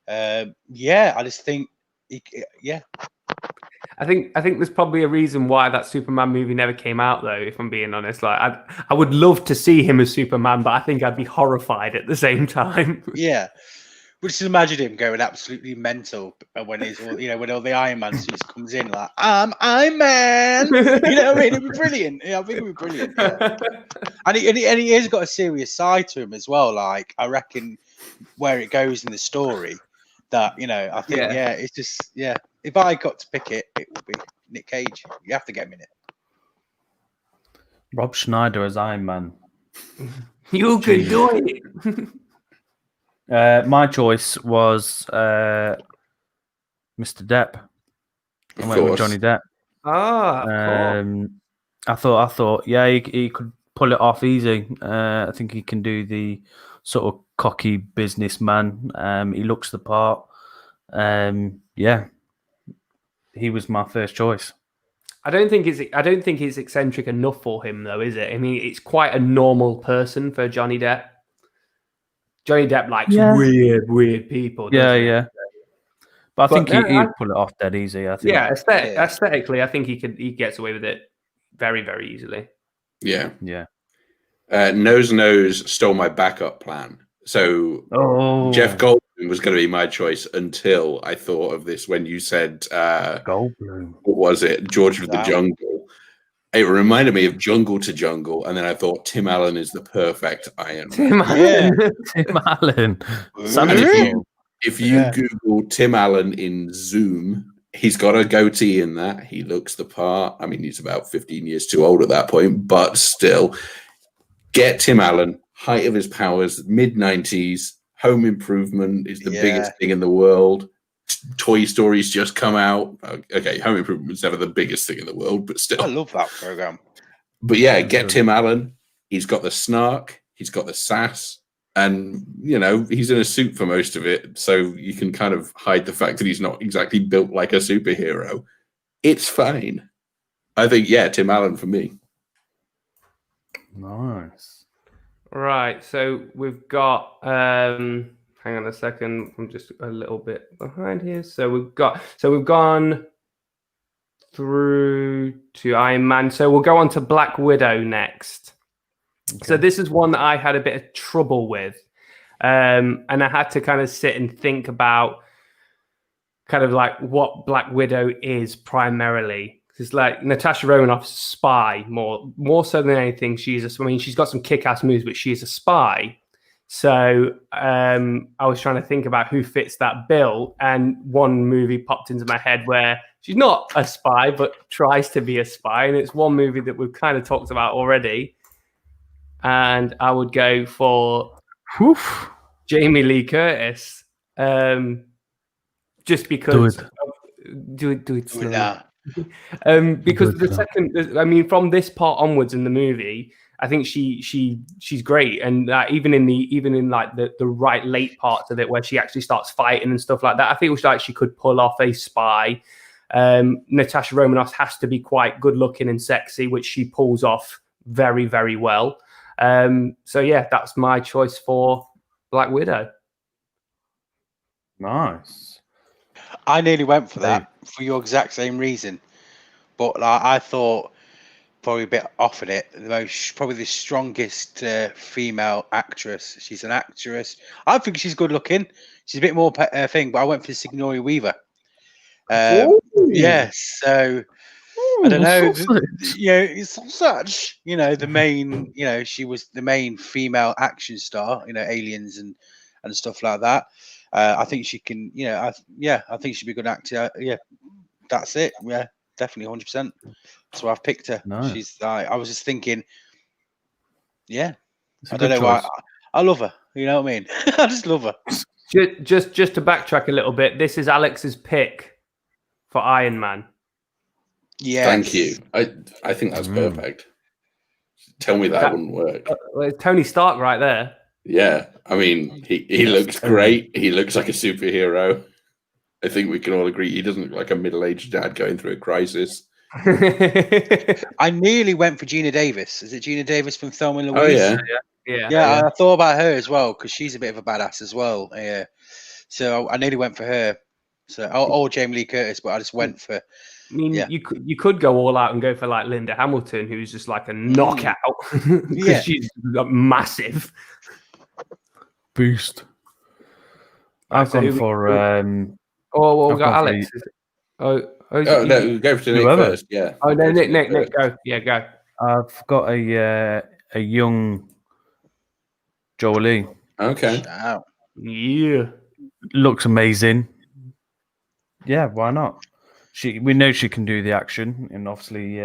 [SPEAKER 3] I just think.
[SPEAKER 2] I think there's probably a reason why that Superman movie never came out, though. If I'm being honest, like I would love to see him as Superman, but I think I'd be horrified at the same time.
[SPEAKER 3] Yeah. Just imagine him going absolutely mental when he's when all the Iron Man suits comes in like I'm Iron Man. You know what I mean? It'd be brilliant. I think it'd be brilliant. Yeah. And he has got a serious side to him as well. Like I reckon where it goes in the story, that I think it's just If I got to pick it, it would be Nick Cage. You have to get him in it.
[SPEAKER 1] Rob Schneider as Iron Man.
[SPEAKER 2] You can do it.
[SPEAKER 1] My choice was Mr. Depp. I went with Johnny Depp.
[SPEAKER 2] Cool.
[SPEAKER 1] I thought, yeah, he could pull it off easy. I think he can do the sort of cocky businessman. He looks the part. Yeah, he was my first choice.
[SPEAKER 2] I don't think it's eccentric enough for him, though, is it? I mean, it's quite a normal person for Johnny Depp. Johnny Depp likes weird people. Doesn't he?
[SPEAKER 1] Yeah. But I think he'd pull it off dead easy. I think.
[SPEAKER 2] Yeah, aesthetically, I think he gets away with it very, very easily.
[SPEAKER 4] Yeah.
[SPEAKER 3] Yeah.
[SPEAKER 4] Stole my backup plan. So Jeff Goldblum was going to be my choice until I thought of this when you said
[SPEAKER 1] Goldblum.
[SPEAKER 4] What was it? George of the Jungle. It reminded me of Jungle to Jungle, and then I thought Tim Allen is the perfect Iron Man.
[SPEAKER 1] Tim Allen.
[SPEAKER 4] If you Google Tim Allen in Zoom, he's got a goatee in that. He looks the part. I mean, he's about 15 years too old at that point, but still. Get Tim Allen, height of his powers, mid-90s. Home Improvement is the biggest thing in the world. Toy Story's just come out. Okay, Home Improvement's never the biggest thing in the world, but still.
[SPEAKER 3] I love that program.
[SPEAKER 4] But yeah, get Tim Allen. He's got the snark. He's got the sass. And, he's in a suit for most of it. So you can kind of hide the fact that he's not exactly built like a superhero. It's fine. I think, Tim Allen for me.
[SPEAKER 1] Nice.
[SPEAKER 2] Right. So we've got, hang on a second. I'm just a little bit behind here. So we've gone through to Iron Man. So we'll go on to Black Widow next. Okay. So this is one that I had a bit of trouble with. And I had to kind of sit and think about kind of like what Black Widow is primarily. It's like Natasha Romanoff's a spy more so than anything. She's got some kick-ass moves, but she's a spy. So I was trying to think about who fits that bill. And one movie popped into my head where she's not a spy, but tries to be a spy. And it's one movie that we've kind of talked about already. And I would go for Jamie Lee Curtis. Just because... Do it slowly. Because from this part onwards in the movie, I think she's great, and even in the right late parts of it where she actually starts fighting and stuff like that, I feel like she could pull off a spy. Natasha Romanoff has to be quite good looking and sexy, which she pulls off very, very well. That's my choice for Black Widow.
[SPEAKER 1] Nice.
[SPEAKER 3] I nearly went for that for your exact same reason, but I thought probably a bit off in it. Probably the strongest female actress. She's an actress. I think she's good looking. She's a bit more thing, but I went for Sigourney Weaver. Yes, so I don't know. It's such the main. She was the main female action star. Aliens and stuff like that. I think she can. I think she'd be a good actor. That's it. Yeah, definitely 100%. So I've picked her.
[SPEAKER 1] Nice.
[SPEAKER 3] She's. I was just thinking. Yeah, I don't know why. I love her. You know what I mean? I just love her.
[SPEAKER 2] Just to backtrack a little bit, this is Alex's pick for Iron Man.
[SPEAKER 3] Yeah.
[SPEAKER 4] Thank you. I think that's perfect. Tell me that wouldn't work.
[SPEAKER 2] It's Tony Stark right there.
[SPEAKER 4] Yeah, I mean, he looks great. He looks like a superhero. I think we can all agree he doesn't look like a middle-aged dad going through a crisis.
[SPEAKER 3] I nearly went for Gina Davis. Is it Gina Davis from Thelma and Louise?
[SPEAKER 4] Oh,
[SPEAKER 3] yeah. I thought about her as well because she's a bit of a badass as well. Yeah, so I nearly went for her. So or Jamie Lee Curtis, but I just went for.
[SPEAKER 2] I mean, you could go all out and go for like Linda Hamilton, who's just like a knockout because she's massive.
[SPEAKER 1] Beast. I've gone for.
[SPEAKER 2] We got Alex.
[SPEAKER 4] No, go for Nick first. Yeah.
[SPEAKER 2] Oh no, Nick, go. Yeah, go.
[SPEAKER 1] I've got a young Jolie.
[SPEAKER 4] Okay.
[SPEAKER 3] Wow.
[SPEAKER 2] Yeah.
[SPEAKER 1] Looks amazing. Yeah, why not? We know she can do the action, and obviously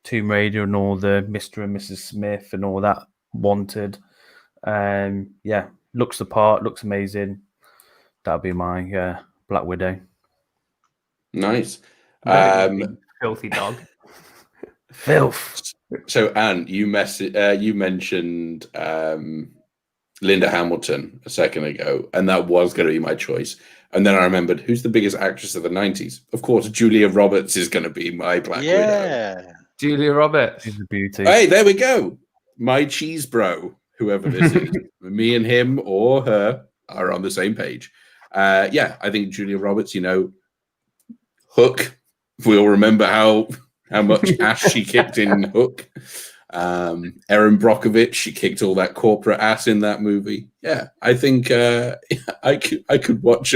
[SPEAKER 1] Tomb Raider and all the Mr. and Mrs. Smith and all that Wanted. looks the part, looks amazing. That'll be my Black Widow.
[SPEAKER 4] Nice.
[SPEAKER 2] Filthy dog.
[SPEAKER 1] Filth.
[SPEAKER 4] So, Anne, you mentioned Linda Hamilton a second ago, and that was going to be my choice. And then I remembered, who's the biggest actress of the 90s? Of course, Julia Roberts is going to be my Black Widow.
[SPEAKER 2] Julia Roberts.
[SPEAKER 1] She's a beauty.
[SPEAKER 4] Hey, there we go. My cheese bro, whoever this is. Me and him or her are on the same page. I think Julia Roberts, Hook. We'll remember how much ass she kicked in Hook. Erin Brockovich, she kicked all that corporate ass in that movie. Yeah, I think I could watch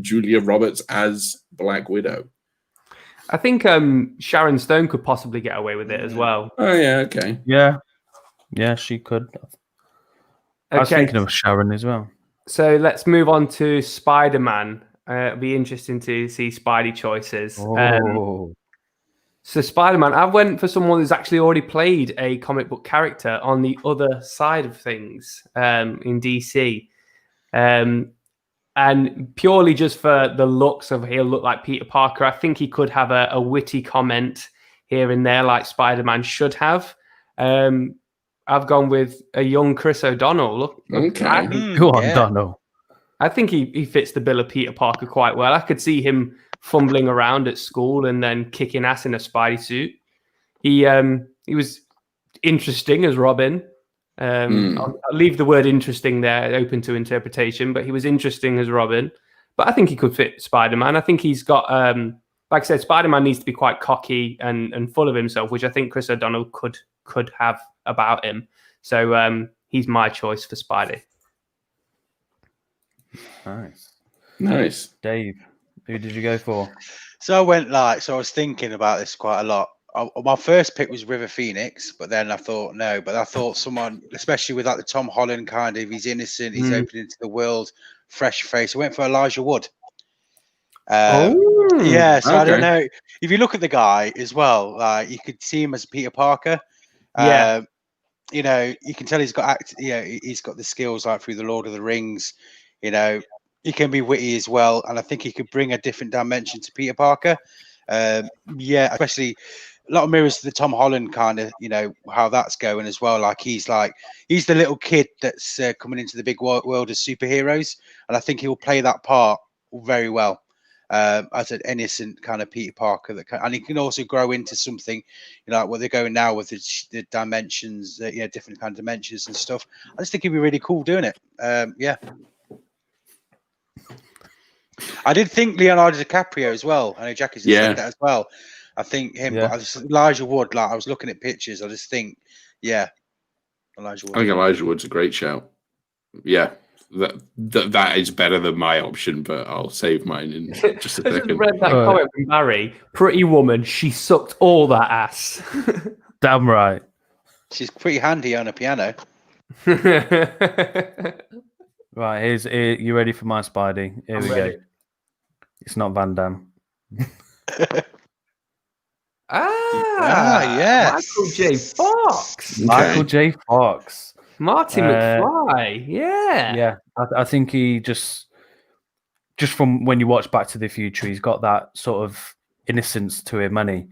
[SPEAKER 4] Julia Roberts as Black Widow.
[SPEAKER 2] I think Sharon Stone could possibly get away with it as well.
[SPEAKER 4] Oh yeah, okay.
[SPEAKER 1] Yeah, she could. I was thinking of Sharon as well.
[SPEAKER 2] So let's move on to Spider-Man. It'll be interesting to see Spidey choices. So Spider-Man, I went for someone who's actually already played a comic book character on the other side of things in DC. And purely just for the looks of he'll look like Peter Parker, I think he could have a witty comment here and there like Spider-Man should have. I've gone with a young Chris O'Donnell.
[SPEAKER 4] Okay.
[SPEAKER 1] Go on, Donald.
[SPEAKER 2] I think he fits the bill of Peter Parker quite well. I could see him fumbling around at school and then kicking ass in a Spidey suit. He was interesting as Robin. I'll leave the word interesting there open to interpretation, but he was interesting as Robin. But I think he could fit Spider-Man. I think he's got, like I said, Spider-Man needs to be quite cocky and full of himself, which I think Chris O'Donnell could have about him. So he's my choice for Spidey.
[SPEAKER 4] Nice.
[SPEAKER 1] Dave, who did you go for?
[SPEAKER 3] So I went I was thinking about this quite a lot. My first pick was River Phoenix, but then I thought no. But I thought someone, especially with the Tom Holland kind of, he's innocent, he's open into the world, fresh face. I went for Elijah Wood. So I don't know if you look at the guy as well. You could see him as Peter Parker. You can tell he's got he's got the skills through the Lord of the Rings. He can be witty as well, and I think he could bring a different dimension to Peter Parker. Especially a lot of mirrors to the Tom Holland kind of, how that's going as well. He's the little kid that's coming into the big world of superheroes, and I think he'll play that part very well as an innocent kind of Peter Parker. And he can also grow into something, like what they're going now with the dimensions, different kind of dimensions and stuff. I just think he'd be really cool doing it. I did think Leonardo DiCaprio as well. I know Jackie's said that as well. I think him, but Elijah Wood. I was looking at pictures. I just think, Elijah Wood.
[SPEAKER 4] I think Elijah Wood's a great shout. Yeah, that is better than my option, but I'll save mine in just a second.
[SPEAKER 2] I just read that comment from Barry. Pretty Woman. She sucked all that ass.
[SPEAKER 1] Damn right.
[SPEAKER 3] She's pretty handy on a piano.
[SPEAKER 1] Right, you ready for my Spidey? Here we go. It's not Van Damme.
[SPEAKER 3] Yes.
[SPEAKER 2] Michael J. Fox.
[SPEAKER 4] Okay.
[SPEAKER 1] Michael J. Fox.
[SPEAKER 2] Marty McFly. Yeah.
[SPEAKER 1] I think he just from when you watch Back to the Future, he's got that sort of innocence to him, hasn't he?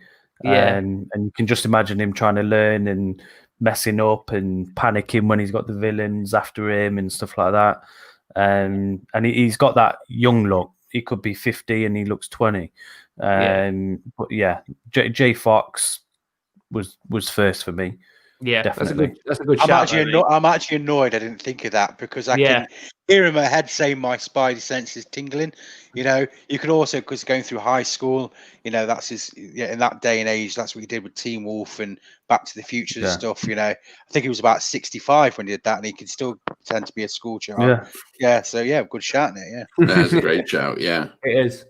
[SPEAKER 1] And you can just imagine him trying to learn and messing up and panicking when he's got the villains after him and stuff like that. And he's got that young look. He could be 50 and he looks 20. But J. Fox was first for me.
[SPEAKER 2] Yeah,
[SPEAKER 1] definitely.
[SPEAKER 2] That's a good shout.
[SPEAKER 3] I'm actually annoyed I didn't think of that, because I can hear in my head saying my Spidey sense is tingling. You could also, because going through high school, that's his. In that day and age, that's what he did with Teen Wolf and Back to the Future and stuff. I think he was about 65 when he did that, and he could still pretend to be a school child. So good shout in it. Yeah,
[SPEAKER 4] that's a great shout. Yeah,
[SPEAKER 2] it is.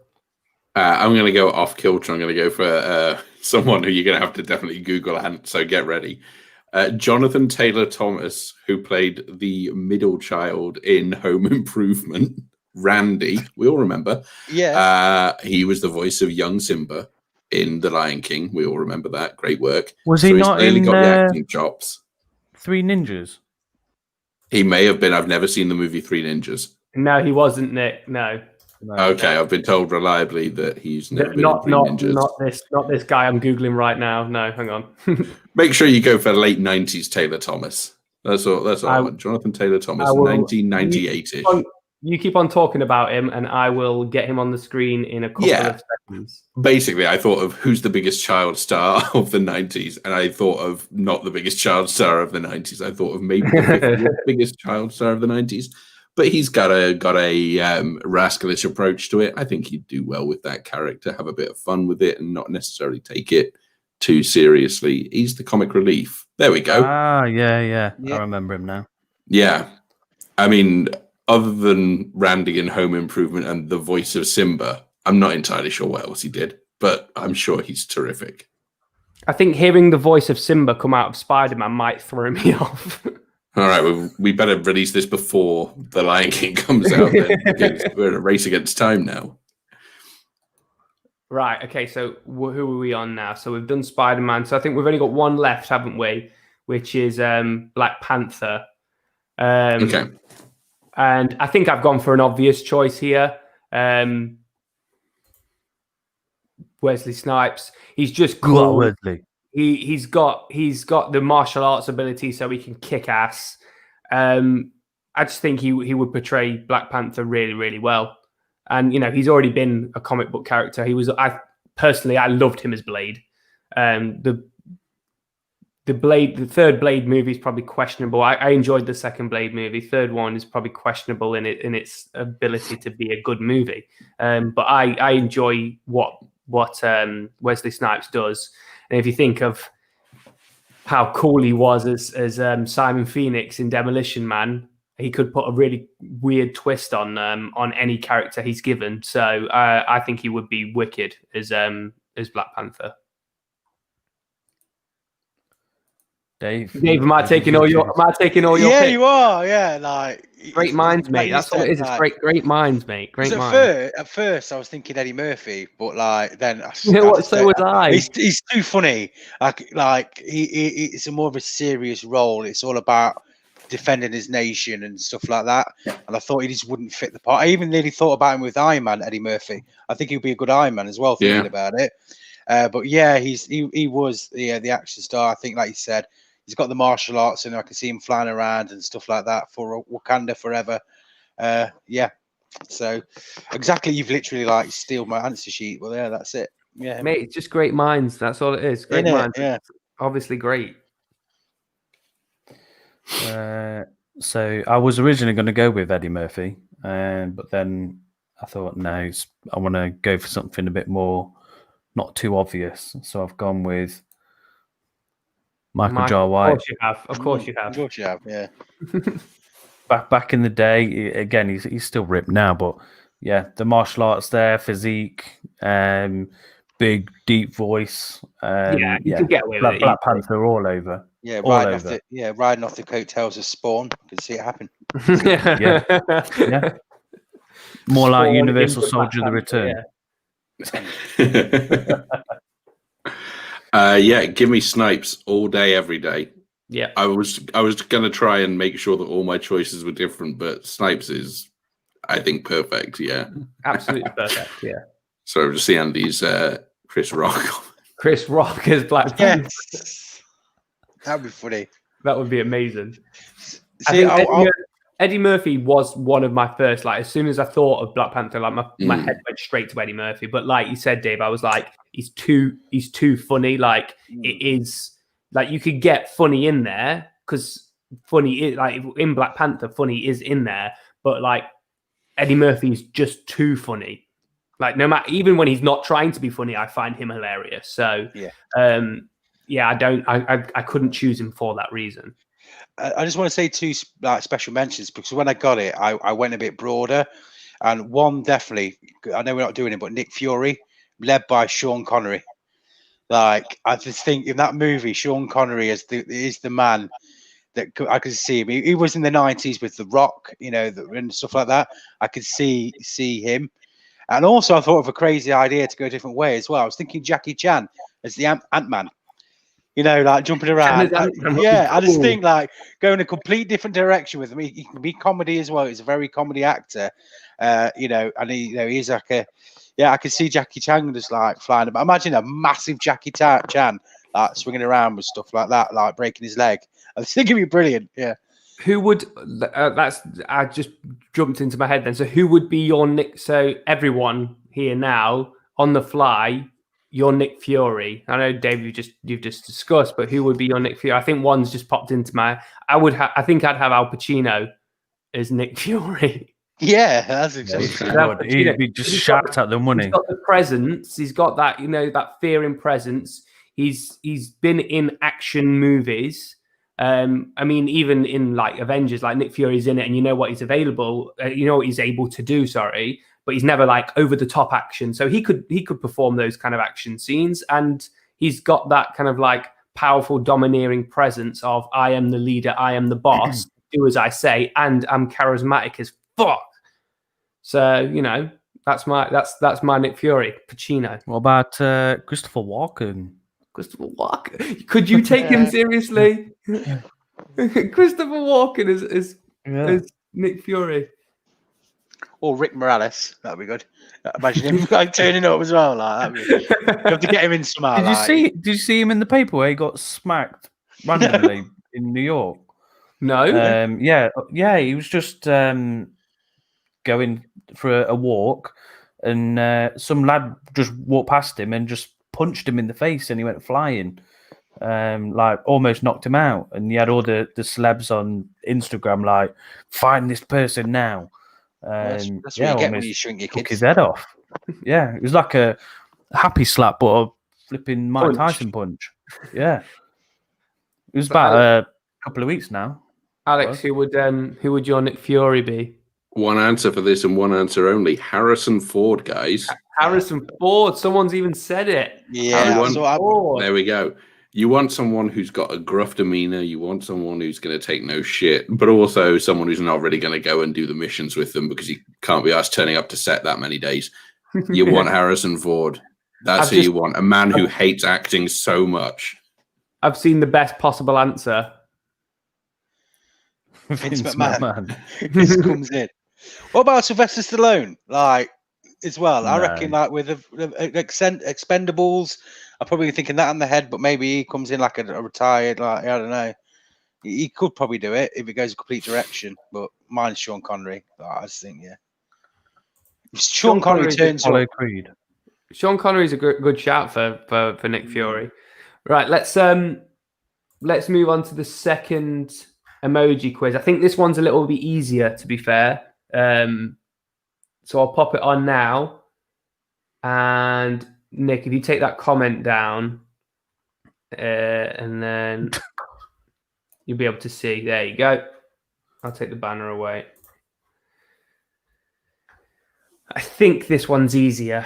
[SPEAKER 4] I'm going to go off kilter. I'm going to go for someone who you're going to have to definitely Google, and so get ready. Jonathan Taylor Thomas, who played the middle child in Home Improvement, Randy, we all remember.
[SPEAKER 3] Yeah.
[SPEAKER 4] He was the voice of young Simba in The Lion King. We all remember that. Great work.
[SPEAKER 1] Was he not
[SPEAKER 4] he's
[SPEAKER 1] in
[SPEAKER 4] got the acting chops.
[SPEAKER 1] 3 Ninjas?
[SPEAKER 4] He may have been. I've never seen the movie Three Ninjas.
[SPEAKER 2] No, he wasn't, Nick. No.
[SPEAKER 4] Okay, I've been told reliably that he's never been in Three Ninjas.
[SPEAKER 2] Not this guy I'm googling right now. No, hang on.
[SPEAKER 4] Make sure you go for late 90s Taylor Thomas. That's all I want. Jonathan Taylor Thomas, 1998-ish.
[SPEAKER 2] You keep on talking about him, and I will get him on the screen in a couple of seconds.
[SPEAKER 4] Basically, I thought of who's the biggest child star of the 90s, and I thought of not the biggest child star of the 90s. I thought of maybe the biggest child star of the 90s. But he's got a rascalish approach to it. I think he'd do well with that character, have a bit of fun with it, and not necessarily take it too seriously. He's the comic relief. There we go.
[SPEAKER 1] Yeah. I remember him now.
[SPEAKER 4] Yeah. I mean, other than Randy in Home Improvement and the voice of Simba, I'm not entirely sure what else he did, but I'm sure he's terrific.
[SPEAKER 2] I think hearing the voice of Simba come out of Spider-Man might throw me off.
[SPEAKER 4] All right, we better release this before The Lion King comes out. We're in a race against time now.
[SPEAKER 2] Right, okay, so who are we on now? So we've done Spider-Man, so I think we've only got one left, haven't we? Which is Black Panther.
[SPEAKER 4] Okay.
[SPEAKER 2] And I think I've gone for an obvious choice here. Wesley Snipes. He's just cool.
[SPEAKER 1] Wesley.
[SPEAKER 2] He's got the martial arts ability, so he can kick ass. I just think he would portray Black Panther really, really well. And he's already been a comic book character. I loved him as Blade. The third Blade movie is probably questionable. I enjoyed the second Blade movie. Third one is probably questionable in its ability to be a good movie. But I enjoy what Wesley Snipes does. And if you think of how cool he was as Simon Phoenix in Demolition Man, he could put a really weird twist on any character he's given. So I think he would be wicked as Black Panther.
[SPEAKER 1] Dave,
[SPEAKER 2] am I taking all your?
[SPEAKER 3] Yeah, you are. Yeah, like
[SPEAKER 2] great minds, mate. That's what it is. It's great minds, mate. Great minds.
[SPEAKER 3] At first, I was thinking Eddie Murphy, but then
[SPEAKER 2] so was I.
[SPEAKER 3] He's too funny. It's a more of a serious role. It's all about defending his nation and stuff like that. And I thought he just wouldn't fit the part. I even nearly thought about him with Iron Man, Eddie Murphy. I think he'd be a good Iron Man as well. Thinking about it, but yeah, he was the action star. I think, like you said. He's got the martial arts, and I can see him flying around and stuff like that for Wakanda forever. Yeah. So exactly, you've literally steal my answer sheet. Well, yeah, that's it. Yeah,
[SPEAKER 2] mate, it's just great minds. That's all it is. Great minds. Yeah, obviously great.
[SPEAKER 1] So I was originally going to go with Eddie Murphy, but then I thought, no, I want to go for something a bit more, not too obvious. So I've gone with Michael Jai White.
[SPEAKER 2] Of course you have.
[SPEAKER 3] Yeah.
[SPEAKER 1] Back in the day, again, he's still ripped now, but yeah, the martial arts there, physique, big deep voice.
[SPEAKER 2] You can get away with it.
[SPEAKER 1] Black Panther all over.
[SPEAKER 3] Yeah, riding off the coattails of Spawn. You can see it happen.
[SPEAKER 1] yeah. More like Universal Soldier: The Return.
[SPEAKER 4] Give me Snipes all day, every day.
[SPEAKER 2] Yeah,
[SPEAKER 4] I was gonna try and make sure that all my choices were different, but Snipes is, I think, perfect. Yeah,
[SPEAKER 2] absolutely perfect. Yeah.
[SPEAKER 4] So I've just seen Andy's Chris Rock.
[SPEAKER 2] Chris Rock as Black Panther.
[SPEAKER 3] Yes. That'd be funny.
[SPEAKER 2] That would be amazing. See, Eddie Murphy was one of my first. As soon as I thought of Black Panther, my head went straight to Eddie Murphy. But like you said, Dave, I was like, he's too funny. It is you could get funny in there because funny is in Black Panther, funny is in there. But Eddie Murphy is just too funny. No matter, even when he's not trying to be funny, I find him hilarious. So I couldn't choose him for that reason.
[SPEAKER 3] I just want to say two special mentions, because when I got it, I went a bit broader, and one definitely, I know we're not doing it, but Nick Fury, led by Sean Connery. I just think in that movie, Sean Connery is the man that I could see him. He was in the 90s with The Rock, and stuff like that. I could see him. And also, I thought of a crazy idea to go a different way as well. I was thinking Jackie Chan as the Ant-Man. like jumping around. I just
[SPEAKER 2] Cool.
[SPEAKER 3] think like going a complete different direction with him. He can be comedy as well. He's a very comedy actor, and he's like I can see Jackie Chan just like flying about. Imagine a massive Jackie Chan like swinging around with stuff like that, like breaking his leg. I think it'd be brilliant. Yeah.
[SPEAKER 2] Who would I just jumped into my head then. So who would be your Nick? So everyone here now on the fly, your Nick Fury. I know Dave, you've just discussed, but who would be your Nick Fury? I think one's just popped into my. I think I'd have Al Pacino as Nick Fury.
[SPEAKER 3] Yeah, that's exactly.
[SPEAKER 1] He'd be just shout at the money.
[SPEAKER 2] He's got the presence. He's got that that fearing presence. He's been in action movies. I mean, even in like Avengers, like Nick Fury's in it, and you know what he's available, what he's able to do. Sorry, but he's never like over the top action. So he could perform those kind of action scenes, and he's got that kind of like powerful, domineering presence of I am the leader, I am the boss, do as I say, and I'm charismatic as fuck. So that's my Nick Fury, Pacino.
[SPEAKER 1] What about Christopher Walken?
[SPEAKER 2] Christopher Walken. Could you take him seriously? Christopher Walken is Nick Fury.
[SPEAKER 3] Or Rick Morales. That'd be good. Imagine him like turning up as well. Like you have to get him in somehow.
[SPEAKER 1] Did you see him in the paper where he got smacked randomly in New York?
[SPEAKER 2] No.
[SPEAKER 1] He was just going for a walk, and some lad just walked past him and just punched him in the face, and he went flying, like almost knocked him out. And he had all the celebs on Instagram like, find this person now.
[SPEAKER 3] That's what you get when you shrink your
[SPEAKER 1] took
[SPEAKER 3] kids.
[SPEAKER 1] his head off. Yeah, it was like a happy slap, but a flipping Mike Tyson punch. Yeah, it was about a couple of weeks now.
[SPEAKER 2] Alex, who would your Nick Fury be?
[SPEAKER 4] One answer for this and one answer only. Harrison Ford, guys.
[SPEAKER 2] Harrison Ford. Someone's even said it.
[SPEAKER 3] Yeah.
[SPEAKER 4] There we go. You want someone who's got a gruff demeanor. You want someone who's going to take no shit, but also someone who's not really going to go and do the missions with them because he can't be asked turning up to set that many days. You want Harrison Ford. That's you want. A man who hates acting so much.
[SPEAKER 2] I've seen the best possible answer.
[SPEAKER 3] Vince McMahon. This comes in. What about Sylvester Stallone? Like, as well, I reckon, like with Expendables, I'm probably thinking that in the head, but maybe he comes in like a retired, like I don't know. He could probably do it if it goes a complete direction. But mine's Sean Connery. I just think, Sean Connery turns up.
[SPEAKER 2] Sean Connery's a good shout for Nick Fury. Right, let's move on to the second emoji quiz. I think this one's a little bit easier, to be fair. So I'll pop it on now. And Nick, if you take that comment down, and then you'll be able to see. There you go. I'll take the banner away. I think this one's easier.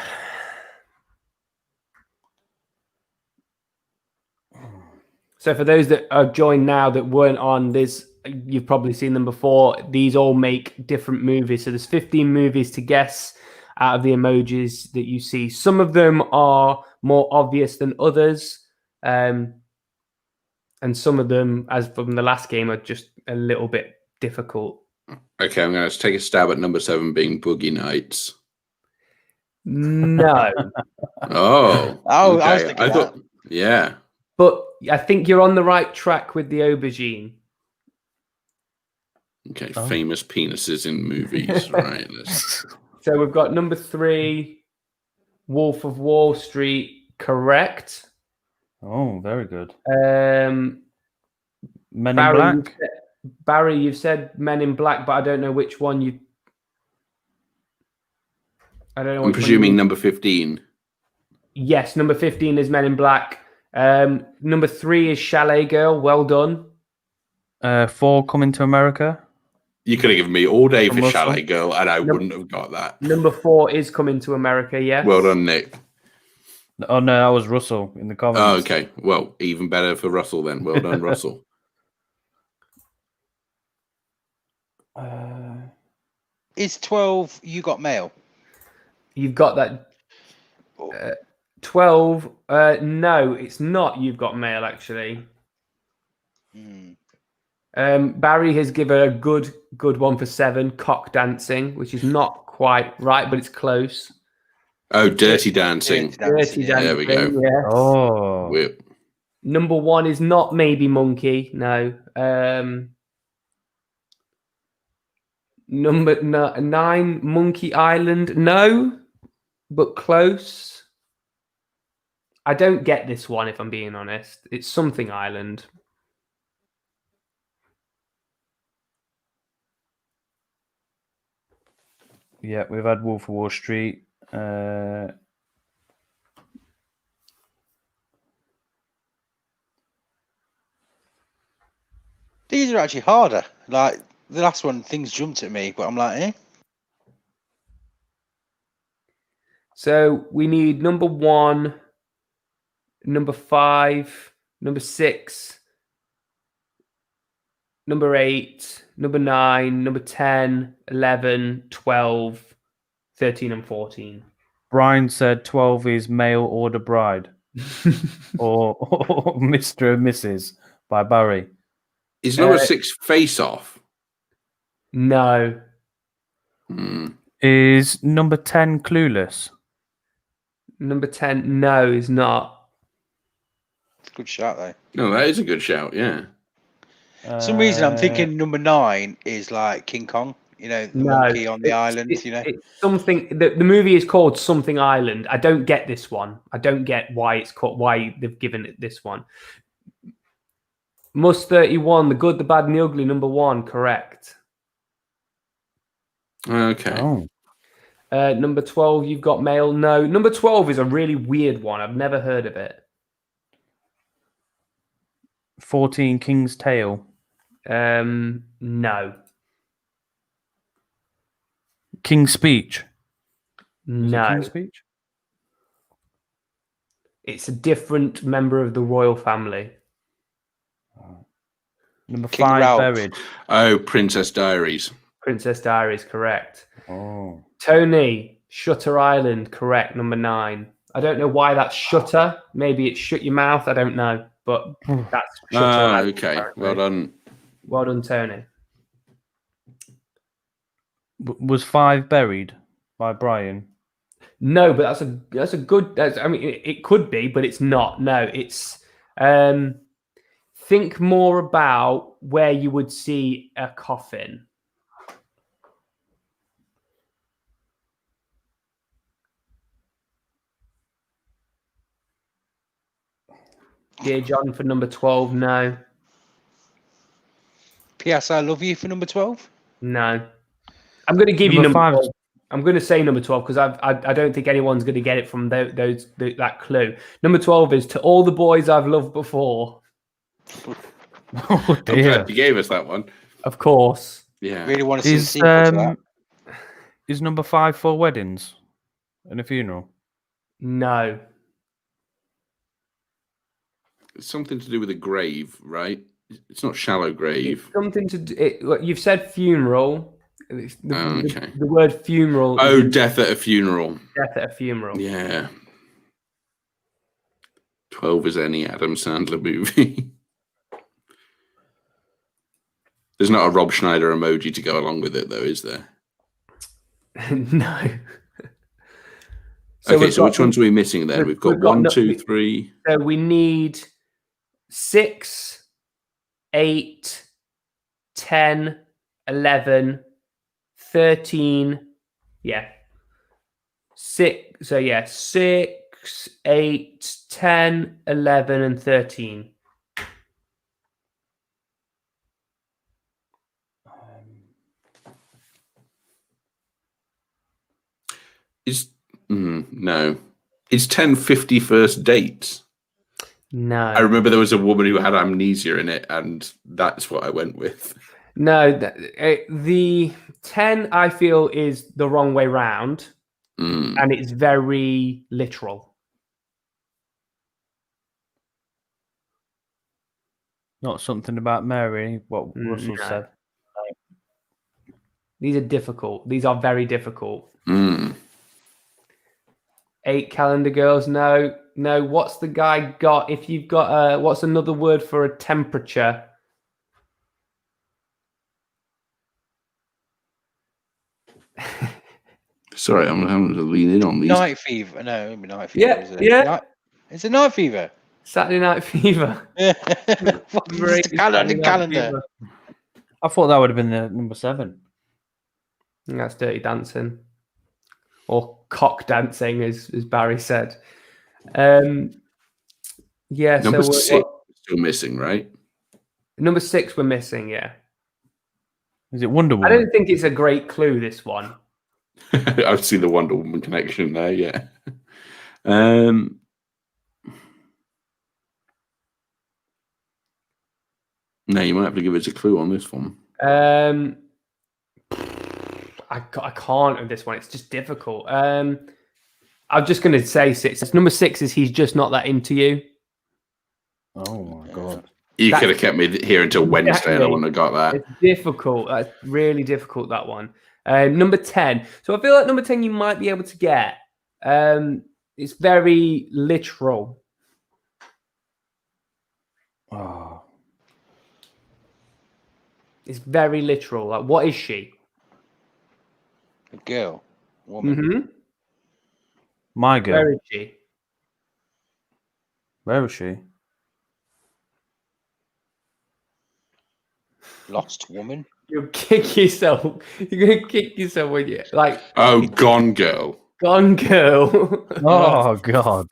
[SPEAKER 2] So for those that are joined now that weren't on this, you've probably seen them before. These all make different movies. So there's 15 movies to guess out of the emojis that you see. Some of them are more obvious than others. And some of them, as from the last game, are just a little bit difficult.
[SPEAKER 4] Okay, I'm going to take a stab at number 7 being Boogie Nights.
[SPEAKER 2] No.
[SPEAKER 4] Okay.
[SPEAKER 3] I was thinking that.
[SPEAKER 4] Yeah.
[SPEAKER 2] But I think you're on the right track with the aubergine.
[SPEAKER 4] Okay, famous penises in movies, right?
[SPEAKER 2] So we've got number 3, Wolf of Wall Street, correct.
[SPEAKER 1] Oh, very good.
[SPEAKER 2] Men
[SPEAKER 1] in Black.
[SPEAKER 2] Barry, you've said Men in Black, but I don't know which one you. I don't know.
[SPEAKER 4] I'm presuming number 15.
[SPEAKER 2] Yes, number 15 is Men in Black. Number 3 is Chalet Girl. Well done.
[SPEAKER 1] 4, Coming to America.
[SPEAKER 4] You could have given me all day for Chalet Girl, and I wouldn't have got that.
[SPEAKER 2] Number 4 is Coming to America. Yes.
[SPEAKER 4] Well done, Nick.
[SPEAKER 1] Oh no, that was Russell in the comments.
[SPEAKER 4] Oh, okay. Well, even better for Russell then. Well done, Russell.
[SPEAKER 3] Is 12 You Got Mail?
[SPEAKER 2] You've got that. 12. No, it's not. You've got mail, actually. Barry has given a good one for 7. Cock dancing, which is not quite right, but it's close.
[SPEAKER 4] Oh, Dirty Dancing.
[SPEAKER 2] Dirty Dancing.
[SPEAKER 4] There we go.
[SPEAKER 2] Yes.
[SPEAKER 1] Oh.
[SPEAKER 2] Number 1 is not Maybe Monkey. No. Number 9, Monkey Island. No, but close. I don't get this one, if I'm being honest. It's Something Island.
[SPEAKER 1] Yeah, we've had Wolf of Wall Street.
[SPEAKER 3] These are actually harder. Like the last one, things jumped at me, but I'm like, eh?
[SPEAKER 2] So we need number 1, number 5, number 6, number 8, number 9, number 10, 11, 12, 13, and 14.
[SPEAKER 1] Brian said 12 is Mail Order Bride or Mr. and Mrs. by Barry.
[SPEAKER 4] Is number 6 Face Off?
[SPEAKER 2] No.
[SPEAKER 1] Is number 10 Clueless?
[SPEAKER 2] Number 10, no, is not.
[SPEAKER 3] It's a good shout, though.
[SPEAKER 4] No, that is a good shout, yeah.
[SPEAKER 3] For some reason, I'm thinking number 9 is like King Kong. You know, the monkey on the island, you know.
[SPEAKER 2] It's something. The movie is called Something Island. I don't get this one. I don't get why it's called. Why they've given it this one. Must 31. The Good, the Bad, and the Ugly. Number 1. Correct.
[SPEAKER 4] Okay.
[SPEAKER 1] Oh.
[SPEAKER 2] Number 12. You've got Mail. No. Number 12 is a really weird one. I've never heard of it.
[SPEAKER 1] 14 King's Tale.
[SPEAKER 2] No.
[SPEAKER 1] King's Speech. Is
[SPEAKER 2] No.
[SPEAKER 1] it King's Speech?
[SPEAKER 2] It's a different member of the royal family.
[SPEAKER 1] Number
[SPEAKER 3] King
[SPEAKER 1] 5
[SPEAKER 3] Ralph.
[SPEAKER 1] Buried.
[SPEAKER 4] Oh, Princess Diaries.
[SPEAKER 2] Princess Diaries, correct.
[SPEAKER 1] Oh.
[SPEAKER 2] Tony, Shutter Island, correct. Number 9. I don't know why that's Shutter. Maybe it's Shut Your Mouth. I don't know. But that's Shutter Island.
[SPEAKER 4] Okay.
[SPEAKER 2] Apparently.
[SPEAKER 4] Well done.
[SPEAKER 2] Well done, Tony.
[SPEAKER 1] Was 5 Buried by Brian?
[SPEAKER 2] No, but that's a good. I mean, it could be, but it's not. No, it's. Think more about where you would see a coffin. Dear John for number 12. No.
[SPEAKER 3] P.S. I Love You for number 12.
[SPEAKER 2] No. I'm going to give you
[SPEAKER 1] Number
[SPEAKER 2] number
[SPEAKER 1] 5.
[SPEAKER 2] 12. I'm going to say number 12 because I don't think anyone's going to get it from that clue. Number 12 is To All the Boys I've Loved Before.
[SPEAKER 1] Oh
[SPEAKER 4] I'm
[SPEAKER 1] dear.
[SPEAKER 4] glad you gave us that one.
[SPEAKER 2] Of course.
[SPEAKER 4] Yeah.
[SPEAKER 3] Really want to see the sequel to that.
[SPEAKER 1] Is number 5 Four Weddings and a Funeral?
[SPEAKER 2] No.
[SPEAKER 4] It's something to do with a grave, right? It's not Shallow Grave.
[SPEAKER 2] It's something to do. You've said funeral.
[SPEAKER 4] Okay.
[SPEAKER 2] The word funeral.
[SPEAKER 4] Oh, Death at a Funeral.
[SPEAKER 2] Death at a funeral.
[SPEAKER 4] Yeah. 12 is any Adam Sandler movie. There's not a Rob Schneider emoji to go along with it, though, is there?
[SPEAKER 2] No.
[SPEAKER 4] Okay, so which ones are we missing then? We've got 1, 2, 3.
[SPEAKER 2] So we need 6, 8, 10, 11, 13. Yeah. 6. So yeah, 6, 8, 10, 11, and 13.
[SPEAKER 4] No. It's 10 51st dates.
[SPEAKER 2] No.
[SPEAKER 4] I remember there was a woman who had amnesia in it, and that's what I went with.
[SPEAKER 2] No, the 10 I feel is the wrong way round, and it's very literal.
[SPEAKER 1] Not something about Mary, what Russell
[SPEAKER 2] No.
[SPEAKER 1] said.
[SPEAKER 2] These are difficult. These are very difficult. 8 calendar girls. No. What's the guy got? If you've got what's another word for a temperature?
[SPEAKER 4] Sorry, I'm having to lean in on these.
[SPEAKER 3] Night fever. No, it'd be night fever. Is it? It's a night fever.
[SPEAKER 2] Saturday Night Fever.
[SPEAKER 3] Great calendar.
[SPEAKER 1] I thought that would have been the number 7.
[SPEAKER 2] I think that's Dirty Dancing. Or cock dancing, as Barry said. Number
[SPEAKER 4] 6 still missing, right?
[SPEAKER 2] Number 6 we're missing, yeah.
[SPEAKER 1] Is it Wonder Woman?
[SPEAKER 2] I don't think it's a great clue, this one.
[SPEAKER 4] I've seen the Wonder Woman connection there, yeah. No, you might have to give us a clue on this one.
[SPEAKER 2] I can't on this one. It's just difficult. I'm just going to say 6. Number 6 is He's Just Not That Into You.
[SPEAKER 1] Oh, my God.
[SPEAKER 4] You could have kept me here until Wednesday and I wouldn't have got that.
[SPEAKER 2] It's difficult. That's really difficult, that one. Number 10. So I feel like number 10 you might be able to get. It's very literal.
[SPEAKER 1] Oh.
[SPEAKER 2] It's very literal. Like, what is she?
[SPEAKER 3] A girl. Woman.
[SPEAKER 2] Mm-hmm.
[SPEAKER 1] My girl.
[SPEAKER 2] Where is she?
[SPEAKER 1] Where is she?
[SPEAKER 3] Lost woman.
[SPEAKER 2] You'll kick yourself. You're going to kick yourself when you like.
[SPEAKER 4] Oh, Gone Girl.
[SPEAKER 2] Gone Girl.
[SPEAKER 1] Oh, God.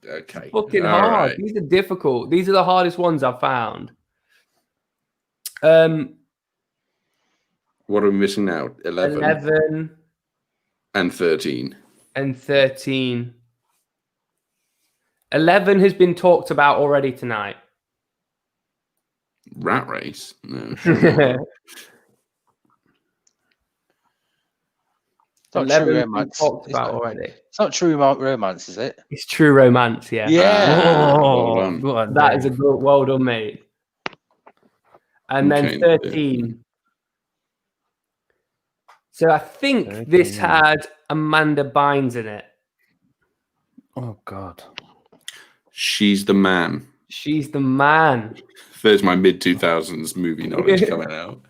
[SPEAKER 4] Okay.
[SPEAKER 2] Fucking
[SPEAKER 4] All
[SPEAKER 2] hard.
[SPEAKER 4] right.
[SPEAKER 2] These are difficult. These are the hardest ones I've found.
[SPEAKER 4] What are we missing now?
[SPEAKER 2] 11
[SPEAKER 4] and 13.
[SPEAKER 2] and 13. 11 has been talked about already tonight.
[SPEAKER 4] Rat Race? No. Sure.
[SPEAKER 3] It's not
[SPEAKER 2] 11
[SPEAKER 3] true
[SPEAKER 2] has been
[SPEAKER 3] romance.
[SPEAKER 2] talked about already.
[SPEAKER 3] It's not true romance, is it?
[SPEAKER 2] It's True Romance, yeah.
[SPEAKER 3] Yeah.
[SPEAKER 1] Oh,
[SPEAKER 4] well done.
[SPEAKER 1] God,
[SPEAKER 2] That
[SPEAKER 1] Dave.
[SPEAKER 2] is a good, well done, mate. And
[SPEAKER 4] Okay,
[SPEAKER 2] then 13. So I think
[SPEAKER 1] 13.
[SPEAKER 2] this had Amanda Bynes in it.
[SPEAKER 1] Oh, God.
[SPEAKER 4] She's the Man.
[SPEAKER 2] She's the man.
[SPEAKER 4] There's my mid-2000s movie knowledge coming out.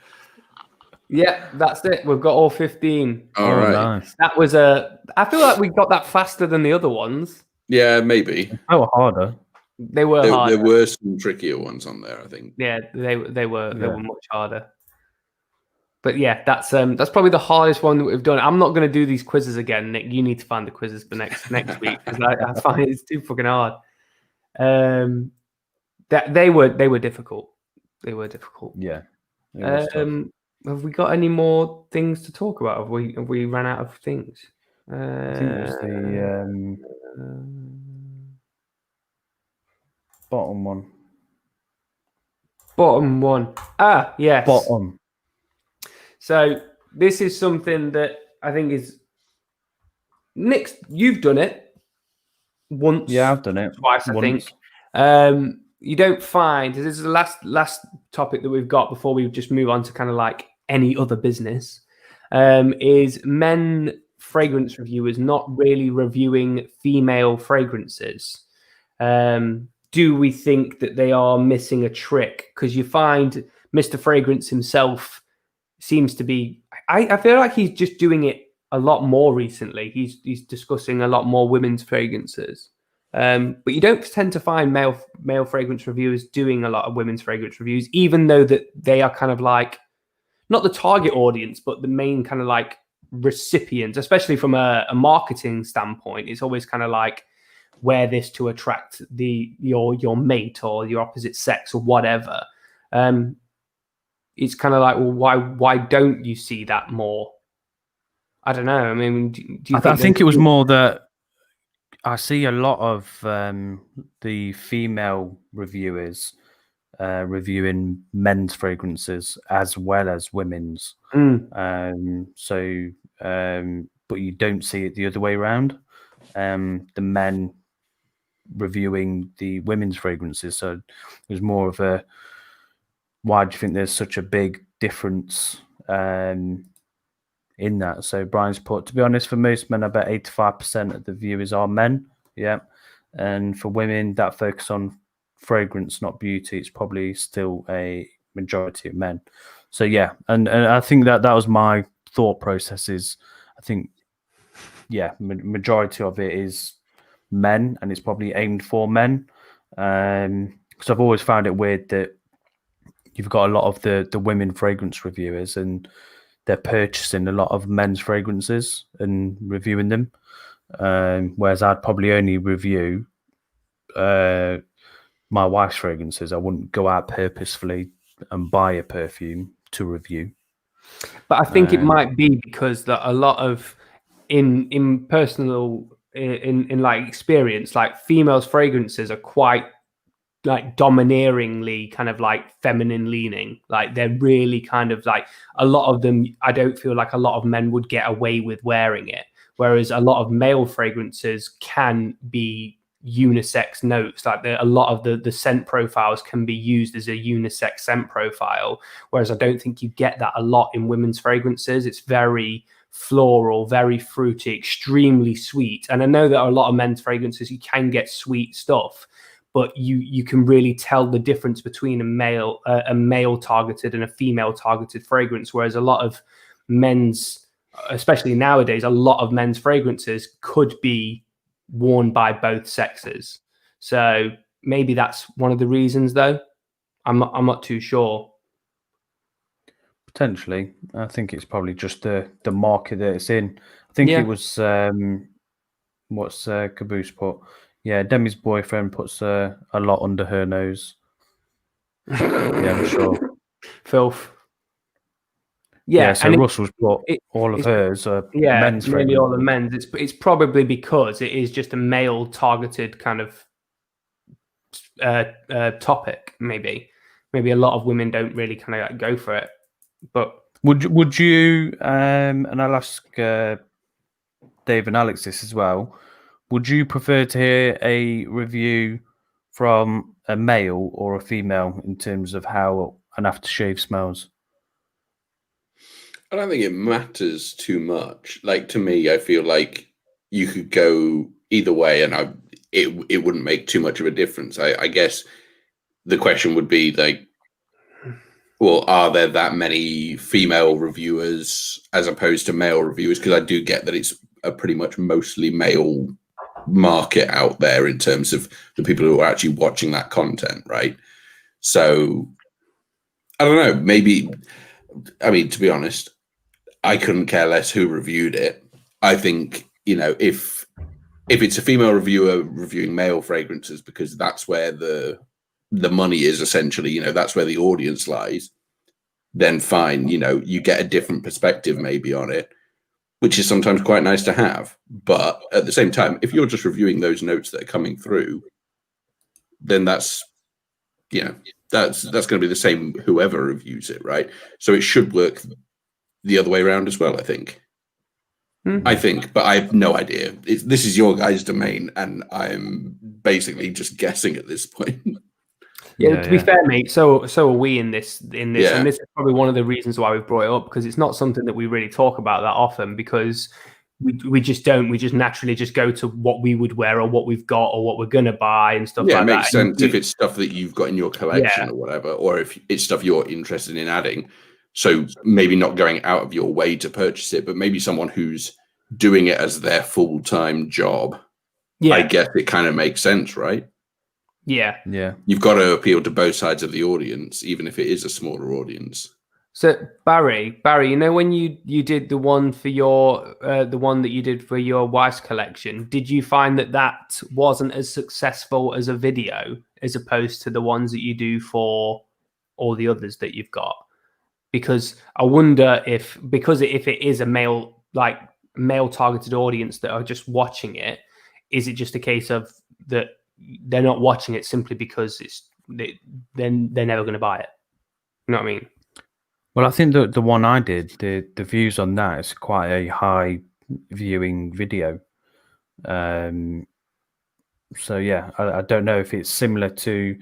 [SPEAKER 2] Yeah, that's it. We've got all 15.
[SPEAKER 4] All right.
[SPEAKER 1] Nice.
[SPEAKER 2] That was I feel like we got that faster than the other ones.
[SPEAKER 4] Yeah, maybe.
[SPEAKER 1] They were harder.
[SPEAKER 2] They were
[SPEAKER 4] There
[SPEAKER 2] harder.
[SPEAKER 4] were some trickier ones on there, I think.
[SPEAKER 2] Yeah, they were much harder. But yeah, that's probably the hardest one that we've done. I'm not going to do these quizzes again, Nick. You need to find the quizzes for next week because I find it's too fucking hard. That they were difficult. They were difficult.
[SPEAKER 1] Yeah. It was tough.
[SPEAKER 2] Have we got any more things to talk about? Have we ran out of things?
[SPEAKER 1] I think it was the bottom one.
[SPEAKER 2] Bottom one. Ah, yes.
[SPEAKER 1] Bottom.
[SPEAKER 2] So this is something that I think is Nick. You've done it once.
[SPEAKER 1] Yeah, I've done it
[SPEAKER 2] twice.
[SPEAKER 1] once.
[SPEAKER 2] I think. You don't find this is the last topic that we've got before we just move on to kind of like any other business. Is men fragrance reviewers not really reviewing female fragrances? Do we think that they are missing a trick? Because you find Mr. Fragrance himself seems to be. I feel like he's just doing it a lot more recently. He's discussing a lot more women's fragrances. But you don't tend to find male fragrance reviewers doing a lot of women's fragrance reviews, even though that they are kind of like not the target audience, but the main kind of like recipients, especially from a marketing standpoint. It's always kind of like wear this to attract your mate or your opposite sex or whatever. It's kind of like, well, why don't you see that more? I don't know. I mean, do you
[SPEAKER 1] I think it was more that I see a lot of the female reviewers reviewing men's fragrances as well as women's. But you don't see it the other way around. The men reviewing the women's fragrances. So there's more of a, why do you think there's such a big difference in that. So Brian's put, to be honest, for most men, I bet 85% of the viewers are men. Yeah. And for women that focus on fragrance, not beauty, it's probably still a majority of men. So yeah, and I think that was my thought process. Is I think majority of it is men, and it's probably aimed for men. Because I've always found it weird that you've got a lot of the women fragrance reviewers, and they're purchasing a lot of men's fragrances and reviewing them. Whereas I'd probably only review my wife's fragrances. I wouldn't go out purposefully and buy a perfume to review.
[SPEAKER 2] But I think it might be because that a lot of in personal in like experience, like females' fragrances are quite like domineeringly kind of like feminine leaning. Like they're really kind of like a lot of them. I don't feel like a lot of men would get away with wearing it, whereas a lot of male fragrances can be unisex notes. Like a lot of the scent profiles can be used as a unisex scent profile, whereas I don't think you get that a lot in women's fragrances. It's very floral, very fruity, extremely sweet. And I know that a lot of men's fragrances you can get sweet stuff, but you can really tell the difference between a male targeted and a female targeted fragrance. Whereas a lot of men's, especially nowadays, a lot of men's fragrances could be worn by both sexes. So maybe that's one of the reasons, though. I'm not too sure.
[SPEAKER 1] Potentially, I think it's probably just the market that it's in. I think it was what's Caboose put. Yeah, Demi's boyfriend puts a lot under her nose. Yeah, I'm sure.
[SPEAKER 2] Filth.
[SPEAKER 1] Yeah, so Russell's put all of hers are men's
[SPEAKER 2] nearly all the men's. It's probably because it is just a male targeted kind of topic. Maybe a lot of women don't really kind of go for it. But
[SPEAKER 1] would you and I'll ask Dave and Alex this as well. Would you prefer to hear a review from a male or a female in terms of how an aftershave smells?
[SPEAKER 4] I don't think it matters too much. Like, to me, I feel like you could go either way, and it wouldn't make too much of a difference. I guess the question would be like, well, are there that many female reviewers as opposed to male reviewers? Because I do get that it's a pretty much mostly male market out there in terms of the people who are actually watching that content, right? So I don't know, maybe, I mean, to be honest, I couldn't care less who reviewed it. I think, if it's a female reviewer reviewing male fragrances, because that's where the money is, essentially, that's where the audience lies, then fine, you get a different perspective maybe on it, which is sometimes quite nice to have. But at the same time, if you're just reviewing those notes that are coming through, then that's going to be the same whoever reviews it, right? So it should work the other way around as well, I think. I think, but I have no idea. This is your guys' domain, and I'm basically just guessing at this point.
[SPEAKER 2] Yeah, to be fair, mate, so are we in this, and this is probably one of the reasons why we've brought it up, because it's not something that we really talk about that often, because we just don't. We just naturally just go to what we would wear or what we've got or what we're gonna buy and stuff like that. Yeah,
[SPEAKER 4] it makes sense if it's stuff that you've got in your collection or whatever, or if it's stuff you're interested in adding. So maybe not going out of your way to purchase it, but maybe someone who's doing it as their full-time job. Yeah, I guess it kind of makes sense, right?
[SPEAKER 2] Yeah.
[SPEAKER 4] You've got to appeal to both sides of the audience, even if it is a smaller audience.
[SPEAKER 2] So Barry, when you did the one for your the one that you did for your wife's collection, did you find that wasn't as successful as a video as opposed to the ones that you do for all the others that you've got? Because I wonder if it is a male targeted audience that are just watching it, is it just a case of that they're not watching it simply because they're never going to buy it? You know what I mean?
[SPEAKER 1] Well, I think the one I did, the views on that is quite a high viewing video. So yeah, I don't know if it's similar to,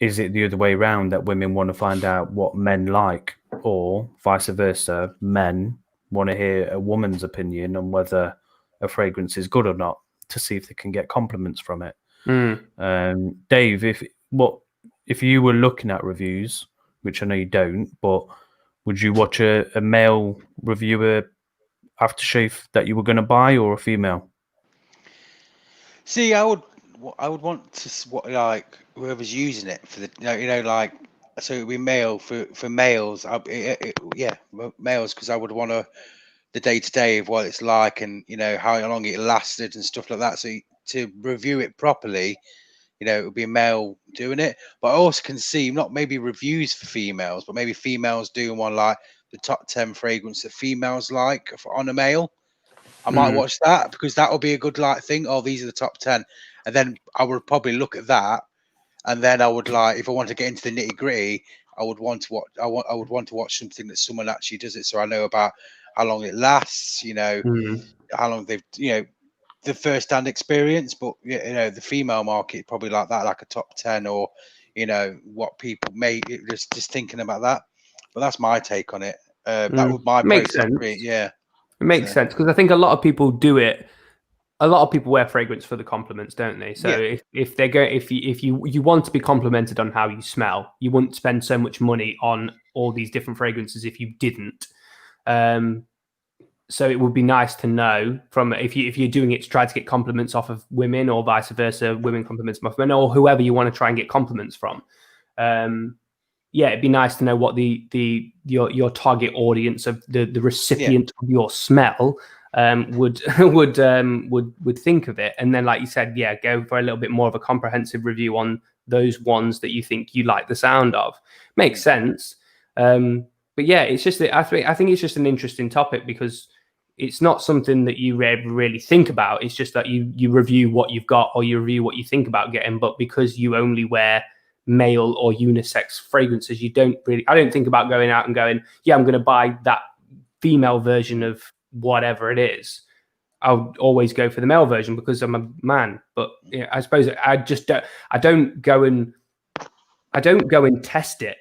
[SPEAKER 1] is it the other way around that women want to find out what men like, or vice versa, men want to hear a woman's opinion on whether a fragrance is good or not, to see if they can get compliments from it. Dave, if you were looking at reviews, which I know you don't, but would you watch a male reviewer aftershave that you were going to buy, or a female?
[SPEAKER 3] See, I would want to like whoever's using it for the like, so it'd be male for males. Males, because I would want the day to day of what it's like, and how long it lasted and stuff like that. So to review it properly, it would be a male doing it. But I also can see not maybe reviews for females, but maybe females doing one like the top 10 fragrance that females like on a male. I might watch that, because that will be a good like thing. Oh, these are the top 10, and then I would probably look at that, and then I would like, if I want to get into the nitty gritty, I would want to watch. I would want to watch something that someone actually does it, so I know about how long it lasts. How long they've the first hand experience. But the female market probably like that, like a top 10, or what people may just thinking about that. But that's my take on it. That would my
[SPEAKER 2] makes sense.
[SPEAKER 3] Yeah.
[SPEAKER 2] It makes sense, because I think a lot of people do it. A lot of people wear fragrance for the compliments, don't they? So if they're going, if you want to be complimented on how you smell, you wouldn't spend so much money on all these different fragrances if you didn't. So it would be nice to know from if you're doing it to try to get compliments off of women, or vice versa, women compliments off men, or whoever you want to try and get compliments from. It'd be nice to know what your target audience of the recipient of your smell would think of it. And then, like you said, go for a little bit more of a comprehensive review on those ones that you think you like the sound of. Makes sense. But it's just that I think it's just an interesting topic, because it's not something that you really think about. It's just that you review what you've got, or you review what you think about getting. But because you only wear male or unisex fragrances, I don't think about going out and going, I'm going to buy that female version of whatever it is. I'll always go for the male version because I'm a man. But I suppose I don't go and test it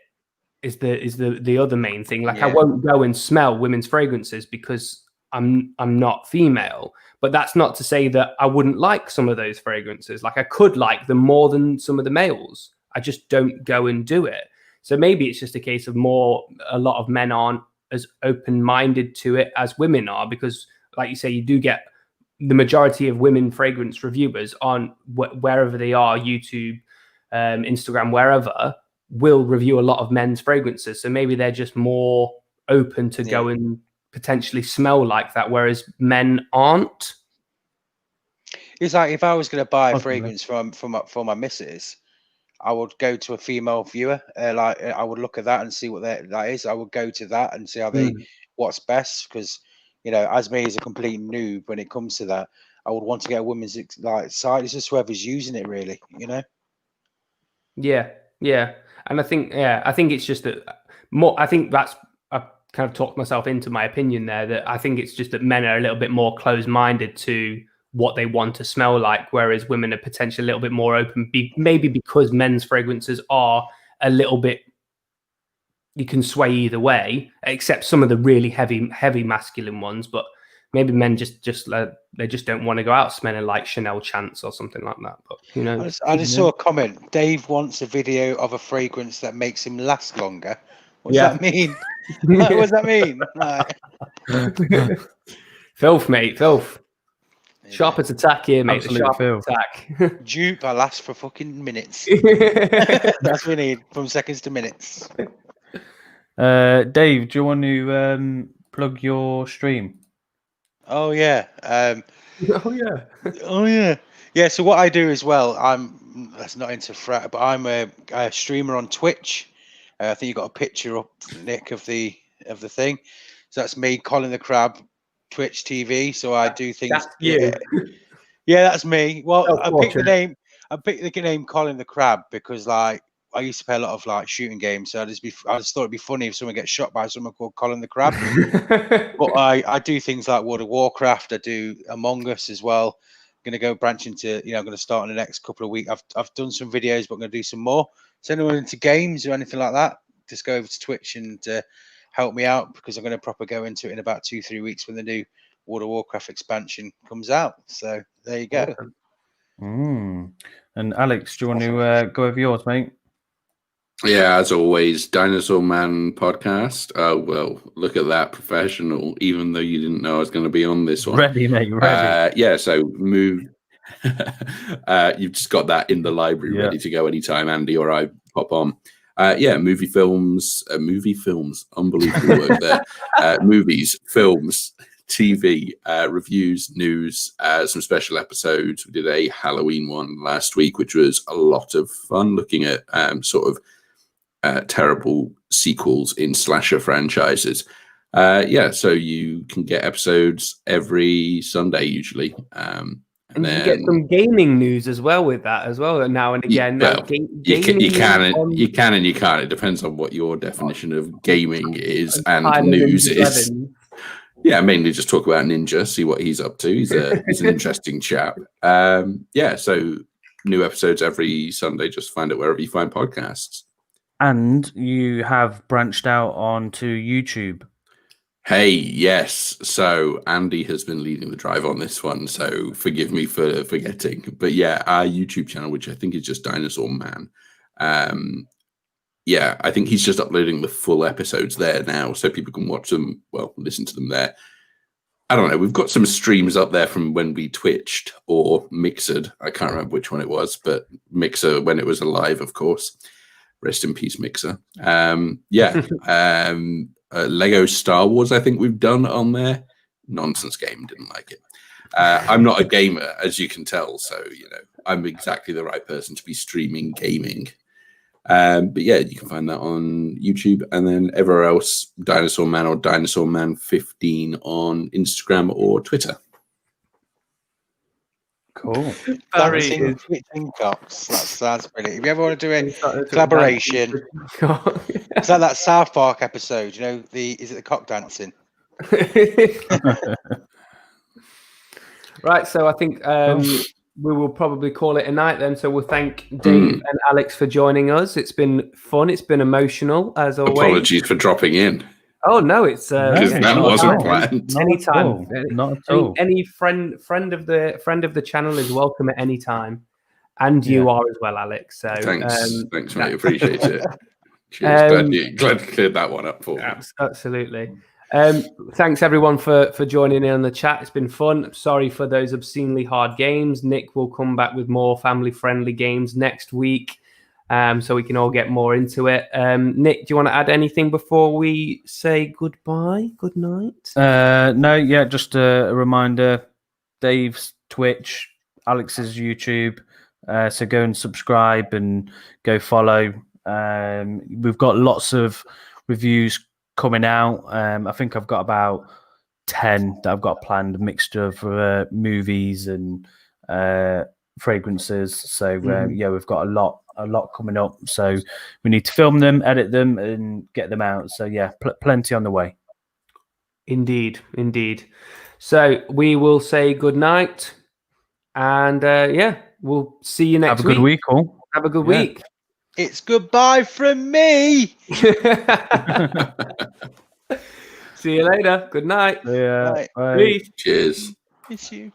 [SPEAKER 2] is the other main thing. Like I won't go and smell women's fragrances because I'm not female. But that's not to say that I wouldn't like some of those fragrances. Like I could like them more than some of the males. I just don't go and do it. So maybe it's just a case of a lot of men aren't as open-minded to it as women are, because like you say, you do get the majority of women fragrance reviewers on wherever they are, YouTube, Instagram, wherever, will review a lot of men's fragrances. So maybe they're just more open to go and potentially smell like that, whereas men aren't.
[SPEAKER 3] It's like if I was going to buy a fragrance for my missus, I would go to a female viewer. I would look at that and see what that is. I would go to that and see how what's best, because as me as a complete noob when it comes to that, I would want to get a woman's side. It's just whoever's using it, really.
[SPEAKER 2] Yeah, and I think it's just that more. I think that's I kind of talked myself into my opinion there, that I think it's just that men are a little bit more closed-minded to what they want to smell like, whereas women are potentially a little bit more open, maybe because men's fragrances are a little bit, you can sway either way, except some of the really heavy masculine ones. But maybe men just they just don't want to go out smelling like Chanel Chance or something like that. But
[SPEAKER 3] I just saw a comment. Dave wants a video of a fragrance that makes him last longer. What does that mean? What does that mean?
[SPEAKER 2] Filth, mate, filth. Sharpest attack here, mate.
[SPEAKER 1] Absolute
[SPEAKER 2] the attack.
[SPEAKER 3] Dupe, I last for fucking minutes. That's what we need, from seconds to minutes.
[SPEAKER 1] Dave, do you want to plug your stream?
[SPEAKER 3] Oh yeah.
[SPEAKER 2] Oh yeah.
[SPEAKER 3] Yeah. So what I do as well, that's not into frat, but I'm a streamer on Twitch. I think you got a picture up, Nick, of the thing. So that's me, Colin the Crab, Twitch TV. So I do things.
[SPEAKER 2] That's you.
[SPEAKER 3] Yeah, that's me. Well, I picked the name Colin the Crab because I used to play a lot of shooting games. So I just thought it'd be funny if someone gets shot by someone called Colin the Crab. But I do things like World of Warcraft. I do Among Us as well. Going to go branch into, I'm going to start in the next couple of weeks. I've done some videos, but I'm going to do some more. So anyone into games or anything like that, just go over to Twitch and help me out, because I'm going to proper go into it in about 2-3 weeks when the new World of Warcraft expansion comes out. So there you go.
[SPEAKER 1] And Alex, do you want to go over yours, mate?
[SPEAKER 4] Yeah, as always, Dinosaur Man podcast. Oh, well, look at that, professional, even though you didn't know I was going to be on this one.
[SPEAKER 1] Ready, mate, ready.
[SPEAKER 4] Yeah, so move. You've just got that in the library ready to go anytime Andy or I pop on. Movie films, unbelievable work there. Movies, films, TV, reviews, news, some special episodes. We did a Halloween one last week, which was a lot of fun, looking at sort of terrible sequels in slasher franchises. So you can get episodes every Sunday usually.
[SPEAKER 2] And then, you get some gaming news as well with that as well now and again.
[SPEAKER 4] You can and you can't. It depends on what your definition of gaming is and news is. Yeah, mainly just talk about Ninja, see what he's up to. He's an interesting chap. So new episodes every Sunday. Just find it wherever you find podcasts.
[SPEAKER 1] And you have branched out onto YouTube.
[SPEAKER 4] Hey, yes. So Andy has been leading the drive on this one, so forgive me for forgetting. But yeah, our YouTube channel, which I think is just Dinosaur Man. I think he's just uploading the full episodes there now, so people can watch them, listen to them there. I don't know. We've got some streams up there from when we twitched or mixered. I can't remember which one it was, but Mixer when it was alive, of course. Rest in peace, Mixer. Lego Star Wars, I think we've done on there. Nonsense game, didn't like it. I'm not a gamer, as you can tell, so I'm exactly the right person to be streaming gaming. You can find that on YouTube, and then everywhere else, Dinosaur Man or Dinosaur Man 15 on Instagram or Twitter.
[SPEAKER 1] Cool.
[SPEAKER 3] Dancing cocks. That sounds brilliant. If you ever want to do a collaboration, it's like that South Park episode. Is it the cock dancing?
[SPEAKER 2] Right. So I think we will probably call it a night then. So we'll thank Dave and Alex for joining us. It's been fun. It's been emotional as always.
[SPEAKER 4] Apologies for dropping in.
[SPEAKER 2] Oh no, it's
[SPEAKER 4] because that wasn't planned.
[SPEAKER 2] Anytime,
[SPEAKER 1] not at all.
[SPEAKER 2] Any friend of the channel is welcome at any time, and you are as well, Alex. So
[SPEAKER 4] thanks, mate. Appreciate it. Cheers. Glad you cleared that one up for me.
[SPEAKER 2] Absolutely. Thanks everyone for joining in on the chat. It's been fun. Sorry for those obscenely hard games. Nick will come back with more family-friendly games next week. So we can all get more into it. Nick, do you want to add anything before we say goodbye? Good night?
[SPEAKER 1] No, just a reminder, Dave's Twitch, Alex's YouTube. So go and subscribe and go follow. We've got lots of reviews coming out. I think I've got about 10 that I've got planned, a mixture of movies and fragrances. So we've got a lot coming up, so we need to film them, edit them, and get them out. So plenty on the way.
[SPEAKER 2] Indeed. So we will say good night, and we'll see you next week.
[SPEAKER 1] Have a good week, all.
[SPEAKER 2] Have a good week.
[SPEAKER 3] It's goodbye from me.
[SPEAKER 2] See you later. Good night.
[SPEAKER 1] Yeah.
[SPEAKER 3] Bye.
[SPEAKER 2] Peace.
[SPEAKER 4] Cheers.
[SPEAKER 3] Miss you.